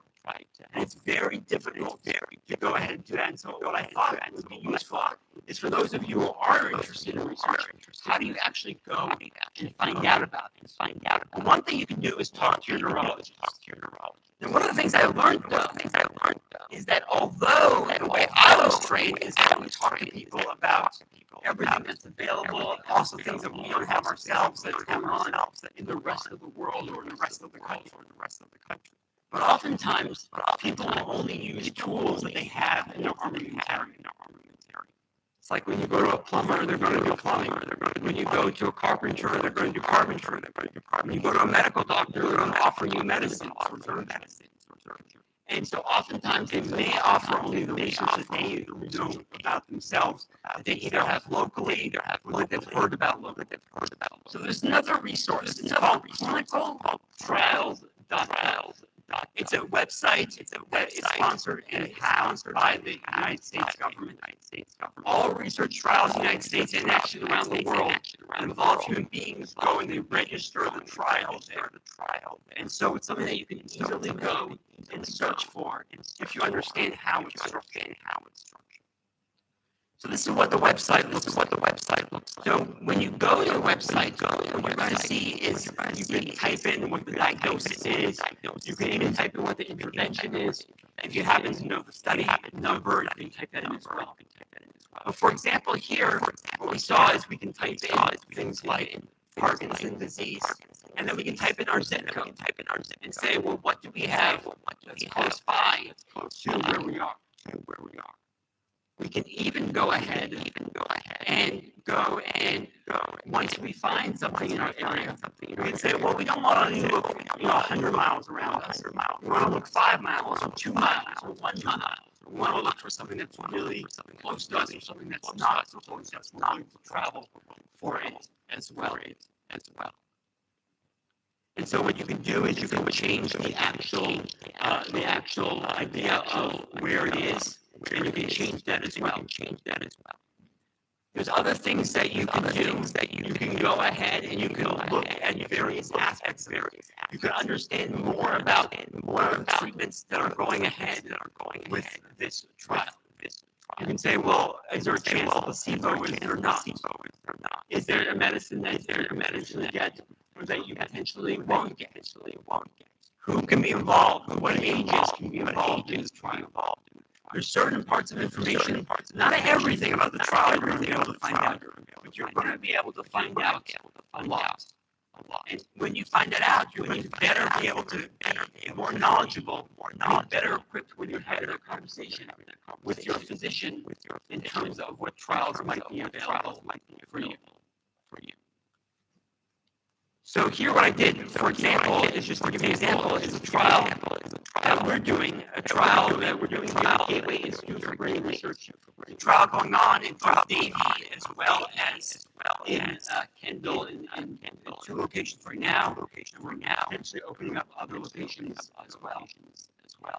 And it's very difficult to go ahead and do that. And so what I thought would be useful is for those of you who are interested in research, how do you actually go and find out about it? And one thing you can do is talk to your neurologist. And one of the things I learned is that although the way I was trained is that we talk to people about everything that's available, also things that we don't have ourselves that come on in the rest of the world or in the rest of the country. But oftentimes, people will only use tools that they have in their armamentarium. It's like when you go to a plumber, they're going to do plumbing. When you go to a carpenter, they're going to do carpentry. When you go to a medical doctor, they're going to offer you medicine. And so oftentimes they may offer only the research that they know about themselves, that they either have locally or that they've heard about locally. So there's another resource. It's called clinicaltrials.gov. It's a website that is sponsored and housed by the United States government. All research trials in the United States and actually around the world involve human beings go and they register the trial there. And so it's something that you can easily go and search for if you understand how it's structured. So this is what the website looks like. So when you go to the website, what you're going to see is you can type in what the diagnosis is. You can even type in what the intervention is. If you happen to know the study number, you can type that in as well. For example, here, what we saw is we can type in things like Parkinson's disease, and then we can type in our zip code and say, well, what do we have that's close by to where we are? We can even go ahead and once we find something in our area, we can say, well, we don't want to look 100 miles around us. We want to look 5 miles or 2 miles or 1 mile. We want to look for something that's really close to us or something that's not so close that we're going to travel for it as well. And so what you can do is you can change the actual idea of where it is, and you can change that as well. There's other things that you can do. You can go ahead and you can look at various aspects of it. You can understand more about what are the treatments that are going ahead with this trial. You can say, well, is there a chance of placebo? Is there not? Is there a medicine that you're potentially get or that you potentially won't get? Who can be involved? What ages can be involved in this trial? There's certain parts of information, not everything about the trial you're going to be able to find out, but you're going to be able to find out a lot. And when you find that out, you're going to better be able to be more knowledgeable, be better equipped when you're having a conversation with your physician in terms of what trials might be available for you. So here what I did, for example, is just to give you an example, is a trial that we're doing, at Gateway Institute for Brain Research. A trial going on in both Davie as well as in Kendall and 2 locations right now. We're potentially opening up other locations as well.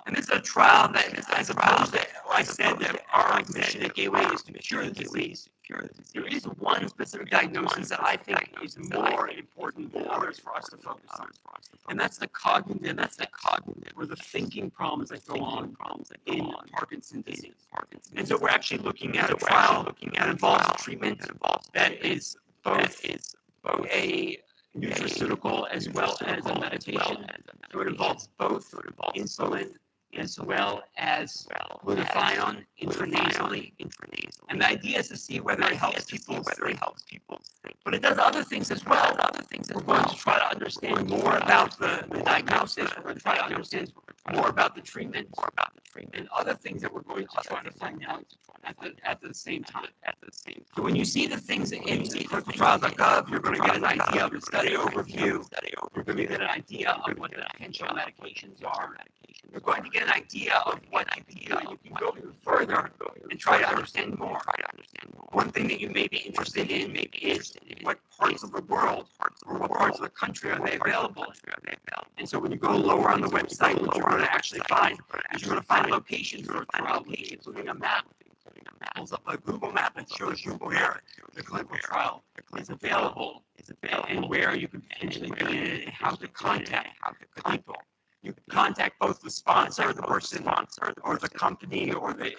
And this is a trial that, as opposed to, I said that our mission at Gateway is to cure the disease. There is one specific diagnosis that I think is more important than others for us to focus on. And that's the cognitive, or the thinking problems that go on in Parkinson's disease. And so we're actually looking at a trial that involves a treatment that is both a nutraceutical as well as a medication. So it involves both insulin as well as glutathione intranasally. And the idea is to see whether it helps people. But it does other things as well. We're going to try to understand more about the diagnosis. We're going to try to understand more about the treatment, and other things that we're going to try to find out at the same time. So when you see the things in clinicaltrials.gov, you're going to get an idea of the study overview. You're going to get an idea of what the potential medications are. You're going to get an idea of what you can go even further and try to understand more. One thing that you may be interested in is what parts of the world or what parts of the country are they available. And so when you go lower on the website, what you're going to actually find is you're going to find locations for trial, including a map. Pulls up a Google map that shows you where the clinical trial is available and where you can potentially be in it and how to contact people. You can contact both the sponsor, the person, or the company, or the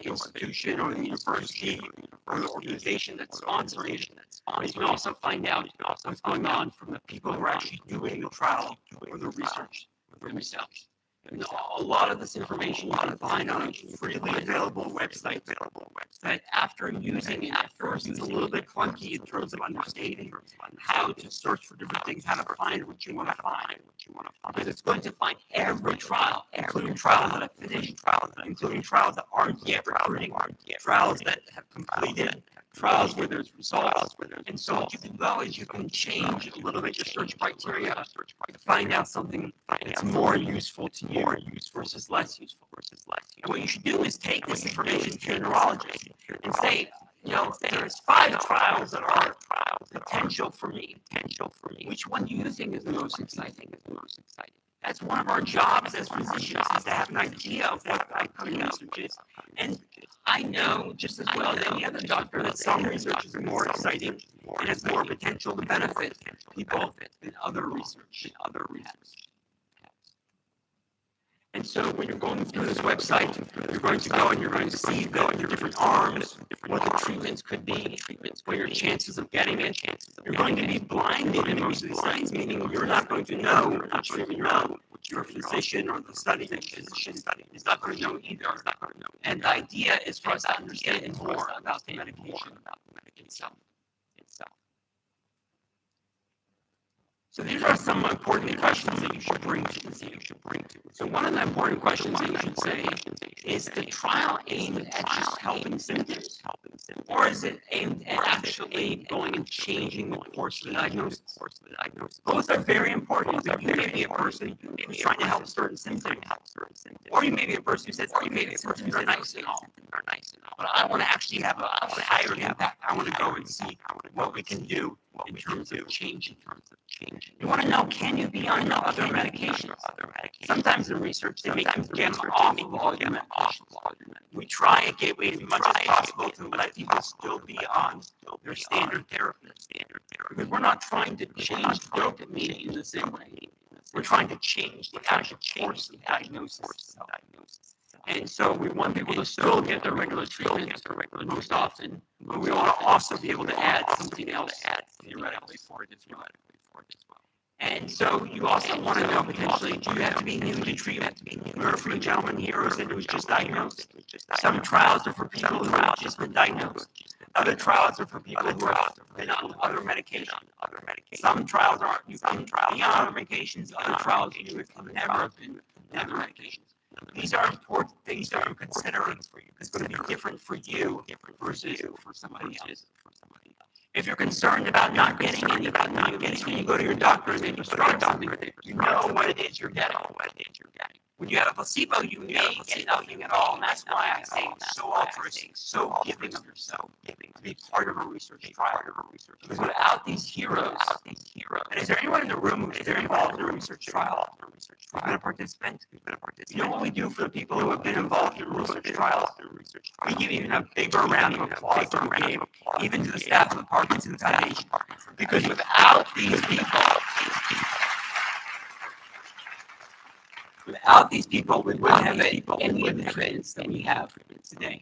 institution, or the university, or the organization that's sponsoring it. You can also find out what's going on from the people who are actually doing the trial or the research themselves. And a lot of this information you can find on a freely available website that after using it at first is a little bit clunky in terms of understanding how to search for different things, how to find what you want to find. Because it's going to find every trial, including trials that have finished, including trials that aren't yet recruiting, trials that have completed, trials where there's results. And so what you can do is you can change a little bit your search criteria to find out something that's more useful to you versus less useful. And what you should do is take this information to your neurologist and say, there's 5 trials that are potential for me. Which one do you think is the most exciting? That's one of our jobs as physicians, is to have an idea of what the upcoming research is. And I know just as well as any other doctor that some research is more exciting and has more potential to benefit people than other research. And so when you're going through this website, you're going to go and you're going to see the different arms, what the treatments could be, what your chances of getting it. You're going to be blinded in most of these things, meaning you're not going to know which treatment you're on. Your physician or the study physician is not going to know either. And the idea is for us to understand more about the medication itself. So these are some important questions that you should bring to the team. So one of the important questions that you should say is the trial aimed at just helping symptoms? Or is it aimed at actually going and changing the course of the diagnosis? Both are very important. You may be a person who's trying to help certain symptoms. Or you may be a person who says, symptoms are nice and all. But I want to actually have a higher impact. I want to go and see what we can do in terms of change. You want to know, can you be on other medications? Sometimes in research, they make you get off of all your medications. We try at Gateway as much as possible to let people still be on their standard therapy. Because we're not trying to change dopamine in the same way. We're trying to change the actual course of diagnosis. And so we want people to still get their regular treatment most often, but we want to also be able to add something else theoretically for it as well. And so you also want to know potentially, do you have to be new to treatment? Remember from the gentleman here who said it was just diagnosed? Some trials are for people who have just been diagnosed. Other trials are for people who have been on other medications. Some trials are you can be on other medications. Other trials you have never have been on other medications. These are important things that you consider. It's going to be different for you versus for somebody else. If you're concerned about not getting any, when you go to your doctor and they prescribe something, you know what it is you're getting. When you have a placebo, you may get nothing at all, and that's why I say it's so altruistic, so giving of yourself, to be part of a research trial. Because without these heroes, and is there anyone in the room who's involved in a research trial? Who's been a participant? You know what we do for the people who have been involved in research trials? We give even a bigger round of applause to the game, even to the staff of the Parkinsons Foundation, because without these people, we wouldn't have any of the evidence that we have today.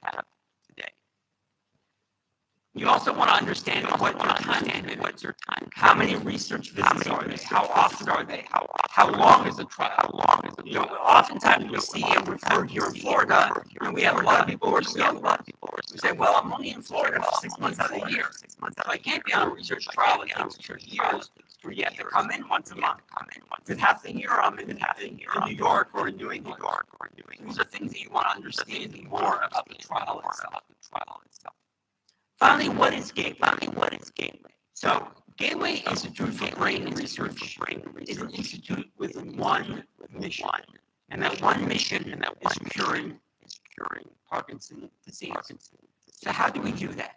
You also want to understand what your time is. How many research visits are they? How often are they? How long is the trial? You know, oftentimes we see, and we've heard here in Florida, and we have a lot of people who are still who say, well, I'm only in Florida for 6 months out of the year. So I can't be on a research trial that takes 2 years. Where you have to come in once a month. Because half the year I'm in New York or in New England. These are things that you want to understand more about the trial itself. Finally, what is Gateway? So, Gateway Institute for Brain Research is an institute with one mission, and that one mission is curing Parkinson's disease. So how do we do that?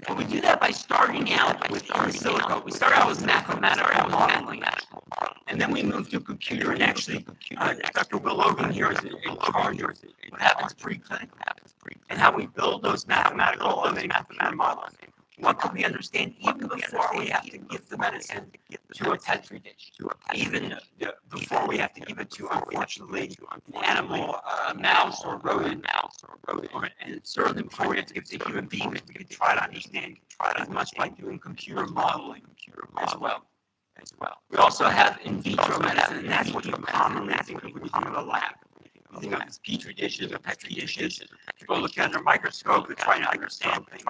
Well, we do that by starting out with in silico. We start out with mathematical modeling, and then we move to computer. And actually, Dr. Will Logan here is in charge of what happens preclinically and how we build those mathematical models. What can we understand even before we have to give the medicine to a Petri dish? Even before we have to give it to, unfortunately, an animal, a mouse or rodent, and certainly before we have to give it to human beings, we can try to understand as much by doing computer modeling as well. We also have in vitro medicine, and that's what you commonly think of when you think of a lab. You think of these petri dishes or petri dishes. People look under a microscope and try to understand things.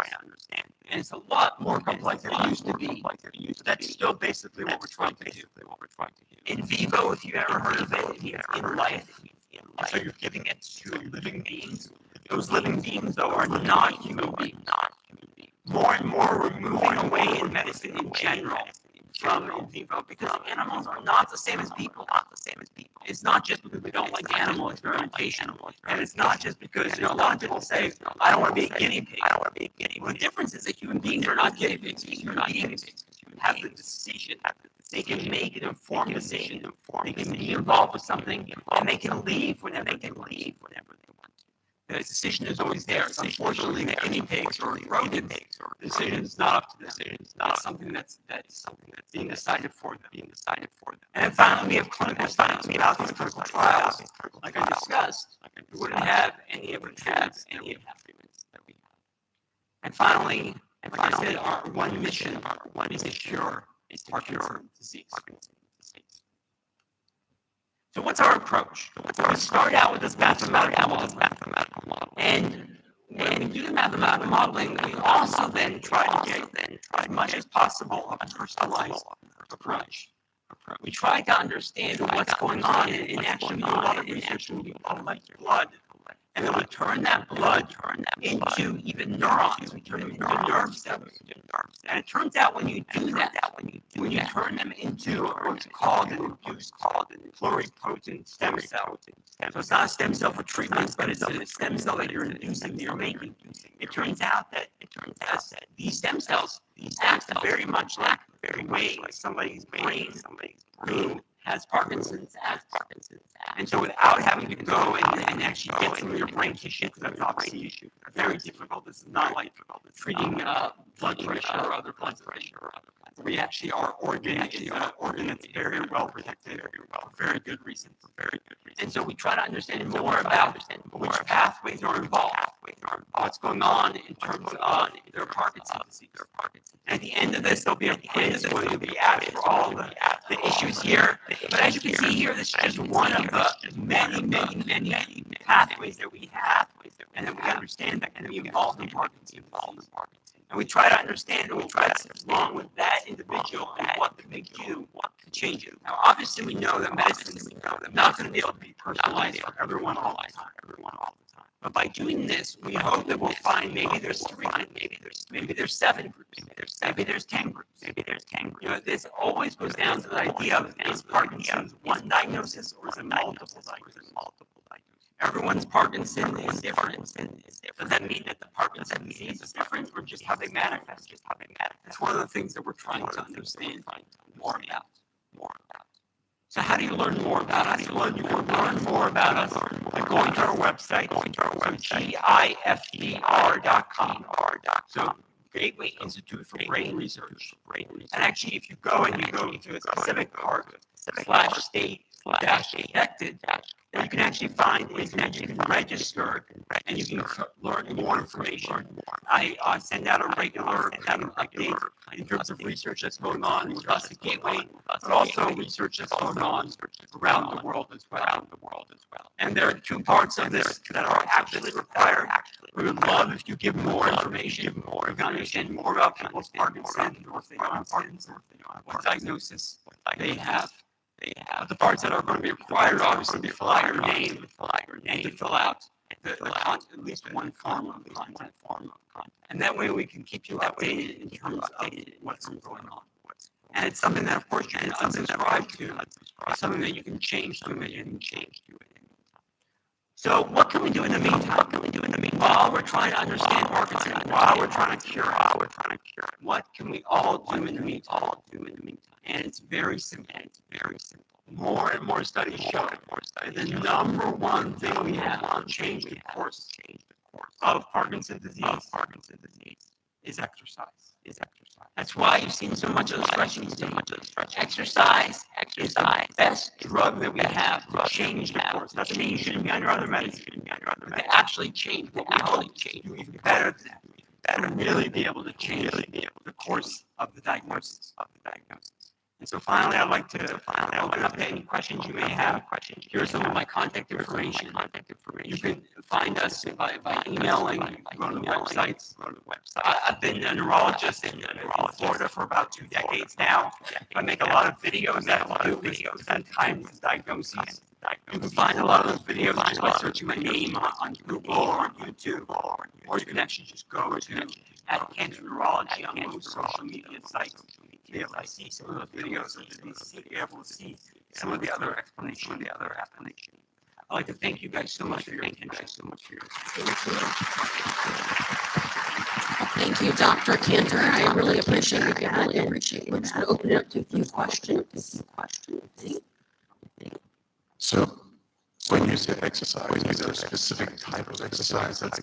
And it's a lot more complex than it used to be. That's still basically what we're trying to do. In vivo, if you've ever heard of it, it means in life. So you're giving it to living beings. Those living beings, though, are not human beings. More and more, we're moving away in medicine in general from in vivo because animals are not the same as people. It's not just because we don't like animal experimentation, and it's not just because a lot of people say, I don't want to be a guinea pig. Well, the difference is that human beings are not guinea pigs. Human beings have the decision. They can make an informed decision. They can be involved with something, and they can leave whenever they want. The decision is always there. Unfortunately, the guinea pigs or rodents, the decision is not up to them. It's not something that's being decided for them. And then finally, we have clinical studies. Without these clinical trials, like I discussed, we wouldn't have any of the treatments that we have. And finally, like I said, our one mission is to cure Parkinson's disease. So what's our approach? We start out with this mathematical model. And when we do the mathematical modeling, we also then try to get as much as possible a personalized approach. We try to understand what's going on and actually do a lot of research when we collect blood. And then we turn that blood into even neurons. We turn them into nerve cells. And it turns out when you do that, when you turn them into what's called an induced pluripotent stem cell. So it's not a stem cell for treatment, but it's a stem cell that you're inducing, that you're making. It turns out that these stem cells act very much like the way somebody's brain who has Parkinson's acts. And so without having to go and actually get some of your brain tissue, because that's obviously very difficult. This is not like treating blood pressure or other blood pressure. We actually, our organ is an organ that's very well protected, for very good reasons. And so we try to understand more about which pathways are involved, what's going on in terms of their Parkinson's disease. At the end of this, there'll be a quiz where you'll be asked for all the issues here. But as you can see here, this is just one of the many pathways that we have, and that we understand that can be involved in Parkinson's. And we try to understand and we try to sit along with that individual and what can they do to change it. Now, obviously, we know that medicine is not going to be able to be personalized for everyone all the time. But by doing this, we hope that we'll find maybe there's 3, maybe there's 7 groups, maybe there's 10 groups, You know, this always goes down to the idea of is Parkinson's one diagnosis or is it multiple diagnoses? Everyone's Parkinson is different. Does that mean that the Parkinson's disease is different or just how they manifest? That's one of the things that we're trying to understand more about. So how do you learn more about us? You can learn more about us by going to our website, GIFBR.com. So Gateway Institute for Brain Research. And actually, if you go and you go to a specific part, /state/affected, then you can actually find is that you can register and you can learn more information. I send out a regular kind of update in terms of research that's going on with us at Gateway, but also research that's going on around the world as well. And there are 2 parts of this that are actually required. We would love if you give more information, we can understand more about people's Parkinson's, or if they are Parkinson's, what diagnosis they have. But the parts that are going to be required, obviously, to fill out your name, and to fill out at least one form of content. And that way we can keep you updated in terms of what's going on. And it's something that, of course, you can unsubscribe to. It's something that you can change to it. So what can we do in the meantime? While we're trying to understand Parkinson's, while we're trying to cure, what can we all do in the meantime? And it's very simple. More and more studies show that the number one thing we have to change the course of Parkinson's disease is exercise. That's why you've seen so much of the stretching. Exercise is the best drug that we have to change the course. Doesn't mean you shouldn't be under other medicine, but to actually change what we hope to do even better than that. And really be able to change the course of the diagnosis. And so finally, I'd like to open up to any questions you may have. Here's some of my contact information. You can find us by emailing. You can go to the websites. I've been a neurologist in Florida for about 2 decades now. I make a lot of videos that have to do with time with diagnoses. You can find a lot of those videos just by searching my name on Google or on YouTube, or you can actually just go to @Cancer Neurology on most social media sites to be able to see some of those videos and to be able to see some of the other explanation. I'd like to thank you guys so much for your attention. Thank you, Dr. Cantor. I really appreciate that. We're just going to open it up to a few questions. So when you say exercise, is there a specific type of exercise that's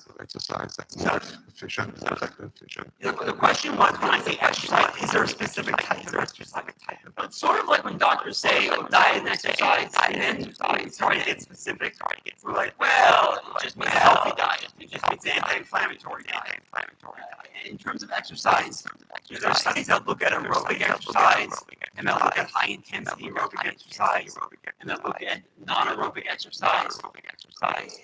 more efficient, more effective? The question was, when I say exercise, is there a specific type of exercise? It's sort of like when doctors say, diet and exercise, and then we try to get specific. We're like, well, it just means a healthy diet. It just means anti-inflammatory diet. In terms of exercise, there are studies that look at aerobic exercise, and they'll look at high-intensity aerobic exercise, and they'll look at non-aerobic exercise.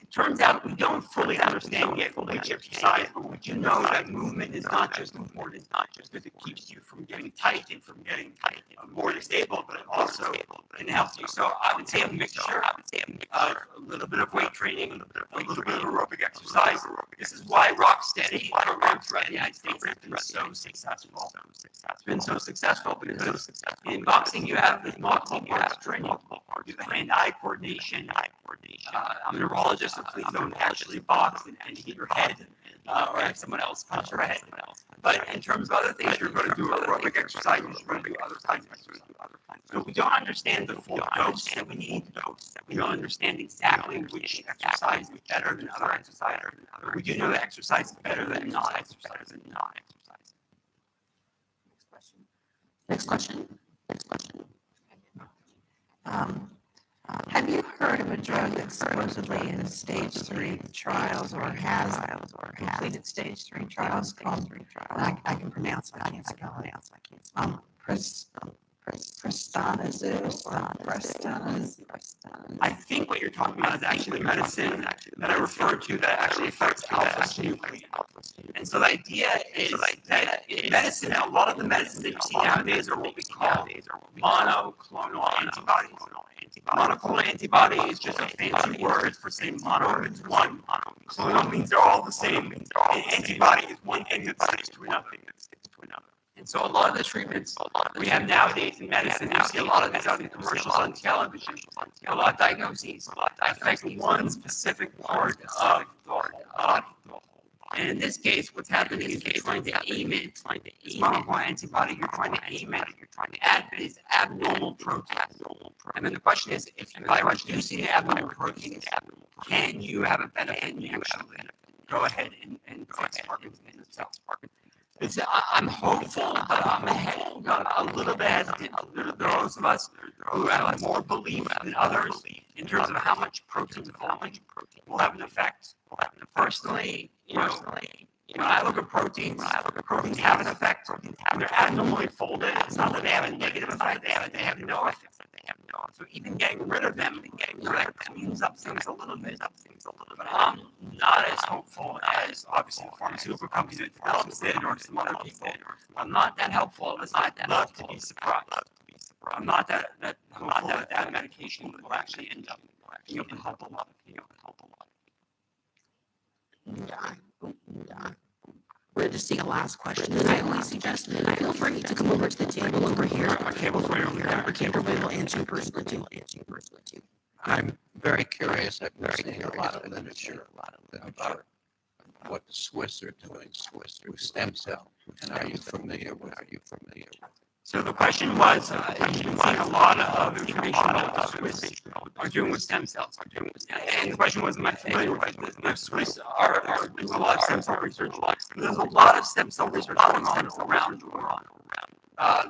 It turns out we don't fully understand yet which exercise, but we do know that movement is not just important, it's not just because it keeps you from getting tight and from getting more stable, but it also can help you. So I would say a mixture of a little bit of weight training, a little bit of aerobic exercise. This is why Rocksteady program throughout the United States has been so successful. It's been so successful because in boxing you have multiple parts of training. You have hand-eye coordination. I'm a neurologist, so please don't actually box and hit your head or have someone else punch your head. But in terms of other things, you're going to do aerobic exercises, you're going to do other kinds of exercises. So we don't understand the full dose that we need. We don't understand exactly which exercise is better than other exercise. We do know that exercise is better than non-exercise. Next question. Have you heard of a drug that's supposedly in stage 3 trials or has completed stage 3 trials called, I can pronounce it, I can't spell it, I think what you're talking about is actually the medicine that I referred to that actually affects alpha-synuclein. And so the idea is that in medicine, a lot of the medicines that you see nowadays are what we call monoclonal antibodies. Monoclonal antibody is just a fancy word for saying mono means one, clonal means they're all the same, and antibody is one thing that sticks to another. And so a lot of the treatments we have nowadays in medicine, you see a lot of these on commercials on television, a lot of diagnoses affect one specific part of the body. And in this case, what's happening is you're trying to aim it, this monoclonal antibody, you're trying to aim it at these abnormal proteins. And then the question is, if you by reducing the abnormal proteins, can you have a benefit and actually go ahead and fix Parkinson's cells? I'm hopeful, but I'm a little bit hesitant. There are those of us who have more belief than others in terms of how much protein will have an effect. Personally, when I look at proteins have an effect. When they're abnormally folded, it's not that they have a negative effect, they have no effect. So even getting rid of them, cleans up things a little bit. But I'm not as hopeful as obviously the pharmaceutical companies that developed it or some other people. I'm not that helpful. I'd love to be surprised. I'm not that hopeful that medication will actually end up being able to help a lot. We're just seeing a last question, and I always suggest feel free to come over to the table over here. Our table's right over here. Our cameraman will answer you personally too. I'm very curious. I've been seeing a lot of literature about what the Swiss are doing with stem cell. And are you familiar with? So the question was, I've been seeing a lot of information about what the Swiss are doing with stem cells. And the question was, am I familiar with this? The Swiss are doing a lot of stem cell research. There's a lot of stem cell research going on around the world.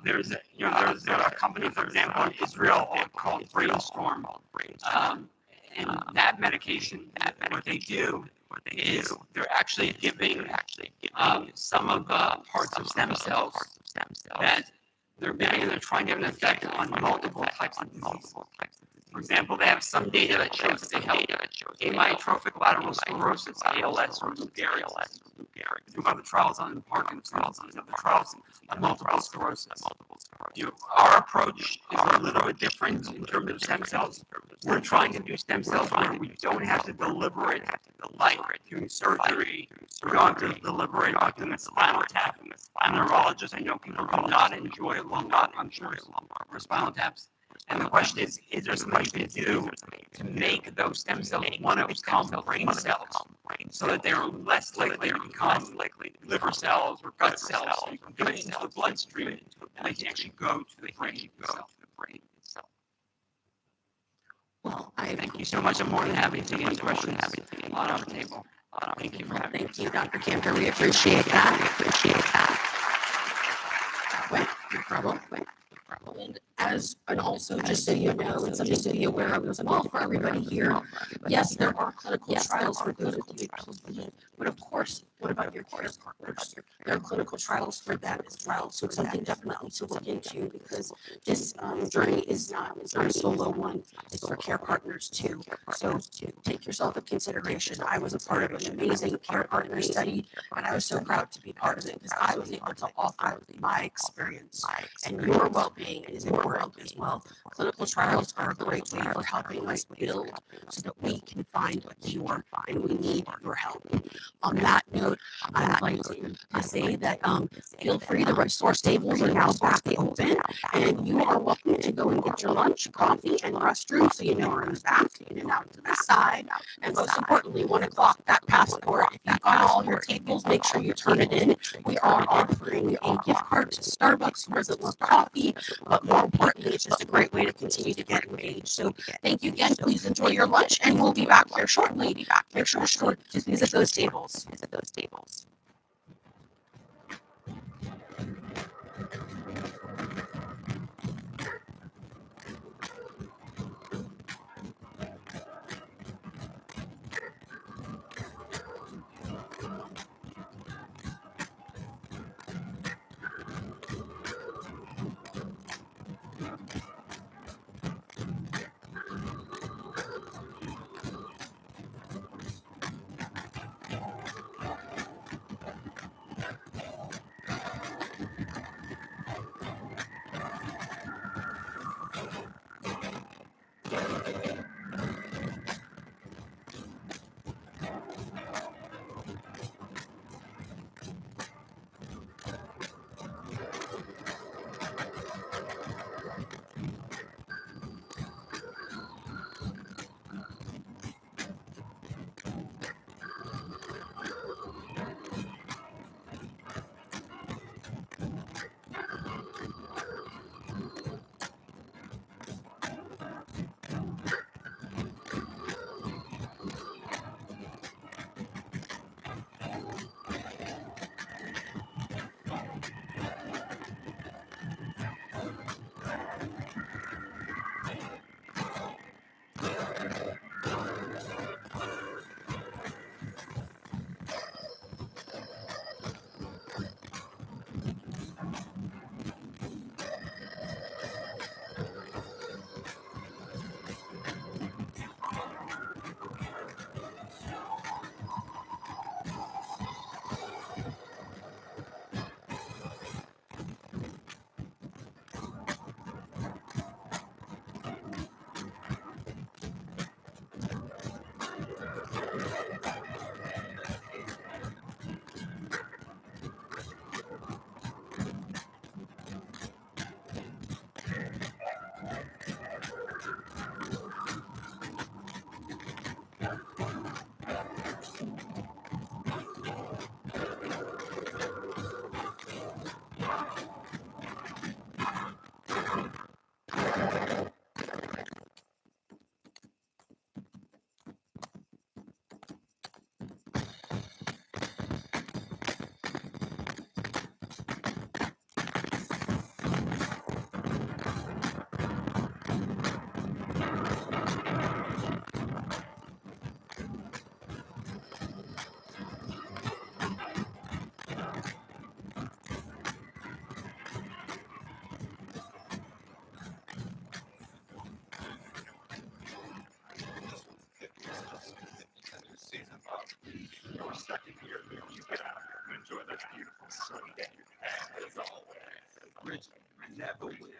There's a company, for example, in Israel called Brainstorm. And that medication, what they do is they're actually giving some of the parts of stem cells that they're giving, and they're trying to have an effect on multiple types of disease. For example, they have some data that shows that they help amyotrophic lateral sclerosis, ALS, or Lou Gehrig's. There's other trials on Parkinson's, and other trials on multiple sclerosis. Our approach is a little bit different in terms of stem cells. We're trying to do stem cells where we don't have to deliver it like doing surgery. We don't have to deliver it like in a spinal tap. I'm a neurologist. I know people do not enjoy lumbar punctures or spinal taps. And the question is there something you can do to make those stem cells want to become brain cells so that they're less likely to become liver cells or gut cells? So you can get it into the bloodstream and they can actually go to the brain itself. Well, I thank you so much. I'm more than happy to take any questions on our table. Thank you for having me. Thank you, Dr. Cantor. We appreciate that. No problem. And also, just so you know, and something to be aware of as well for everybody here, yes, there are clinical trials for those with PhD, but of course, what about your care partners? There are clinical trials for that as well. So it's something definitely to look into because this journey is not a solo one. It's for care partners too. So take yourself into consideration. I was a part of an amazing care partner study, and I was so proud to be part of it because I was able to offer my experience. And your well-being is important as well. Clinical trials are a great way for helping us build so that we can find a cure, and we need your help. On that note, I'd like to say that feel free. The resource tables are now back open, and you are welcome to go and get your lunch, coffee, and restroom so you know we're in the back and out to the side. And most importantly, 1 o'clock, that passport. If you've got all your tables, make sure you turn it in. We are offering a gift card to Starbucks who doesn't love coffee, but more importantly, it's just a great way to continue to get engaged. So thank you again. Please enjoy your lunch, and we'll be back here shortly. Make sure to visit those tables. Never will.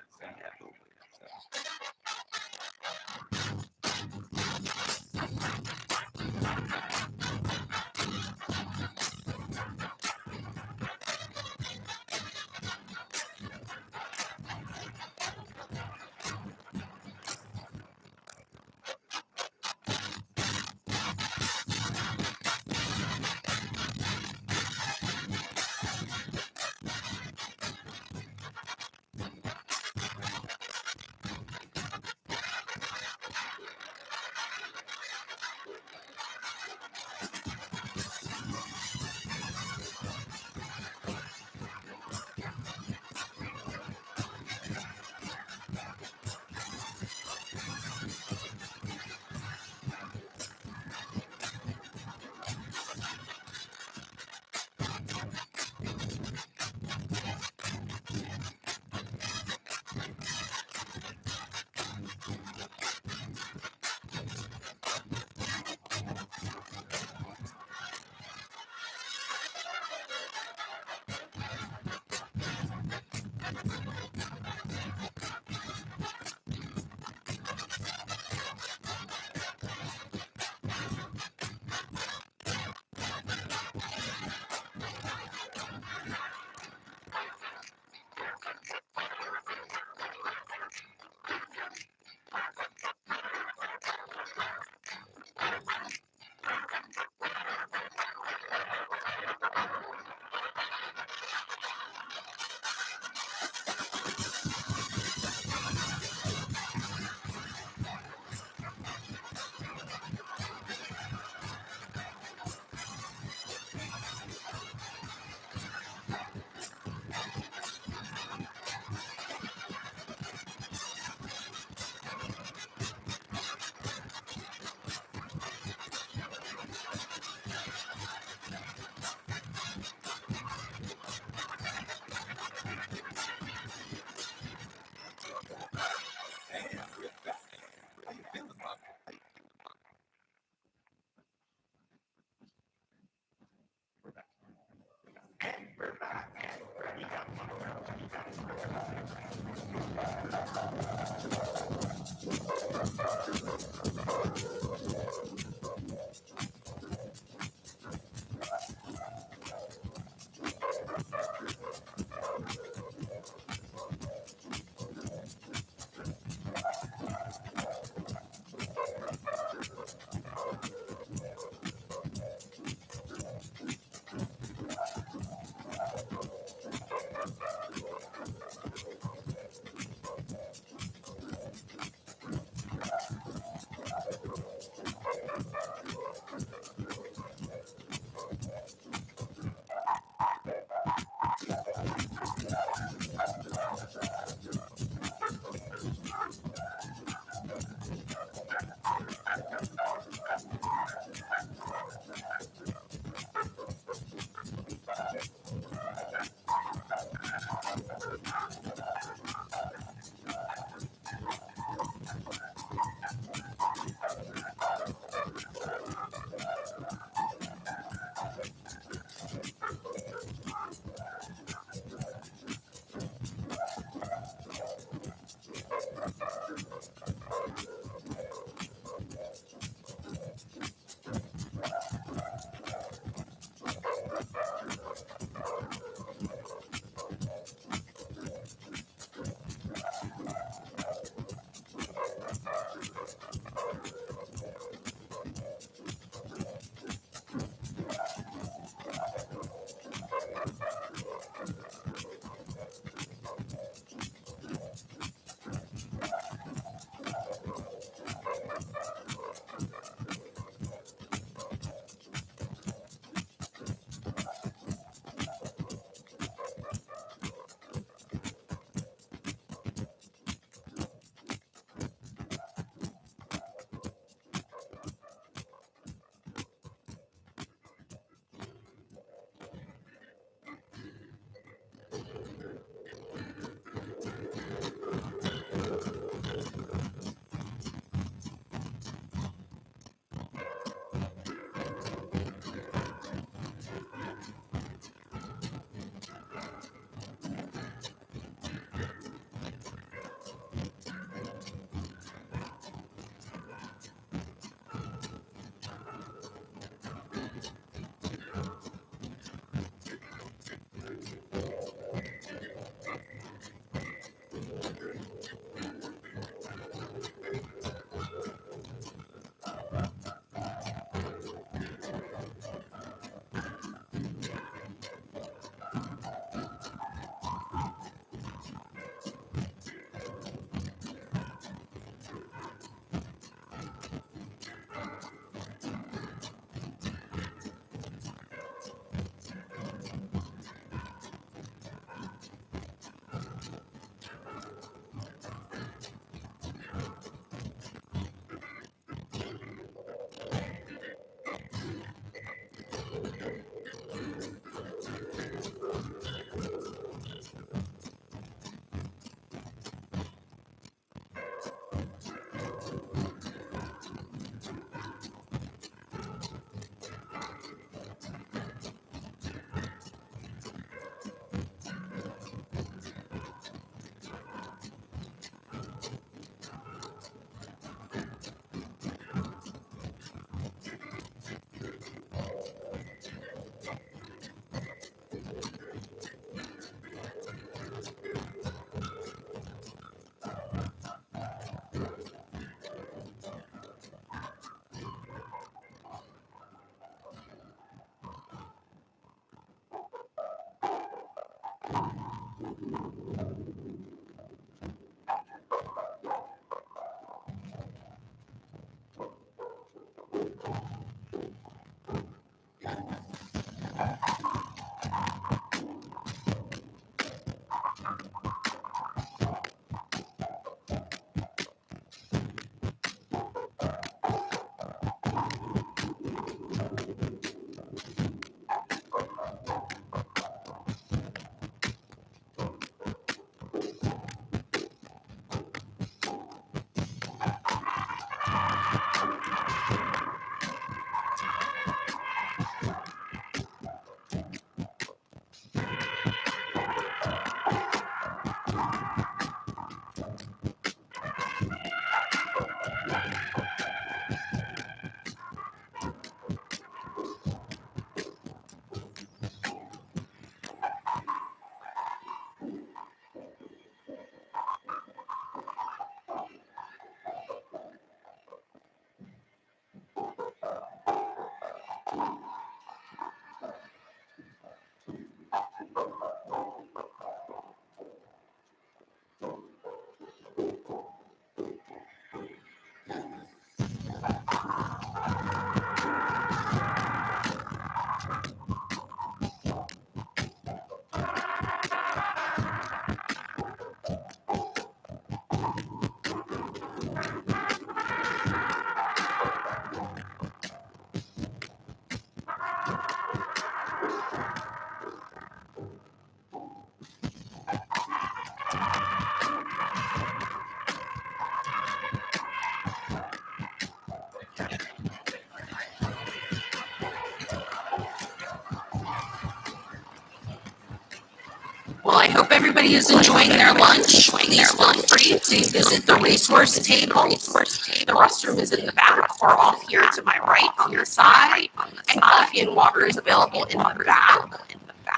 everybody is enjoying their lunch, please feel free to visit the resource table. The restroom is in the back or off here to my right on the side, and coffee and water is available in the back.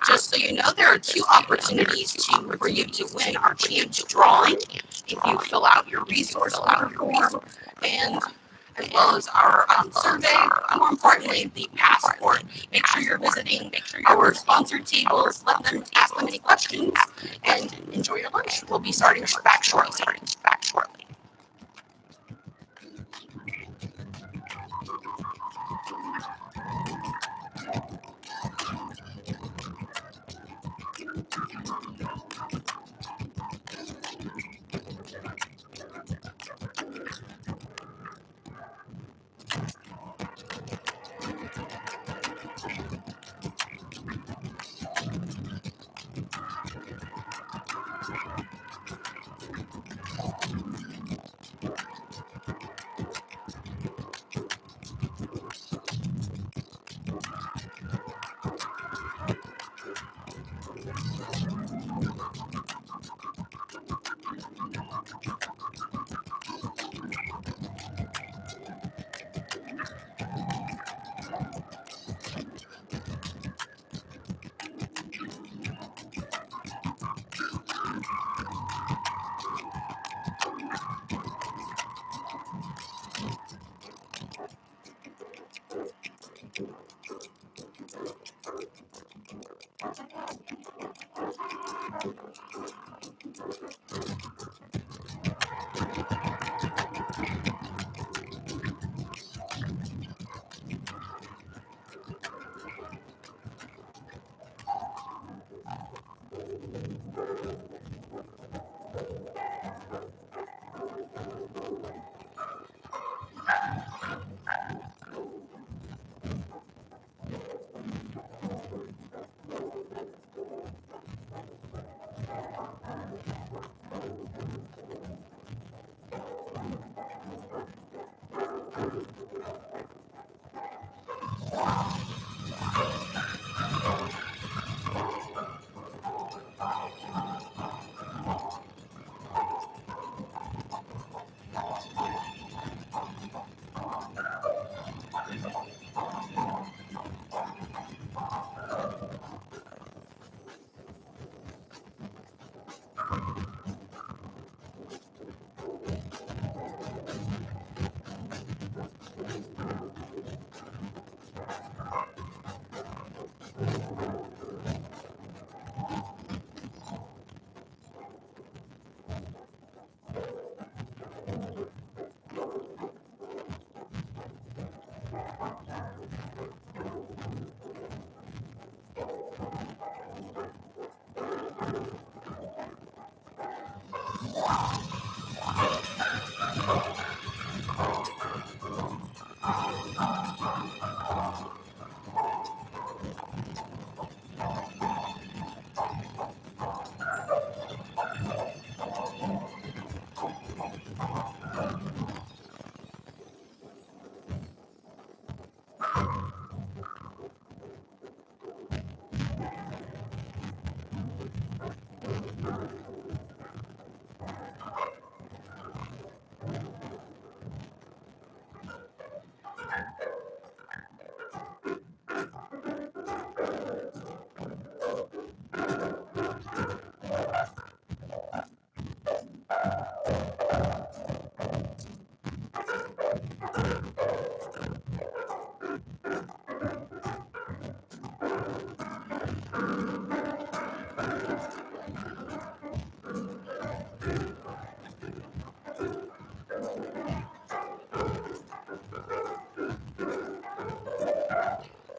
Just so you know, there are 2 opportunities for you to win our chance drawing if you fill out your resource order form, and as well as our survey, more importantly, the passport. Make sure you're visiting our sponsored tables, ask them any questions, and enjoy your lunch. We'll be starting back shortly.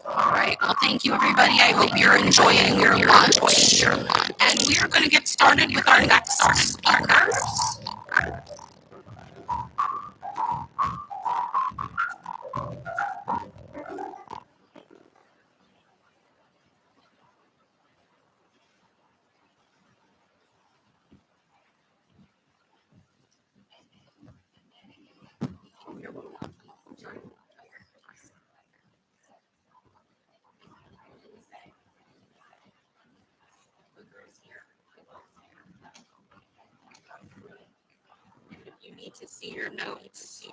All right. Well, thank you, everybody. I hope you're enjoying your lunch. And we are going to get started with our next speaker. need to see your notes.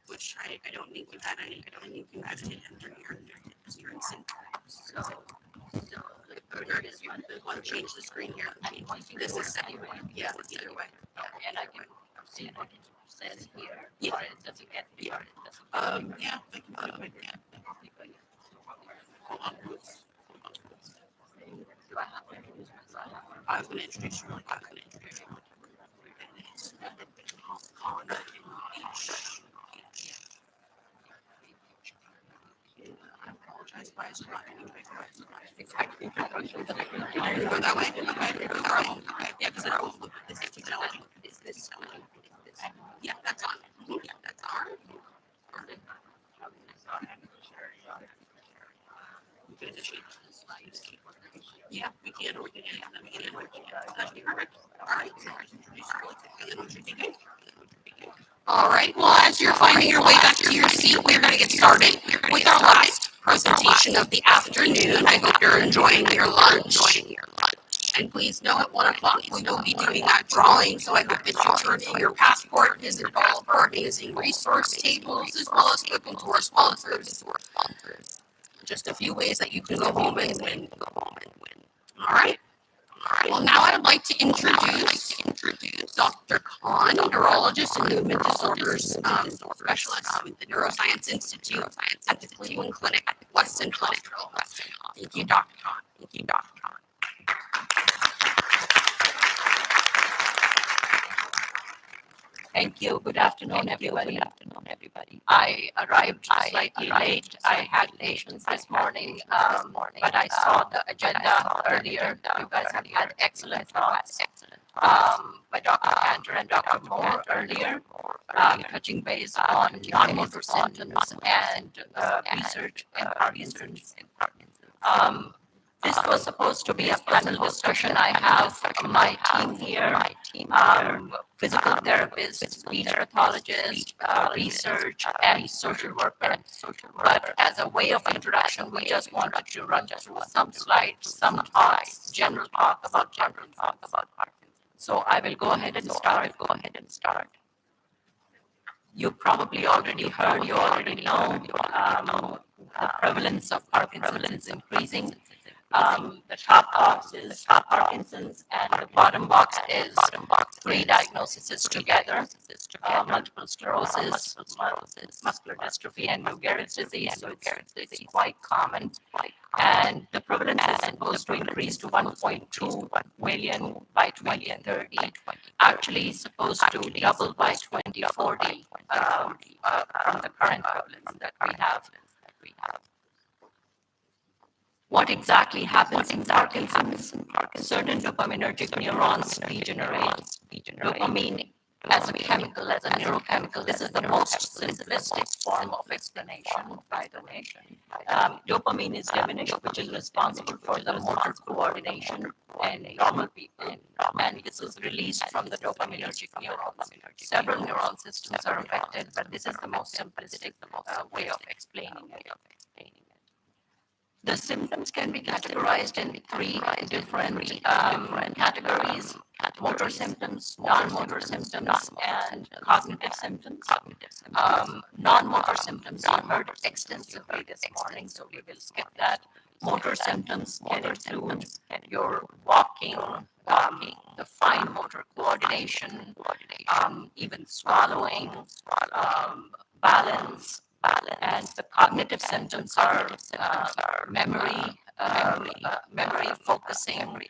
Which I don't think you had any. I don't think you had any under here. So there it is. You want to change the screen here. This is second way. Yeah, it's either way. And I can see what it says here. Yeah. Or it doesn't get Yeah. Yeah. I can put it right there. Hold on. Do I have to introduce myself? I was going to introduce you. I apologize, but it's not exactly. Go that way. Okay. Go that way. Okay. Yeah, because it will. This is technology. Is this? Yeah, that's on. Yeah, that's on. Yeah, we can, or we can edit them again. That'd be perfect. All right. All right. Well, as you're finding your way back to your seat, we're going to get started with our last presentation of the afternoon. I hope you're enjoying your lunch. And please know at 1 o'clock we will be doing that drawing. So I hope that you turn in your passport, visit all of our amazing resource tables, as well as spoken to our sponsors. Just a few ways that you can go home and win. All right. Well, now I'd like to introduce Dr. Khan, neurologist and movement disorders specialist with the Neuroscience Institute at the Cleveland Clinic, Weston Hospital. Thank you, Dr. Khan. Thank you. Good afternoon, everybody. I arrived slightly late. I had patients this morning, but I saw the agenda earlier. You guys have had excellent talks by Dr. Cantor and Dr. Moore earlier, touching base on non-motor symptoms and research in Parkinson's. This was supposed to be a panel discussion. I have my team here, physical therapists, speech pathologists, research, and social worker. But as a way of introduction, we just wanted to run through some slides, some talks, general talk about Parkinson's. So I will go ahead and start. You probably already heard, you already know, the prevalence of Parkinson's is increasing. The top box is Parkinson's, and the bottom box is three diagnoses together: multiple sclerosis, muscular dystrophy, and Lou Gehrig's disease. So it's quite common, and the prevalence is supposed to increase to 1.2 million by 2030. Actually, supposed to double by 2040 from the current prevalence that we have. What exactly happens in Parkinson's? Certain dopaminergic neurons degenerate. Dopamine as a chemical, as a neurochemical, this is the most simplistic form of explanation, by the way. Dopamine is diminished, which is responsible for the motor coordination in normal people, and this is released from the dopaminergic neurons. Several neuron systems are affected, but this is the most simplistic way of explaining it. The symptoms can be categorized in three different categories: motor symptoms, non-motor symptoms, and cognitive symptoms. Non-motor symptoms you heard extensively this morning, so we will skip that. Motor symptoms can include your walking, the fine motor coordination, even swallowing, balance. And the cognitive symptoms are memory, focusing,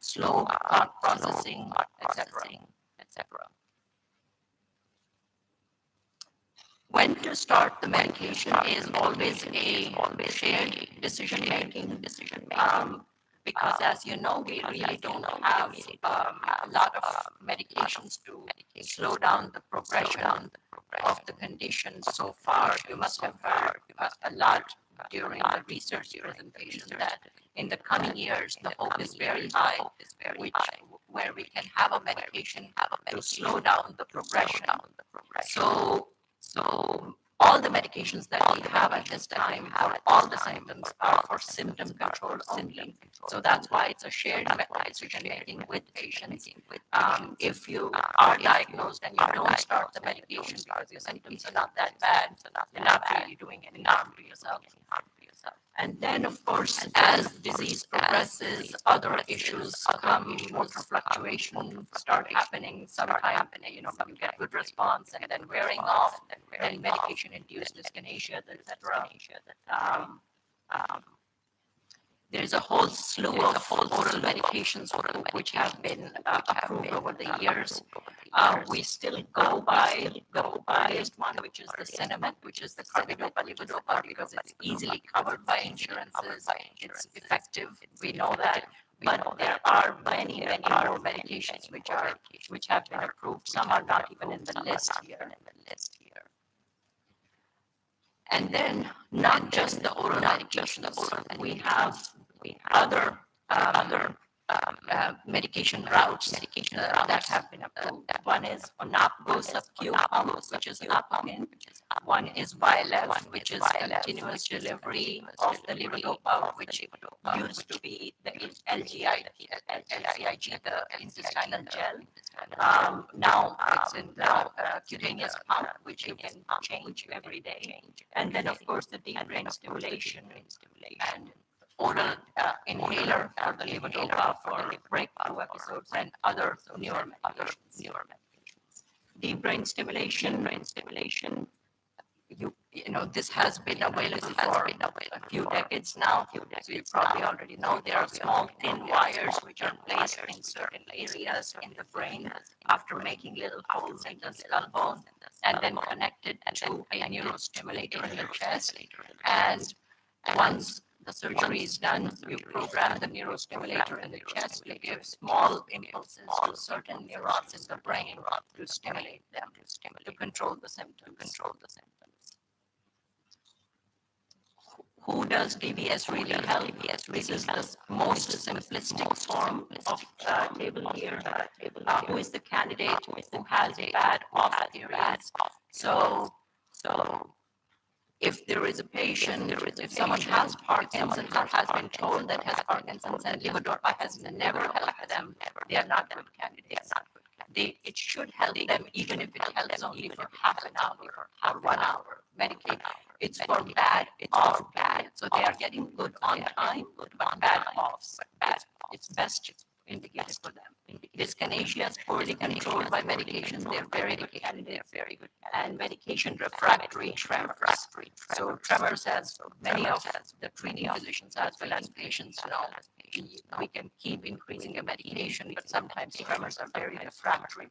slow thought processing, etc. When to start the medication is always a shared decision making. Because as you know, we really don't have a lot of medications to slow down the progression of the condition. So far, you must have heard a lot during the research presentation that in the coming years, the hope is very high, where we can have a medication to slow down the progression. So all the medications that we have at this time for all the symptoms are for symptom control only. So that's why it's a shared decision making with patients. If you are diagnosed and you don't start the medication because your symptoms are not that bad, you're not really doing any harm to yourself. And then, of course, as disease progresses, other issues come, motor fluctuation start happening. Sometimes, you get good response and then wearing off, then medication-induced dyskinesias, etc. There's a whole slew of oral medications which have been approved over the years. We still go by the highest one, which is the cinnamon, which is the carbidopa because it's easily covered by insurances. It's effective. We know that. But there are many more medications which have been approved. Some are not even in the list here. And then not just the oral medications, we have other medication routes that have been approved. One is Onapgo sub-Q pump, which is Napomin. One is Vyalev, which is continuous delivery of the levodopa, which used to be the LGIG, the intestinal gel. Now it's in the cutaneous pump, which you can change every day. And then, of course, the deep brain stimulation and oral inhaler for the levodopa for breakthrough episodes and other newer medications. Deep brain stimulation. This has been available for a few decades now. So you probably already know there are small thin wires which are placed in certain areas in the brain after making little holes in the skull bone and then connected to a neurostimulator in the chest. And once the surgery is done, you program the neurostimulator in the chest to give small impulses to certain neurons in the brain to stimulate them, to control the symptoms. Who does DBS really help? This is the most simplistic form of table here. Who is the candidate who has bad off periods? So if there is a patient, if someone has Parkinson's or has been told that has Parkinson's and levodopa has never helped them, they are not good candidates. It should help them even if it helps only for half an hour or 1 hour. Medicaid, it's for bad, it's for bad. So they are getting good on time, but bad offs. It's best indicated for them. Dyskinesia is poorly controlled by medications. They're very good candidates, and medication refractory tremors. So tremors, as many of the treating physicians as well as patients know, we can keep increasing the medication, but sometimes tremors are very refractory.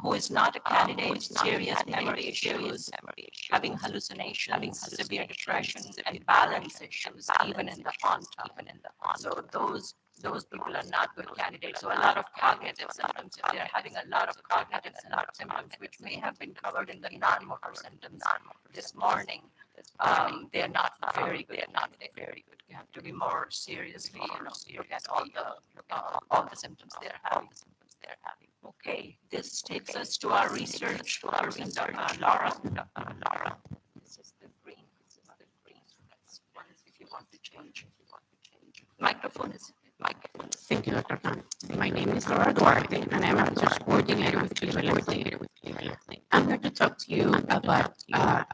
Who is not a candidate, serious memory issues, having hallucinations, severe depression, and balance issues, even in the on. So those people are not good candidates. So a lot of cognitive symptoms, if they're having a lot of cognitive symptoms, which may have been covered in the non-motor symptoms this morning, they're not very good. You have to be more seriously, look at all the symptoms they're having. Okay, this takes us to our research. Laura. This is the green. That's one if you want to change. Microphone is. Thank you, Dr. Khan. My name is Laura Duarte, and I'm a research coordinator with Cleveland Clinic. I'm here to talk to you about a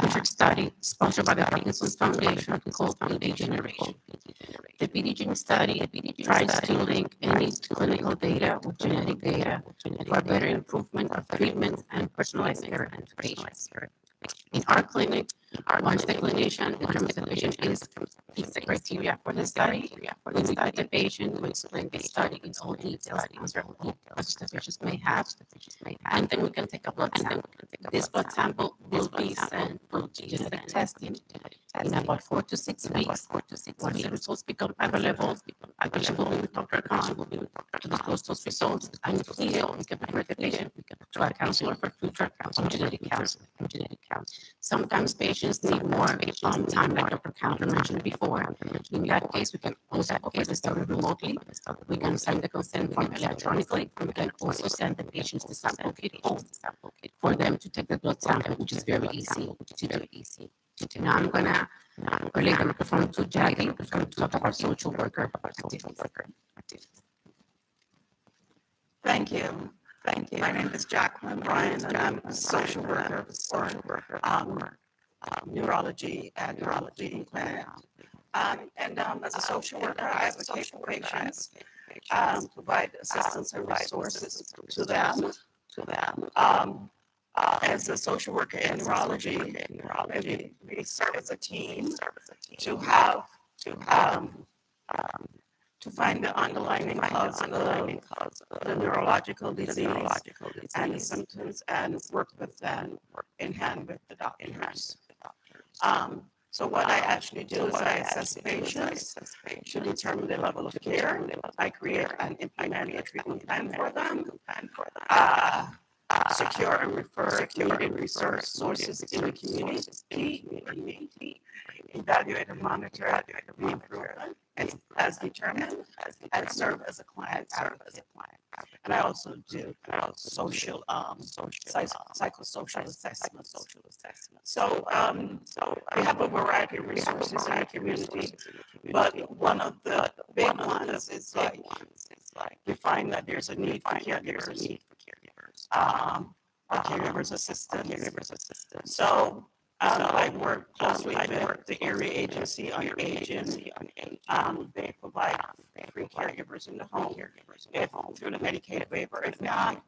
research study sponsored by the Parkinson's Foundation called PD Generation. The PD Gen study tries to link any clinical data with genetic data for better improvement of treatment and personalized care to patients. In our clinic, once the clinician determines the patient meets the criteria for the study, we invite the patient to explain the study in all details, answer all questions the patient may have, and then we can take a blood sample. This blood sample will be sent to genetic testing in about 4 to 6 weeks. Once the results become available, a patient will be with Dr. Khan to disclose those results, and here we can refer the patient to a counselor for future genetic counseling. Sometimes patients patients need more time, like Dr. Counter mentioned before, in that case, we can also offer the study remotely. We can send the consent form electronically. We can also send the patients the sample kit home for them to take the blood sample, which is very easy to do. Now I'm gonna relate the microphone to Jackie, who's going to talk about social worker activities. Thank you. My name is Jacqueline Bryan, and I'm a social worker for neurology and neurology clinic. As a social worker, I advocate for patients, provide assistance and resources to them. As a social worker in neurology, we serve as a team to have to find the underlying cause of the neurological disease and the symptoms, and work with them in hand with the doctors. So what I actually do is I assess patients to determine the level of care. I create and implement a treatment plan for them. Secure and refer needed resource sources in the community. Evaluate and monitor the improvement as determined, and serve as a client advocate. And I also do social psychosocial assessment. So we have a variety of resources in the community, but one of the big ones is like we find that there's a need for caregivers. Caregivers assistant. So I work closely with the area agency on aging. They provide free caregivers in the home through the Medicaid waiver. If not,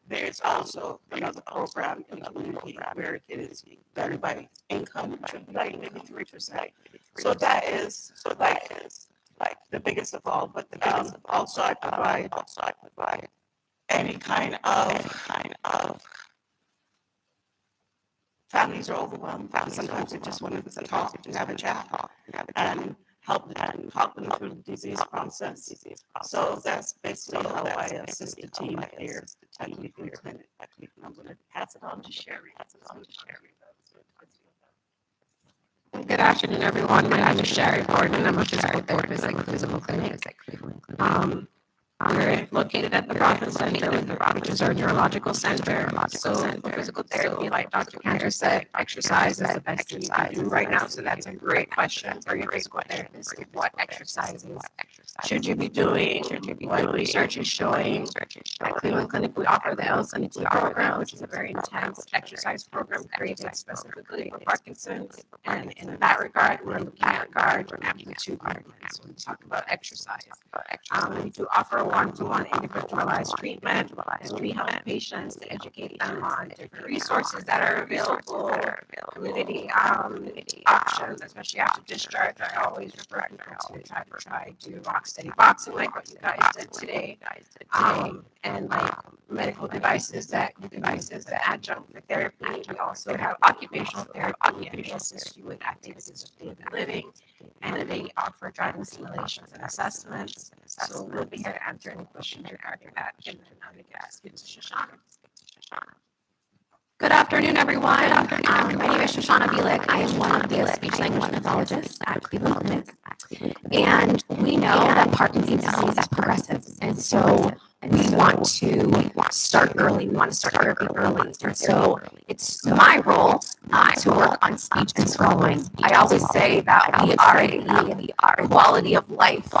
there's also another program in the community where it is done by income, which would be like maybe 3%. So that is like the biggest of all. But also I provide any kind of families are overwhelmed. Sometimes they just want to talk and have a chat and help them through the disease process. So that's basically how I assist the team here at Cleveland Clinic. I'm going to pass it on to Sherry. Good afternoon, everyone. My name is Sherry Gordon. I'm a physical therapist at Physical Clinic. We're located at the Parkinsons Sept, which is our neurological center. So for physical therapy, like Dr. Cantor said, exercise is the best thing you can do right now. So that's a great question for your physical therapist. What exercises should you be doing? What research is showing? At Cleveland Clinic, we offer the LSNT program, which is a very intense exercise program created specifically for Parkinson's. And in that regard, we're looking at amplitude movements when we talk about exercise. We do offer one-to-one individualized treatment, and we help patients to educate them on different resources that are available, community options, especially after discharge. I always refer people to try to do rock steady boxing, like what you guys did today, and like medical devices that adjunct for therapy. We also have occupational therapy, and we assist you with activities of daily living, and they offer driving simulations and assessments. So we'll be here to answer any questions regarding that. And then I'm going to ask it to Shoshana. Good afternoon, everyone. My name is Shoshana Bielek. I am one of the speech language pathologists at Cleveland Clinic. And we know that Parkinson's disease is progressive. And so we want to start early. We want to start therapy early. And so it's my role to work on speech and swallowing. I always say that we are the quality of life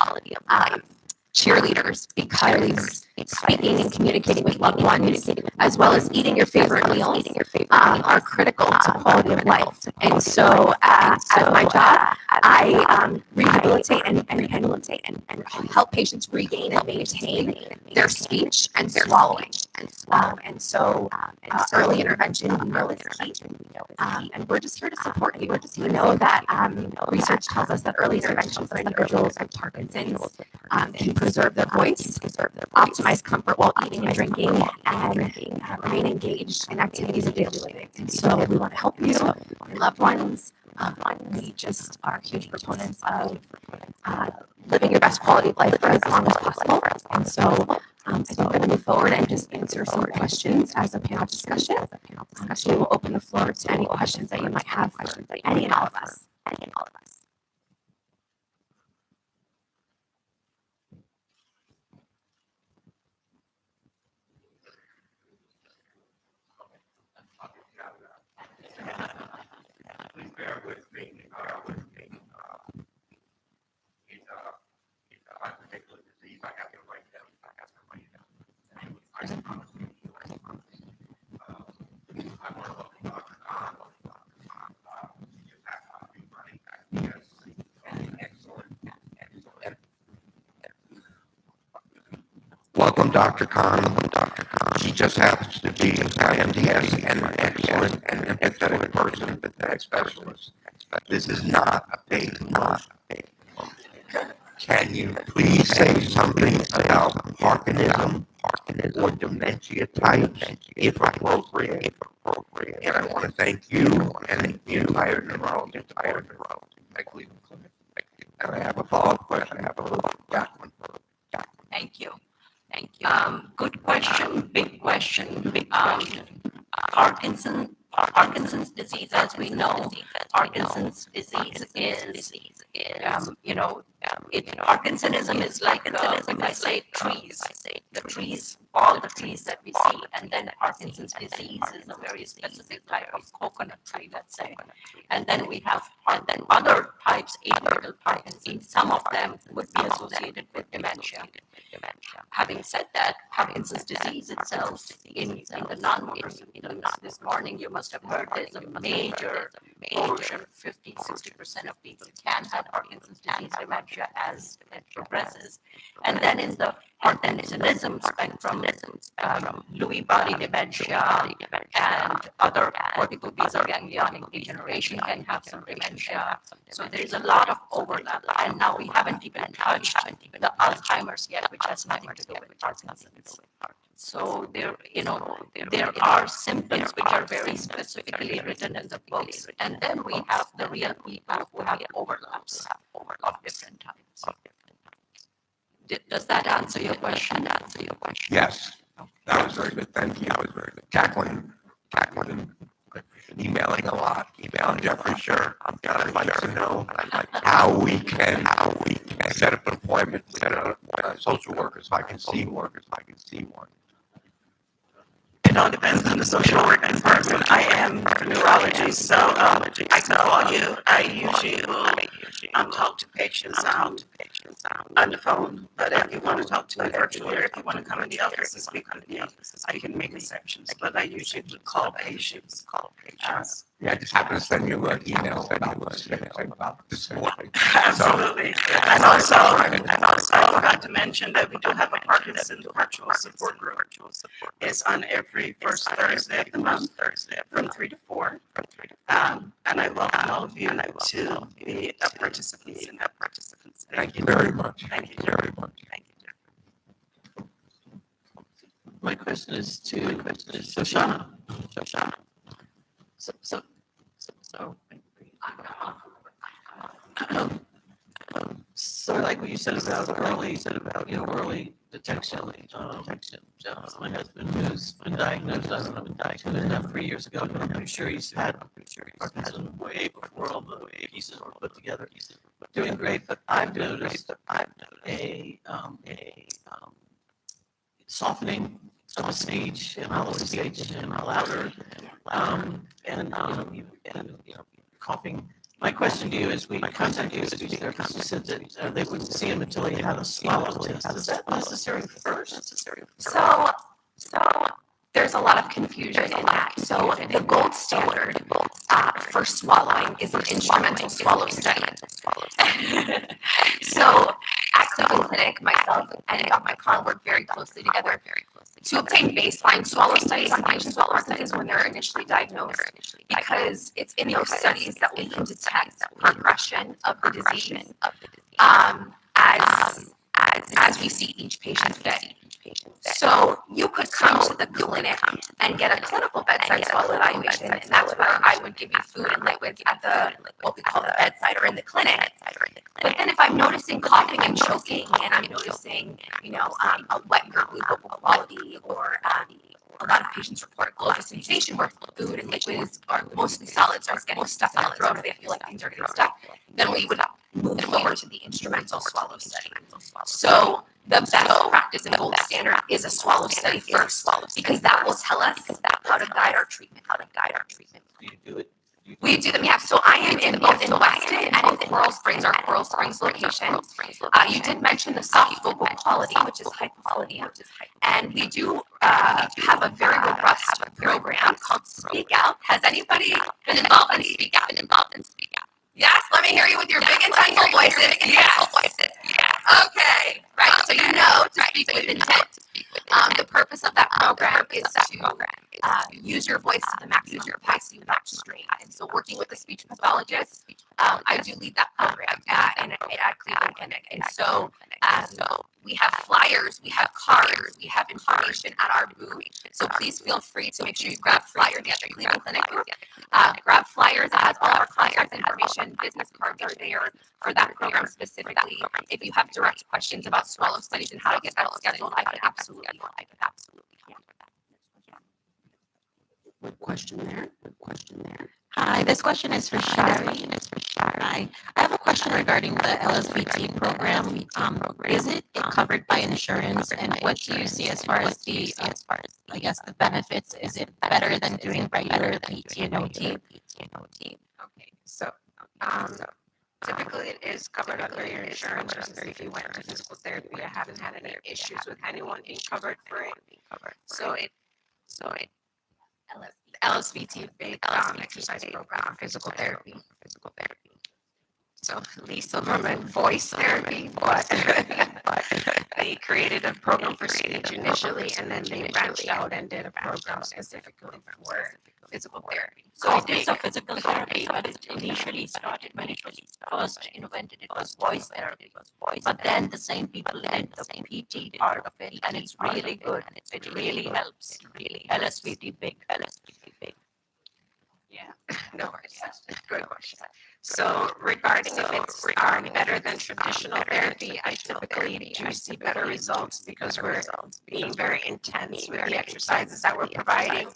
cheerleaders, because speaking and communicating with loved ones, as well as eating your favorite meals, are critical to quality of life. And so, at my job, I rehabilitate and help patients regain and maintain their speech and swallowing. And so, early intervention, we know is key. And we're just here to support you. We know that research tells us that early intervention for individuals with Parkinson's can preserve their voice, optimize comfort while eating and drinking, and remain engaged in activities of daily living. And so we want to help you, your loved ones, We just are huge proponents of living your best quality of life for as long as possible. And so I think we're going to move forward and just answer some questions as a panel discussion. So we will open the floor to any questions that you might have for any and all of us. Bear with me. It's a particular disease. I have to write down. I want to look at Dr. Khan. Excellent. Welcome, Dr. Khan. She just happens to be an MDS and an excellent and empathetic person, empathetic specialist. This is not a paid promotion. Can you please say something about Parkinsonism or dementia types, if appropriate? And I want to thank you and the entire neurology department at Cleveland Clinic. And I have a follow-up question. I have a little Jacqueline. Thank you. Good question, big question. Parkinson's disease, as we know, Parkinson's disease is, Parkinsonism is like, if I say trees, all the trees that we see, and then Parkinson's disease is a very specific type of coconut tree, let's say. And then we have, other types, atypical Parkinson's, some of them would be associated with dementia. Having said that, Parkinson's disease itself, in the non-motor symptoms, this morning you must have heard there's a major portion, 50-60% of people can have Parkinson's disease dementia as it progresses. And then in the Parkinsonism spectrum, Lewy body dementia and other cortical basal ganglionic degeneration can have some dementia. So there's a lot of overlap. And now we haven't even touched the Alzheimer's yet, which has nothing to do with Parkinson's. So there are symptoms which are very specifically written in the books, and then we have the real people who have overlaps of different types. Does that answer your question? Yes, that was very good. Thank you. That was very good. Jacqueline, emailing a lot. Emailing Jeffrey, sure. I'd like to know how we can set up an appointment with social workers. If I can see one. It all depends on the social work department. I am neurology, so I can call you. I usually will talk to patients on the phone. But if you want to talk to me virtually, or if you want to come in the office and speak with me, I can make exceptions. But I usually call patients. Yeah, I just happened to send you an email about this morning. Absolutely. And also, I forgot to mention that we do have a Parkinson's virtual support group. It's on every first Thursday of the month, from 3 to 4. And I welcome all of you to be participants in that. Thank you very much. Thank you. Very much. My question is to Shoshana. So like what you said about early detection. My husband who's been diagnosed, I don't know, 2.5, 3 years ago, but I'm pretty sure he's had Parkinson's way before all the pieces were put together. Doing great, but I've noticed a softening of speech and hollow speech and louder, and coughing. My question to you is, we contacted the speech therapist who said that they wouldn't see him until he had a swallow test. Is that necessary first? So there's a lot of confusion in that. So the gold standard for swallowing is an instrumental swallow study. So at Cleveland Clinic, myself and Dr. Khan work very closely together to obtain baseline swallow studies on patients with Parkinson's when they're initially diagnosed, because it's in those studies that we can detect progression of the disease as we see each patient day. So you could come to the clinic and get a clinical bedside swallow evaluation, and that's where I would give you food and liquids at the what we call the bedside or in the clinic. But then if I'm noticing coughing and choking, and I'm noticing, a wet gurgly vocal quality, or a lot of patients report global sensation where food and liquids are mostly solids are getting stuck in the throat, or they feel like things are getting stuck, then we would move forward to the instrumental swallow study. So the best practice and gold standard is a swallow study first, because that will tell us how to guide our treatment. Do you do it? We do them, yeah. So I am in both in Weston and in Coral Springs, our Coral Springs location. You did mention the soft vocal quality, which is hypophonia, and we do have a very robust program called Speak Out. Has anybody been involved in Speak Out? Yes, let me hear you with your big and tiny voices. Yes. Okay, right. So to speak with intent. The purpose of that program is to use your voice to the maximum capacity without strain. And so, working with a speech pathologist, I do lead that program at Cleveland Clinic. And so, we have flyers, we have cards, we have information at our booth. So please feel free to make sure you grab flyers at the Cleveland Clinic booth. Grab flyers. It has all our contact information. Business cards are there for that program specifically. If you have direct questions about swallow studies and how to get that scheduled, I could absolutely. Good question there. Hi, this question is for Shari. Hi, I have a question regarding the LSVT program. Is it covered by insurance, and what do you see as far as the benefits? Is it better than doing regular PT and OT? Okay, so typically it is covered under your insurance. Just if you went to physical therapy, I haven't had any issues with anyone being covered for it. So it LSVT big exercise program, physical therapy. So Lisa from a voice therapy, but they created a program for speech initially, and then they branched out and did a program specifically for physical therapy. So it is a physical therapy, but it initially started when it was first invented, it was voice therapy. But then the same people did the PT part of it, and it's really good. It really helps. LSVT big. Yeah, no worries. Good question. So regarding if it's better than traditional therapy, I typically do see better results because we're being very intense with the exercises that we're providing.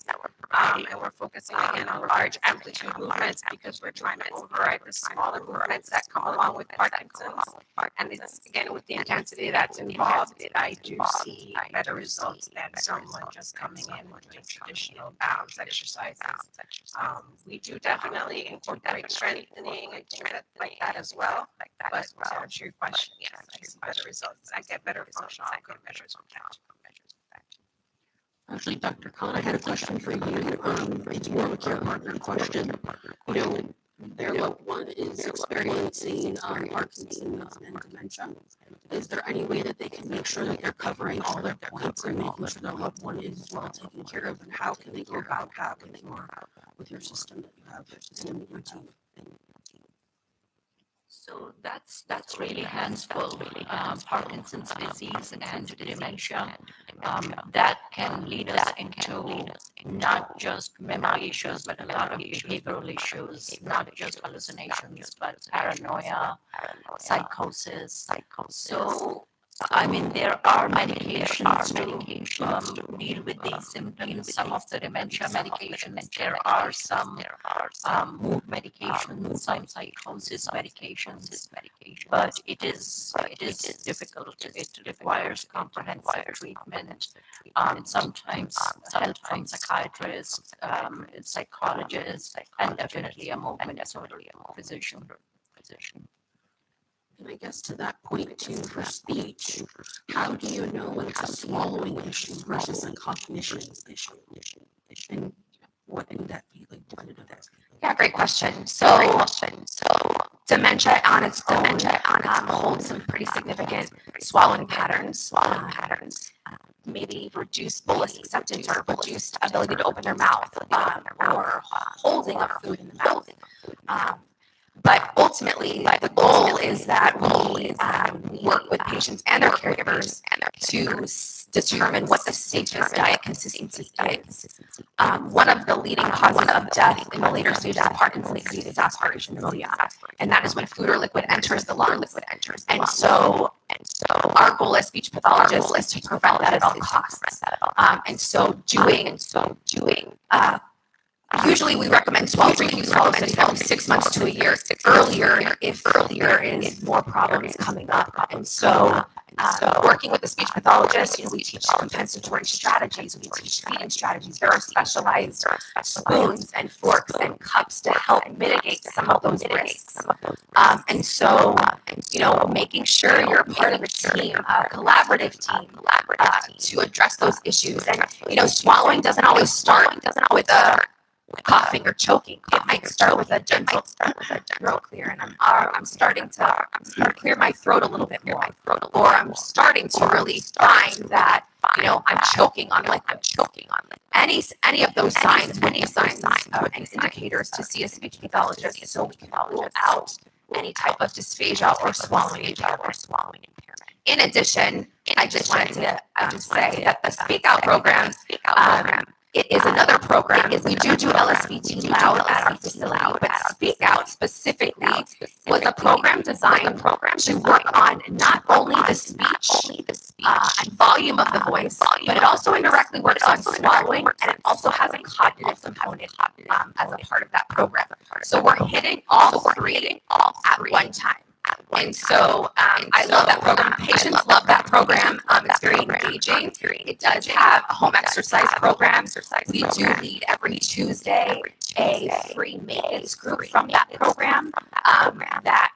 And we're focusing again on large amplitude movements because we're trying to override the smaller movements that come along with Parkinson's. And it's again with the intensity that's involved, I do see better results than someone just coming in with doing traditional bounce exercises. We do definitely incorporate strengthening and things like that as well. But to answer your question, yes, I see better results. I get better functional outcome measures with that. Actually, Dr. Khan, I had a question for you. It's more of a care partner question. Their loved one is experiencing Parkinson's and dementia. Is there any way that they can make sure that they're covering all their points and making sure their loved one is well taken care of? And how can they go about having more with your system that you have in your team? So that's really hands full. Parkinson's disease and dementia, that can lead us into not just memory issues, but a lot of behavioral issues, not just hallucinations, but paranoia, psychosis. So, I mean, there are medications to deal with these symptoms. Some of the dementia medications, there are some mood medications, some psychosis medications, but it is difficult. It requires comprehensive treatment. Sometimes help from psychiatrists, psychologists, and definitely a movement disorder physician. And I guess to that point too, for speech, how do you know when it's a swallowing issue versus a cognition issue? And what would that be like? Yeah, great question. So dementia on its own holds some pretty significant swallowing patterns. Maybe reduced bolus acceptance or reduced ability to open their mouth, or holding of food in the mouth. But ultimately, the goal is that we work with patients and their caregivers to determine what the safest diet consistency is. One of the leading causes of death in the later stages of Parkinson's disease is aspiration pneumonia, and that is when food or liquid enters the lungs. And so our goal as speech pathologists is to prevent that at all costs. Usually we recommend 12 reviews follow study 6 months to a year earlier if there is more problems coming up. And so working with the speech pathologist, we teach compensatory strategies, we teach feeding strategies. There are specialized spoons and forks and cups to help mitigate some of those risks. Making sure you're a part of a team, a collaborative team, to address those issues. And swallowing doesn't always start with a coughing or choking. It might start with a gentle throat clear, and I'm starting to clear my throat a little bit more, or I'm starting to really find that I'm choking on liquid. Any of those signs, and indicators to see a speech pathologist, so we can rule out any type of dysphagia or swallowing impairment. In addition, I just wanted to say that the Speak Out program. It is another program. We do LSVT loud at our facility, but Speak Out specifically was a program designed to work on not only the speech and volume of the voice, but it also indirectly works on swallowing, and it also has a cognitive component as a part of that program. So we're hitting all three at one time. And so I love that program. Patients love that program. It's very engaging. It does have a home exercise program. We do lead every Tuesday a free maintenance group from that program that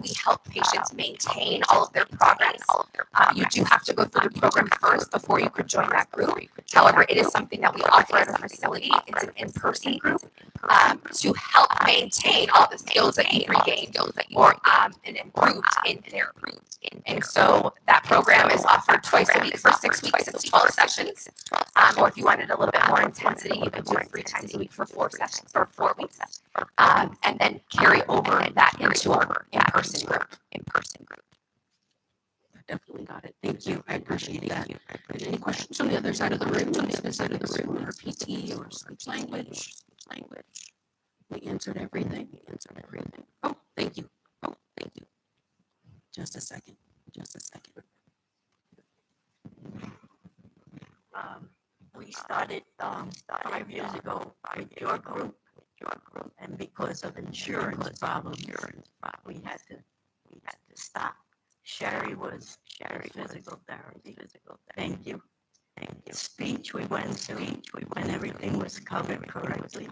we help patients maintain all of their progress. You do have to go through the program first before you could join that group. However, it is something that we offer at our facility. It's an in-person group to help maintain all the skills that you regained or and improved in therapy. And so that program is offered twice a week for 6 weeks. It's 12 sessions. Or if you wanted a little bit more intensity, you can do it 3 times a week for 4 sessions or 4 weeks. And then carry over that into our in-person group. Definitely got it. Thank you. I appreciate that. Any questions on the other side of the room? On the other side of the room, or PT or speech language? We answered everything. Oh, thank you. Just a second. We started 5 years ago with your group, and because of insurance problems, we had to stop. Sherry was physical therapy. Thank you. Speech we went through, and everything was covered correctly.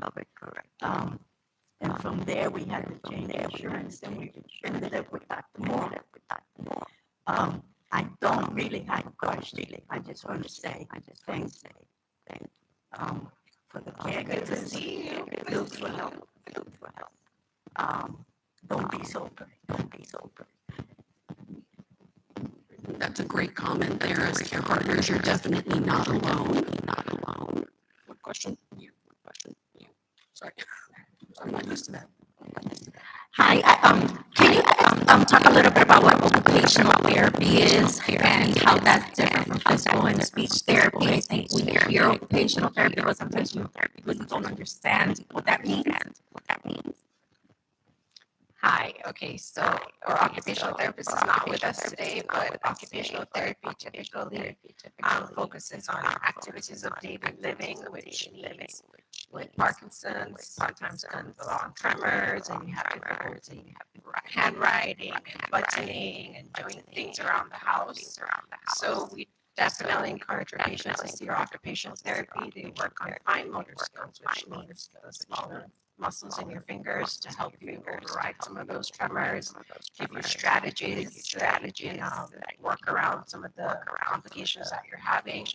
And from there we had to change insurance, and we ended up with Dr. Moore. I don't really have a question. I just want to say thanks for the care. Good to see you. Build for help. Don't be so good. That's a great comment there. As care partners, you're definitely not alone. What question? Sorry. I'm not used to that. Hi, can you talk a little bit about what occupational therapy is and how that's different from physical and speech therapy? I think we hear occupational therapy, but sometimes we don't understand what that means. Hi, okay, so our occupational therapist is not with us today, but occupational therapy typically focuses on activities of daily living, which means with Parkinson's, sometimes comes along tremors, and you have difficulty handwriting and buttoning and doing things around the house. So we definitely encourage our patients to see our occupational therapy. They work on fine motor skills, which means the smaller muscles in your fingers to help you override some of those tremors, give you strategies that work around some of the complications that you're having.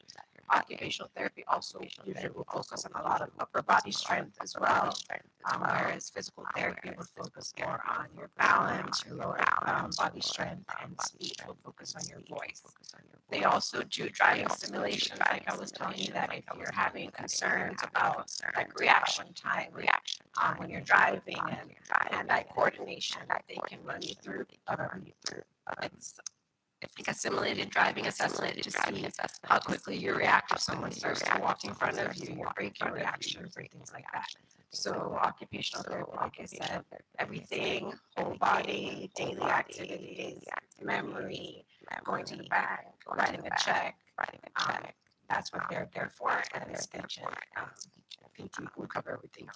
Occupational therapy also usually will focus on a lot of upper body strength as well, whereas physical therapy will focus more on your balance, your lower body strength, and speech will focus on your voice. They also do driving simulations, like I was telling you, that if you're having concerns about like reaction time, when you're driving and hand-eye coordination, they can run you through. like a simulated driving assessment to see how quickly you react if someone starts to walk in front of you, your braking reactions, or things like that. So occupational therapy, like I said, everything, whole body, daily activities, memory, going to the bank, writing a check. That's what they're there for, and speech and PT will cover everything.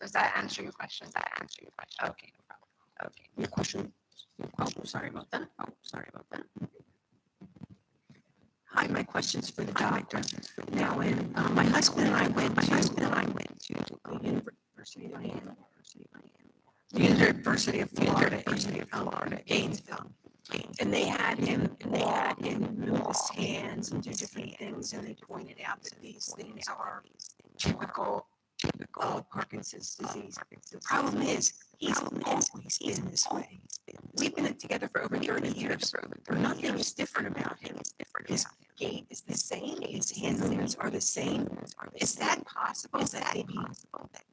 Does that answer your question? Okay, no problem. Okay. Your question. Oh, sorry about that. Hi, my question's for the doctor. Now, when my husband and I went to the University of Florida in Gainesville, and they had him move his hands and do different things, and they pointed out that these things are typical Parkinson's disease. The problem is he's always been this way. We've been together for over 30 years. Nothing is different about him. His gait is the same. His hand movements are the same. Is that possible that maybe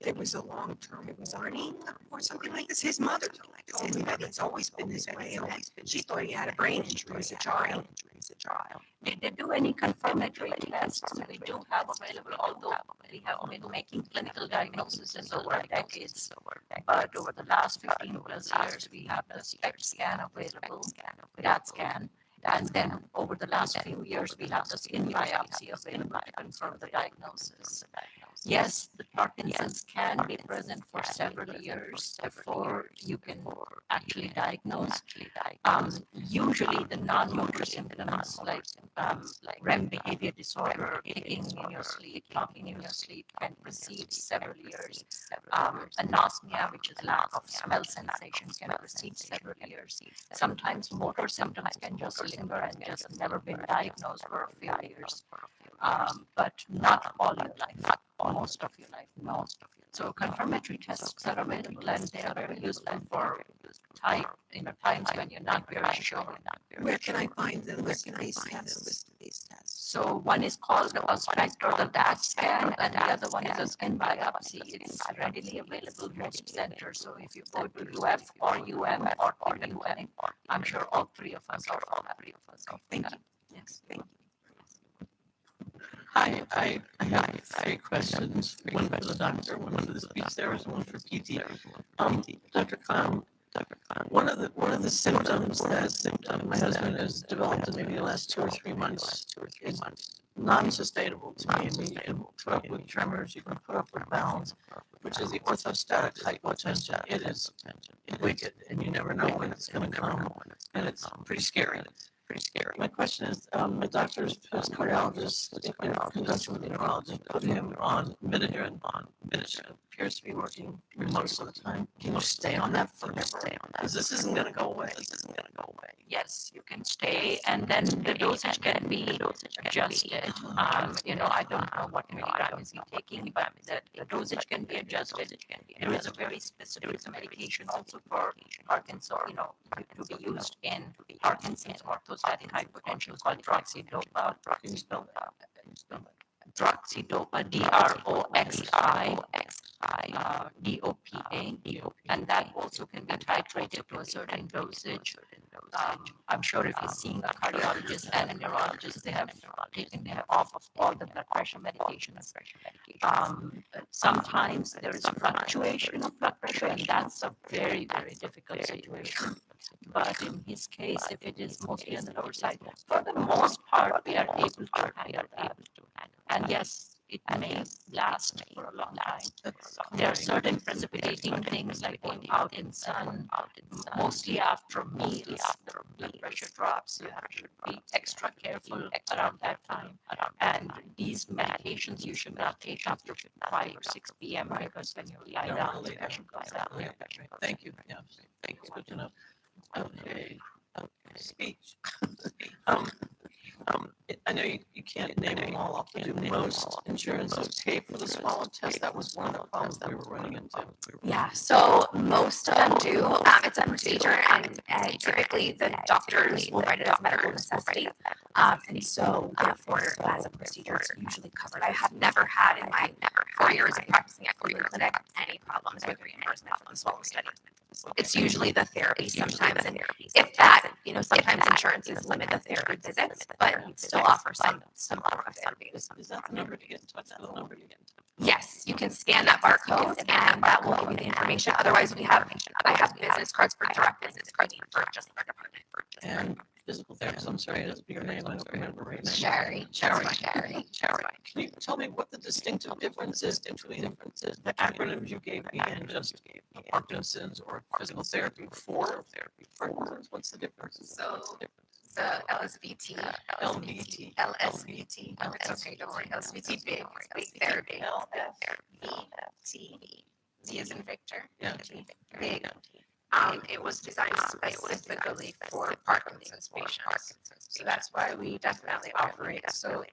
there was a long-term warning or something like this? His mother told me that he's always been this way, and that she thought he had a brain injury as a child. Did they do any confirmatory tests? We do have available, although we have been making clinical diagnoses over decades. But over the last 15 plus years, we have the SPECT scan available, that scan. And then over the last few years, we have the skin biopsy available to confirm the diagnosis. Yes, the Parkinson's can be present for several years before you can actually diagnose. Usually the non-motor symptoms like REM behavior disorder, thinking in your sleep, talking in your sleep can precede several years. Anosmia, which is lack of smell sensation, can precede several years. Sometimes motor symptoms can just linger and just never been diagnosed for a few years. But not all your life, most of your life, no. So confirmatory tests are available and they are very useful for times when you're not very sure. Where can I find the list of these tests? So one is called a SPECT or the DAT scan, and the other one is a skin biopsy. It's readily available in most centers. So if you go to UF or or PWN, I'm sure all three of us are all three of us. Thank you. Yes, thank you. Hi, I have 3 questions, one for the doctor, one for the speech therapist, and one for PT. Dr. Khan, one of the symptoms that my husband has developed in maybe the last 2 or 3 months is non-sustainable to me. I mean, you can put up with tremors, you can put up with bounds, which is the orthostatic hypotension. It is wicked, and you never know when it's going to come, and it's pretty scary. My question is, my doctor's cardiologist, in conjunction with the neurologist, put him on Midodrine, which appears to be working most of the time. Can you stay on that forever? Because this isn't going to go away. Yes, you can stay, and then the dosage can be adjusted. I don't know what milligram is he taking, but the dosage can be adjusted. There is a very specific medication also for Parkinson's, to be used in Parkinson's orthostatic hypotension called droxidopa. Droxidopa, DOPA, and that also can be titrated to a certain dosage. I'm sure if you're seeing a cardiologist and a neurologist, they have taken them off of all the blood pressure medications. Sometimes there is a fluctuation of blood pressure, and that's a very, very difficult situation. But in his case, if it is mostly on the lower side, for the most part, we are able to handle that. And yes, it may last for a long time. There are certain precipitating things like going out in sun, mostly after meals, the blood pressure drops. You have to be extra careful around that time. And these medications you should not take after 5 or 6 p.m. because when you lie down, the pressure goes down. Thank you. Yeah, thank you. Good to know. Okay. Speech. I know you can't name them all off, but do most insurances pay for the swallow test? That was one of the problems that we were running into. Yeah, so most of them do. It's a procedure, and typically the doctors will write it as medical necessity. And so, therefore, as a procedure, it's usually covered. I have never had in my 4 years of practicing at Cleveland Clinic any problems with reimbursement from the swallow study. it's usually the therapy sometimes. And if that, sometimes insurances limit the therapy visits, but still offer some therapy. Is that the number to get in touch? The number to get in touch? Yes, you can scan that barcode and that will give you the information. Otherwise, I have business cards for direct business cards for just our department. And physical therapist, I'm sorry, that's your name, I don't remember right now. Sherry. Can you tell me what the distinctive difference is between the acronyms you gave me and just Parkinson's or physical therapy for Parkinson's? What's the difference? So the LSVT, LVT. LSVT. It's okay, don't worry. LSVT big therapy. LSVT. V is in Victor. Yeah. Big. It was designed specifically for Parkinson's patients. So that's why we definitely offer it. So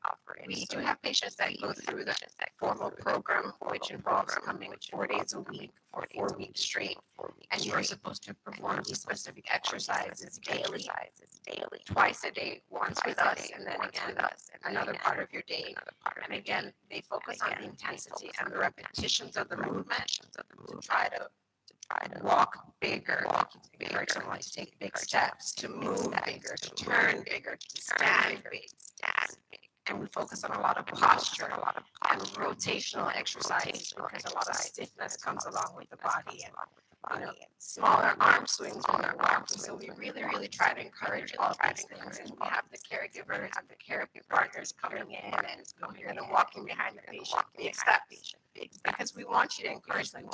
we do have patients that go through the formal program, which involves coming 4 days a week for 4 weeks straight. And you're supposed to perform these specific exercises daily, twice a day, once with us, and then again another part of your day. And again, they focus on the intensity and the repetitions of the movement to try to walk bigger, to want to take big steps, to move bigger, to turn bigger, to stand big. And we focus on a lot of posture, and rotational exercises because a lot of stiffness comes along with the body, and smaller arm swings, smaller arm swings. So we really try to encourage all these things. And we have the caregivers and the care partners coming in and walking behind the patient, big steps, because we want you to encourage them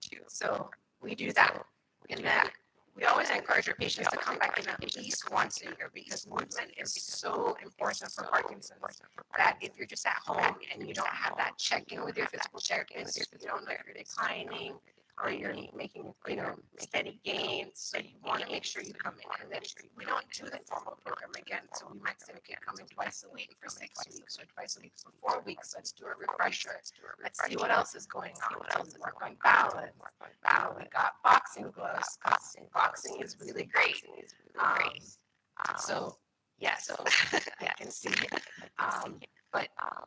too. So we do that. And then we always encourage our patients to come back in at least once a year because movement is so important for Parkinson's that if you're just at home and you don't have that check-in with your physical therapist, you don't know if you're declining or you're making, steady gains. So you want to make sure you come in, and then we don't do the formal program again. So we might say, okay, come in twice a week for 6 weeks or twice a week for 4 weeks. Let's do a refresher. Let's see what else is going on. Let's work on balance. We got boxing gloves. Boxing is really great. So I can see it.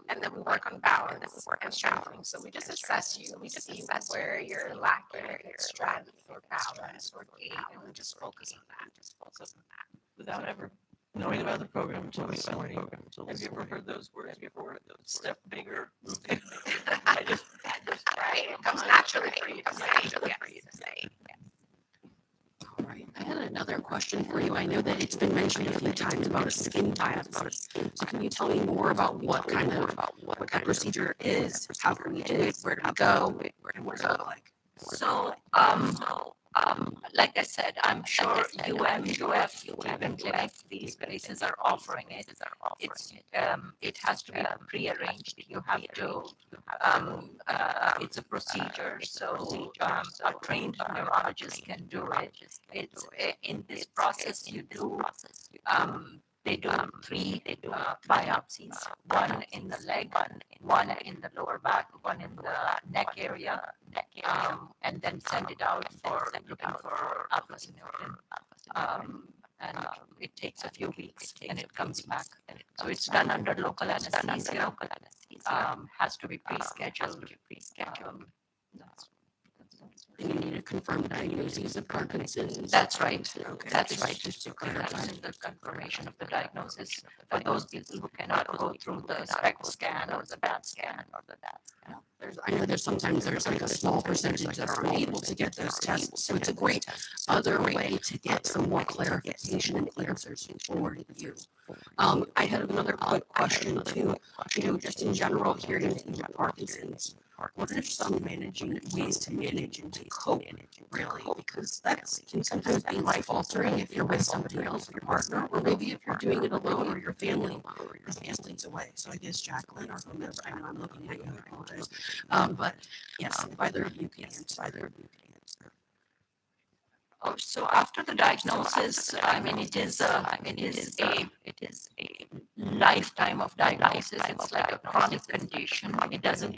And then we work on balance and strengthening. So we just assess you. We see where you're lacking strength or balance or gait, and we just focus on that. Without ever knowing about the program until this morning. Have you ever heard those words before? Step bigger, move bigger. It comes naturally for you to say. All right. I had another question for you. I know that it's been mentioned a few times about a skin biopsy. So can you tell me more about what that procedure is? How can we do it? Where do we go? And what does it look like? So, like I said, I'm sure UF, even like these places are offering it. It has to be pre-arranged. You have to, it's a procedure. So a trained neurologist can do it. It's in this process you do. They do three biopsies, one in the leg, one in the lower back, one in the neck area, and then send it out for looking for alpha-synuclein. And it takes a few weeks and it comes back. So it's done under local anesthesia. Has to be pre-scheduled. And you need to confirm diagnosis of Parkinson's. That's right. Okay. That's right. Just to clarify the confirmation of the diagnosis for those people who cannot go through the SPECT scan or the DAT scan. I know sometimes there's like a small percentage that are unable to get those tests, so it's a great other way to get some more clarification and answers for you. I had another quick question too. Just in general, hearing about Parkinson's, what are some ways to manage and to cope, really? Because that can sometimes be life-altering if you're with somebody else, your partner, or maybe if you're doing it alone or your family is family's away. So I guess Jacqueline or whomever, I know I'm looking at you, I apologize. But yes, either of you can answer. Oh, so after the diagnosis, it is a lifetime of diagnosis. It's like a chronic condition. It doesn't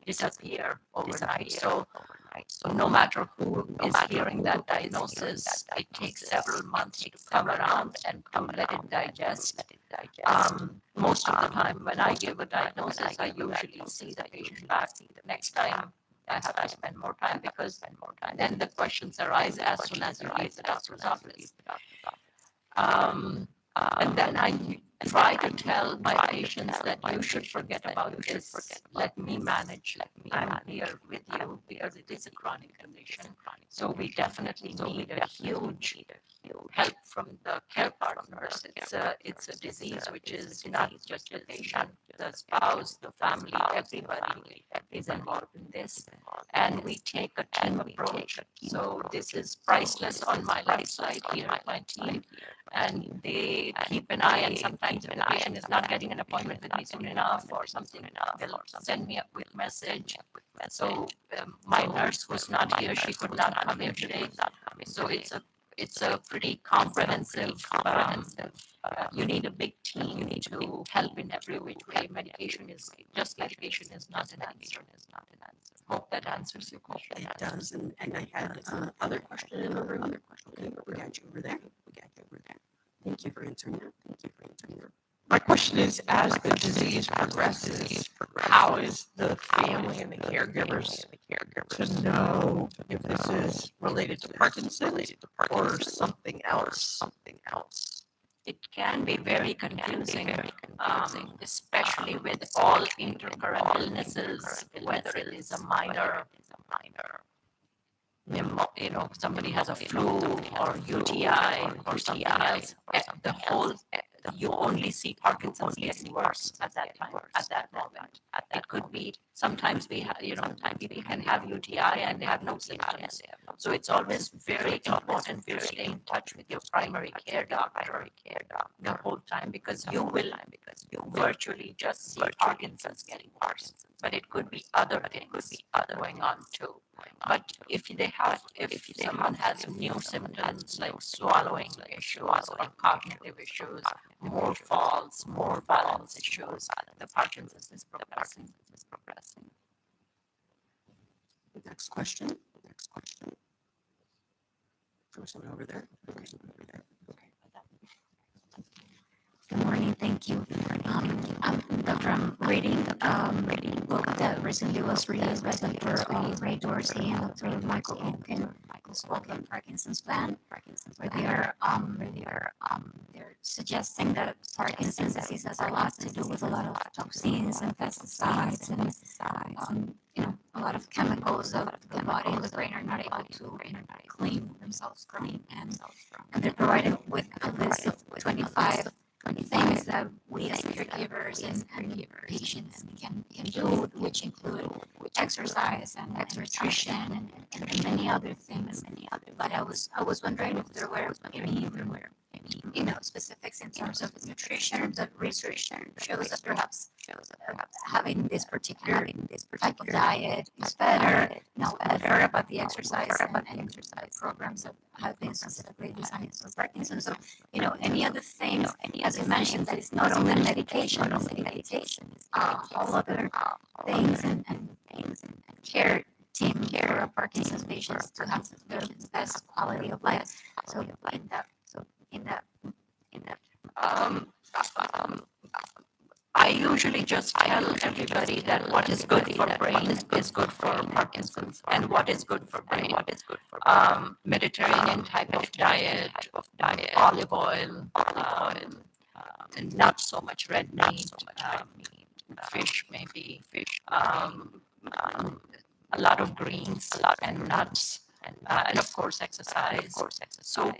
disappear overnight. So no matter who is hearing that diagnosis, it takes several months to come around and to let it digest. Most of the time when I give a diagnosis, I usually see the patient back the next time I have to spend more time because then the questions arise as soon as you leave the doctor's office. And then I try to tell my patients that you should forget about this. Let me manage. I'm here with you because it is a chronic condition. So we definitely need a huge help from the care partners. It's a disease which is not just the patient, the spouse, the family, everybody is involved in this. And we take a team approach. So this is priceless on my left side here, my team. And they keep an eye, and sometimes if the patient is not getting an appointment with me soon enough or something, they'll send me a quick message. So my nurse was not here, she could not come in today. So it's a pretty comprehensive, you need a big team to help in every which way. Medication is not an answer. Hope that answers your question. It does, and I had other question in the room. Okay, we got you over there. Thank you for answering that. My question is, as the disease progresses, how is the family and the caregivers to know if this is related to Parkinson's or something else? It can be very confusing, especially with all intercurrent illnesses, whether it is a minor, somebody has a flu or UTI or something else. The whole, you only see Parkinson's getting worse at that time, at that moment. It could be, sometimes we have, people can have UTI and they have no symptoms. So it's always very important to stay in touch with your primary care doctor the whole time, because you will virtually just see Parkinson's getting worse. But it could be other things going on too. But if someone has new symptoms like swallowing issues or cognitive issues, more falls, more balance issues, the Parkinson's is progressing. Next question. Or someone over there. Okay. Good morning, thank you. Doctor, I'm reading a book that recently was released by Dr. Ray Dorsey and Dr. Michael Oken, called the Parkinson's Plan, where they're suggesting that Parkinson's disease has a lot to do with a lot of toxins and pesticides and a lot of chemicals that the body and the brain are not able to clean themselves clean, and they're provided with a list of 25 things that we as caregivers and patients can do, which include exercise and nutrition and many other things. But I was wondering if there were any specifics in terms of nutrition. The research shows that perhaps having this particular type of diet is better. I've heard about the exercise and exercise programs that have been specifically designed for Parkinson's. So, any other things, as you mentioned, that it's not only medication, all other things and care, team care of Parkinson's patients to have the best quality of life. So in that, I usually just tell everybody that what is good for brain is good for Parkinson's, and what is good for brain, Mediterranean type of diet, olive oil, and not so much red meat, fish maybe, a lot of greens and nuts, and of course exercise. So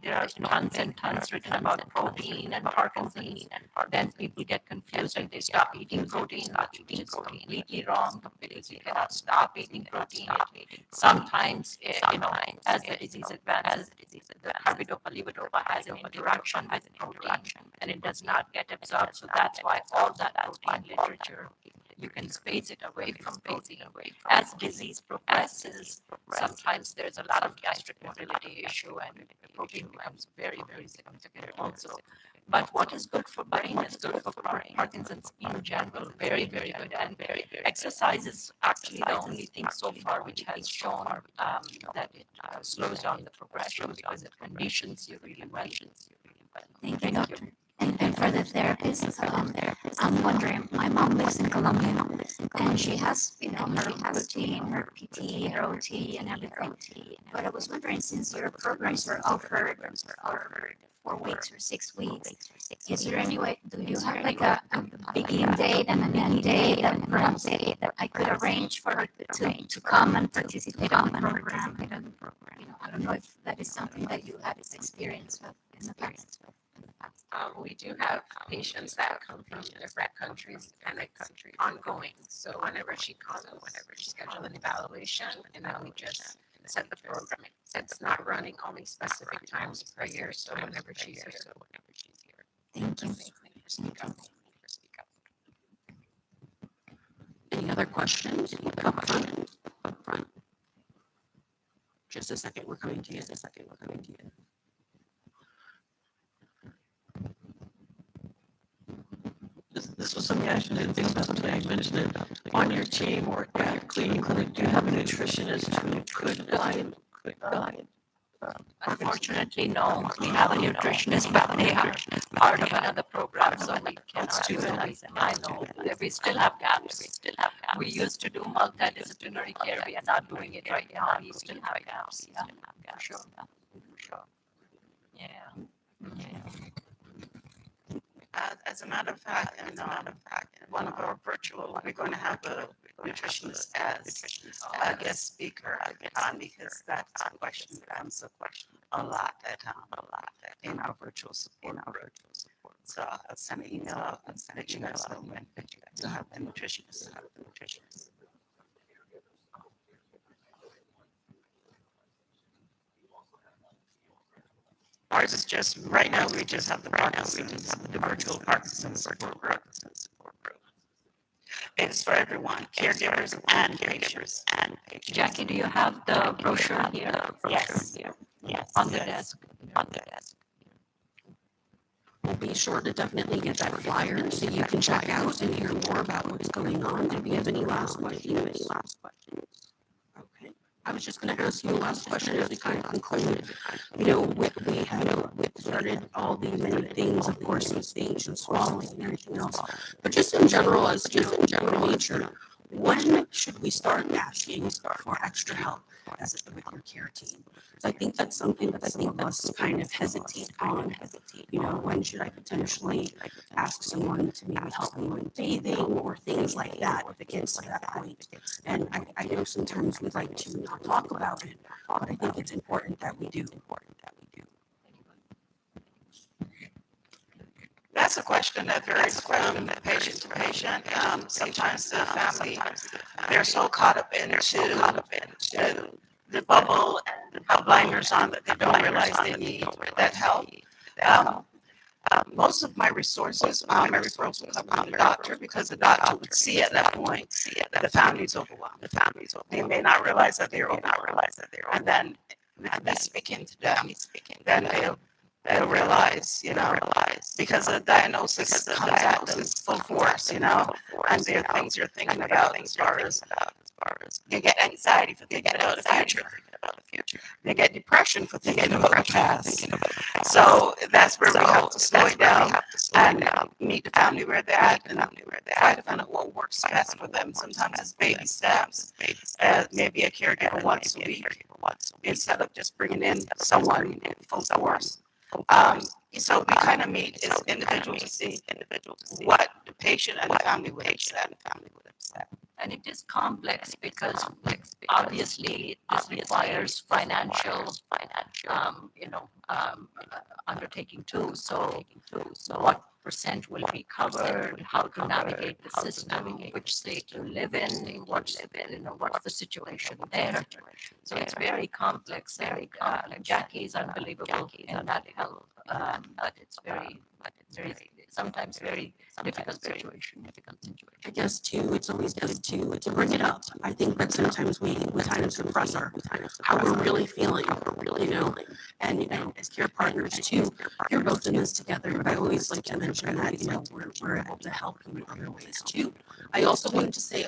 there are tons and tons written about protein and Parkinson's, and then people get confused and they stop eating protein, which is completely wrong, because you cannot stop eating protein. Sometimes, as the disease advances, the carbidopa-levodopa has an interaction with protein, and it does not get absorbed. So that's why all that protein literature, you can space it away from protein. As disease progresses, sometimes there's a lot of gastric motility issue, and protein becomes very, very significant also. But what is good for brain is good for Parkinson's in general, very, very good. And exercise is actually the only thing so far which has shown that it slows down the progression, because it conditions you really well. thank you, Doctor. And for the therapist, I'm wondering, my mom lives in Colombia, and she has, her routine, her PT, her OT, and everything. But I was wondering, since your programs are offered for 4 weeks or 6 weeks, is there any way, do you have like a begin date and an end date that perhaps that I could arrange for her to come and participate on the program? I don't know if that is something that you had experience with in the past. We do have patients that come from different countries and it's ongoing. So whenever she comes, whenever she schedules an evaluation, and then we just set the program. It's not running only specific times per year. So whenever she's here. Thank you. Speak up. Any other questions? Up front. Just a second, we're coming to you. This was something I actually didn't think about today. I mentioned it on your team or at your clinic. Do you have a nutritionist who could guide? Unfortunately, no. We have a nutritionist, but they are part of another program, so we cannot utilize them. I know we still have gaps. We used to do multidisciplinary care. We are not doing it right now. We still have gaps. Yeah, for sure. Yeah. As a matter of fact, one of our virtual, we're going to have a nutritionist as a guest speaker because that's a question that comes up a lot in our virtual support. So I'll send an email out and let you guys know when to have the nutritionist. Ours is just, right now, we just have the virtual Parkinson's support group. It's for everyone, caregivers and patients. Jackie, do you have the brochure here? Yes. On the desk. We'll be sure to definitely get that flyer so you can check out and hear more about what's going on. Do you have any last questions? Okay. I was just going to ask you a last question as we kind of conclude. We have started all the many things, of course, with stage and swallowing and everything else. But just in general, nature, when should we start asking for extra help with your care team? So I think that's something that some of us kind of hesitate on. When should I potentially ask someone to maybe help me with bathing or things like that if it gets to that point? And I know sometimes we like to not talk about it, but I think it's important that we do. That's a question that varies from patient to patient. Sometimes the family, they're so caught up into the bubble and the blinders on that they don't realize they need that help. Most of my resources, my referrals would come from the doctor because the doctor would see at that point that the family's overwhelmed. They may not realize that they're overwhelmed. And then they speaking to them, then they'll realize, because the diagnosis comes at them full force, and there are things you're thinking about as far as you get anxiety for thinking about the future. They get depression for thinking about the past. So that's where we have to slow it down and meet the family where they're at and try to find out what works best for them. Sometimes it's baby steps. Maybe a caregiver once a week instead of just bringing in someone full force. So we kind of meet as individuals to see what the patient and the family would accept. And it is complex because obviously this requires financial undertaking too. So what percent will be covered, how to navigate the system, which state to live in, what's the situation there. So it's very complex. Jackie is unbelievable in that help, but it's sometimes very difficult situation. I guess too, it's always good to bring it up. I think that sometimes we kind of suppress how we're really feeling, and as care partners too, you're both in this together, but I always like to mention that, we're able to help you in other ways too. I also wanted to say,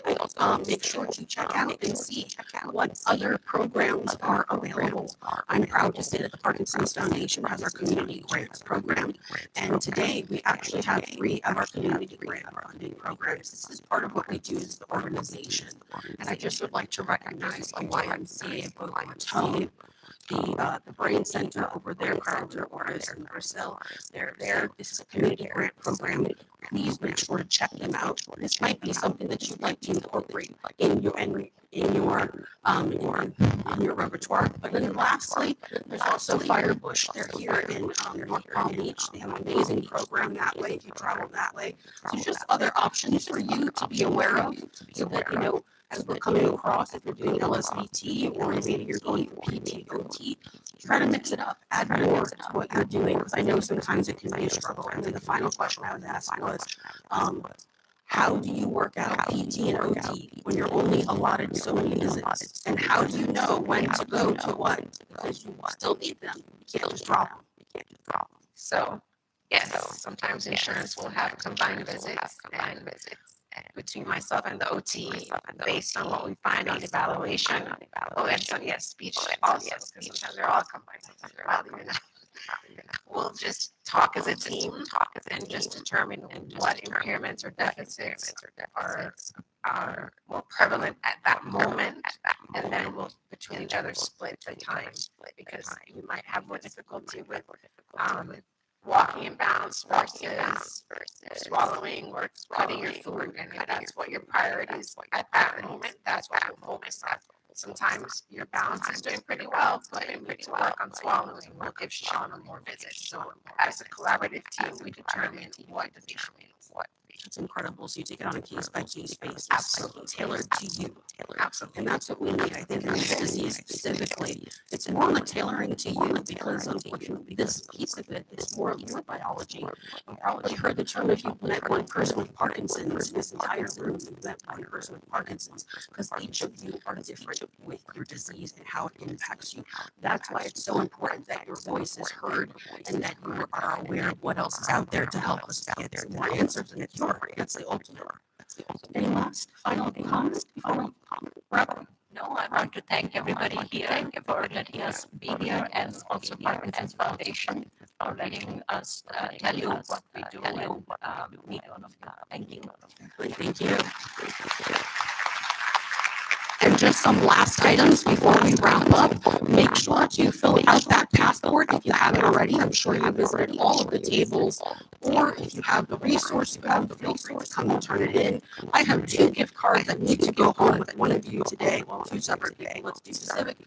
make sure to check out and see what other programs are available. I'm proud to say that the Parkinson's Foundation has our community grants program, and today we actually actually have 3 of our community grant funding programs. This is part of what we do as the organization. And I just would like to recognize the YMCA of Tone, the Brain Center over there, Carter, Oris, and Brazil. They're there. This is a community grant program. Please make sure to check them out. This might be something that you'd like to incorporate in your repertoire. But then lastly, there's also Firebush. They're here in North Palm Beach. They have an amazing program that way if you travel that way. So just other options for you to be aware of so that, as we're coming across, if you're doing LSVT or maybe you're going for PT, OT, try to mix it up, add more to what you're doing, because I know sometimes it can be a struggle. And then the final question I was asked was, how do you work out PT and OT when you're only allotted so many visits? And how do you know when to go to what? Because you still need them. You can't just drop them. So, yes, sometimes insurance will have combined visits between myself and the OT based on what we find on evaluation. Oh, and so, yes, speech also, because sometimes they're all combined, sometimes they're all even. We'll just talk as a team and just determine what impairments or deficits are more prevalent at that moment, and then we'll between each other split the time because you might have more difficulty with walking in balance versus swallowing or cutting your food, and if that's what your priorities at that moment, that's what we'll focus on. Sometimes your balance is doing pretty well, but you need to work on swallowing, and we'll give Shauna more visits. So as a collaborative team, we determine what the patient needs. It's incredible. So you take it on a case by case basis, absolutely tailored to you. Absolutely. And that's what we need. I think in this disease specifically, it's more like tailoring to you because unfortunately this piece of it is more of your biology. You've probably heard the term if you've met one person with Parkinson's, this entire room, you've met one person with Parkinson's, because each of you are different with your disease and how it impacts you. That's why it's so important that your voice is heard and that you are aware of what else is out there to help us get more answers and a cure. That's the ultimate. Any last final comments before we wrap up? No, I want to thank everybody here for letting us be here, and also Parkinson's Foundation for letting us tell you what we do and meet all of you. Thank you. Thank you. And just some last items before we wrap up. Make sure to fill out that passport if you haven't already. I'm sure you visited all of the tables. Or if you have the resource, feel free to come and turn it in. I have 2 gift cards that need to go home with one of you today. Well, 2 separate people. Let's be specific.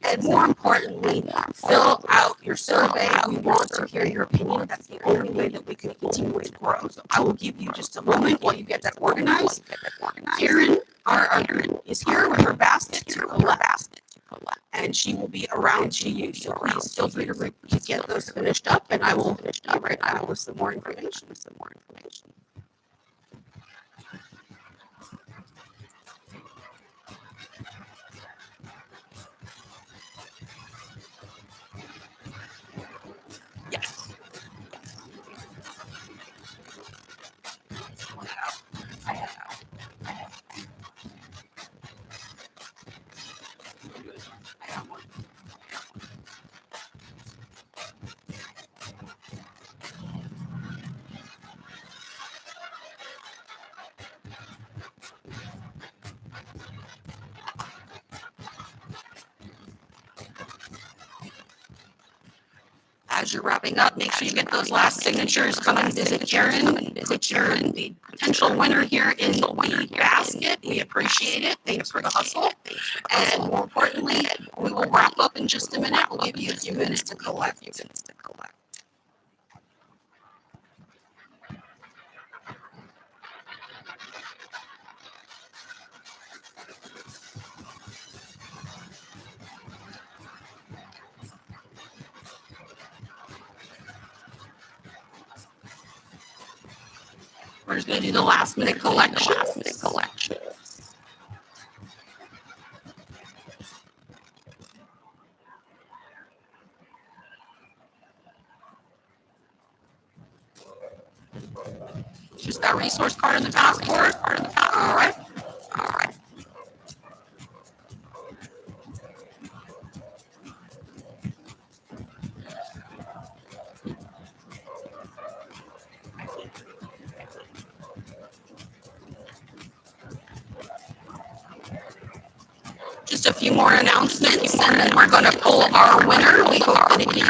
And more importantly, fill out your survey. We want to hear your opinion. That's the only way that we can continue to grow. So I will give you just a moment while you get that organized. Karen, our is here with her basket to collect, and she will be around to you. So please feel free to get those finished up, and I will be right back with some more information. Yes. I have one. As you're wrapping up, make sure you get those last signatures. Come and visit Karen. Put the potential winner here in the basket. We appreciate it. Thanks for the hustle. And more importantly, we will wrap up in just a minute. We'll give you a few minutes to collect. We're just going to do the last minute collection. Just that resource card in the passport. All right. just a few more announcements, and then we're going to pull our winner. We hope that it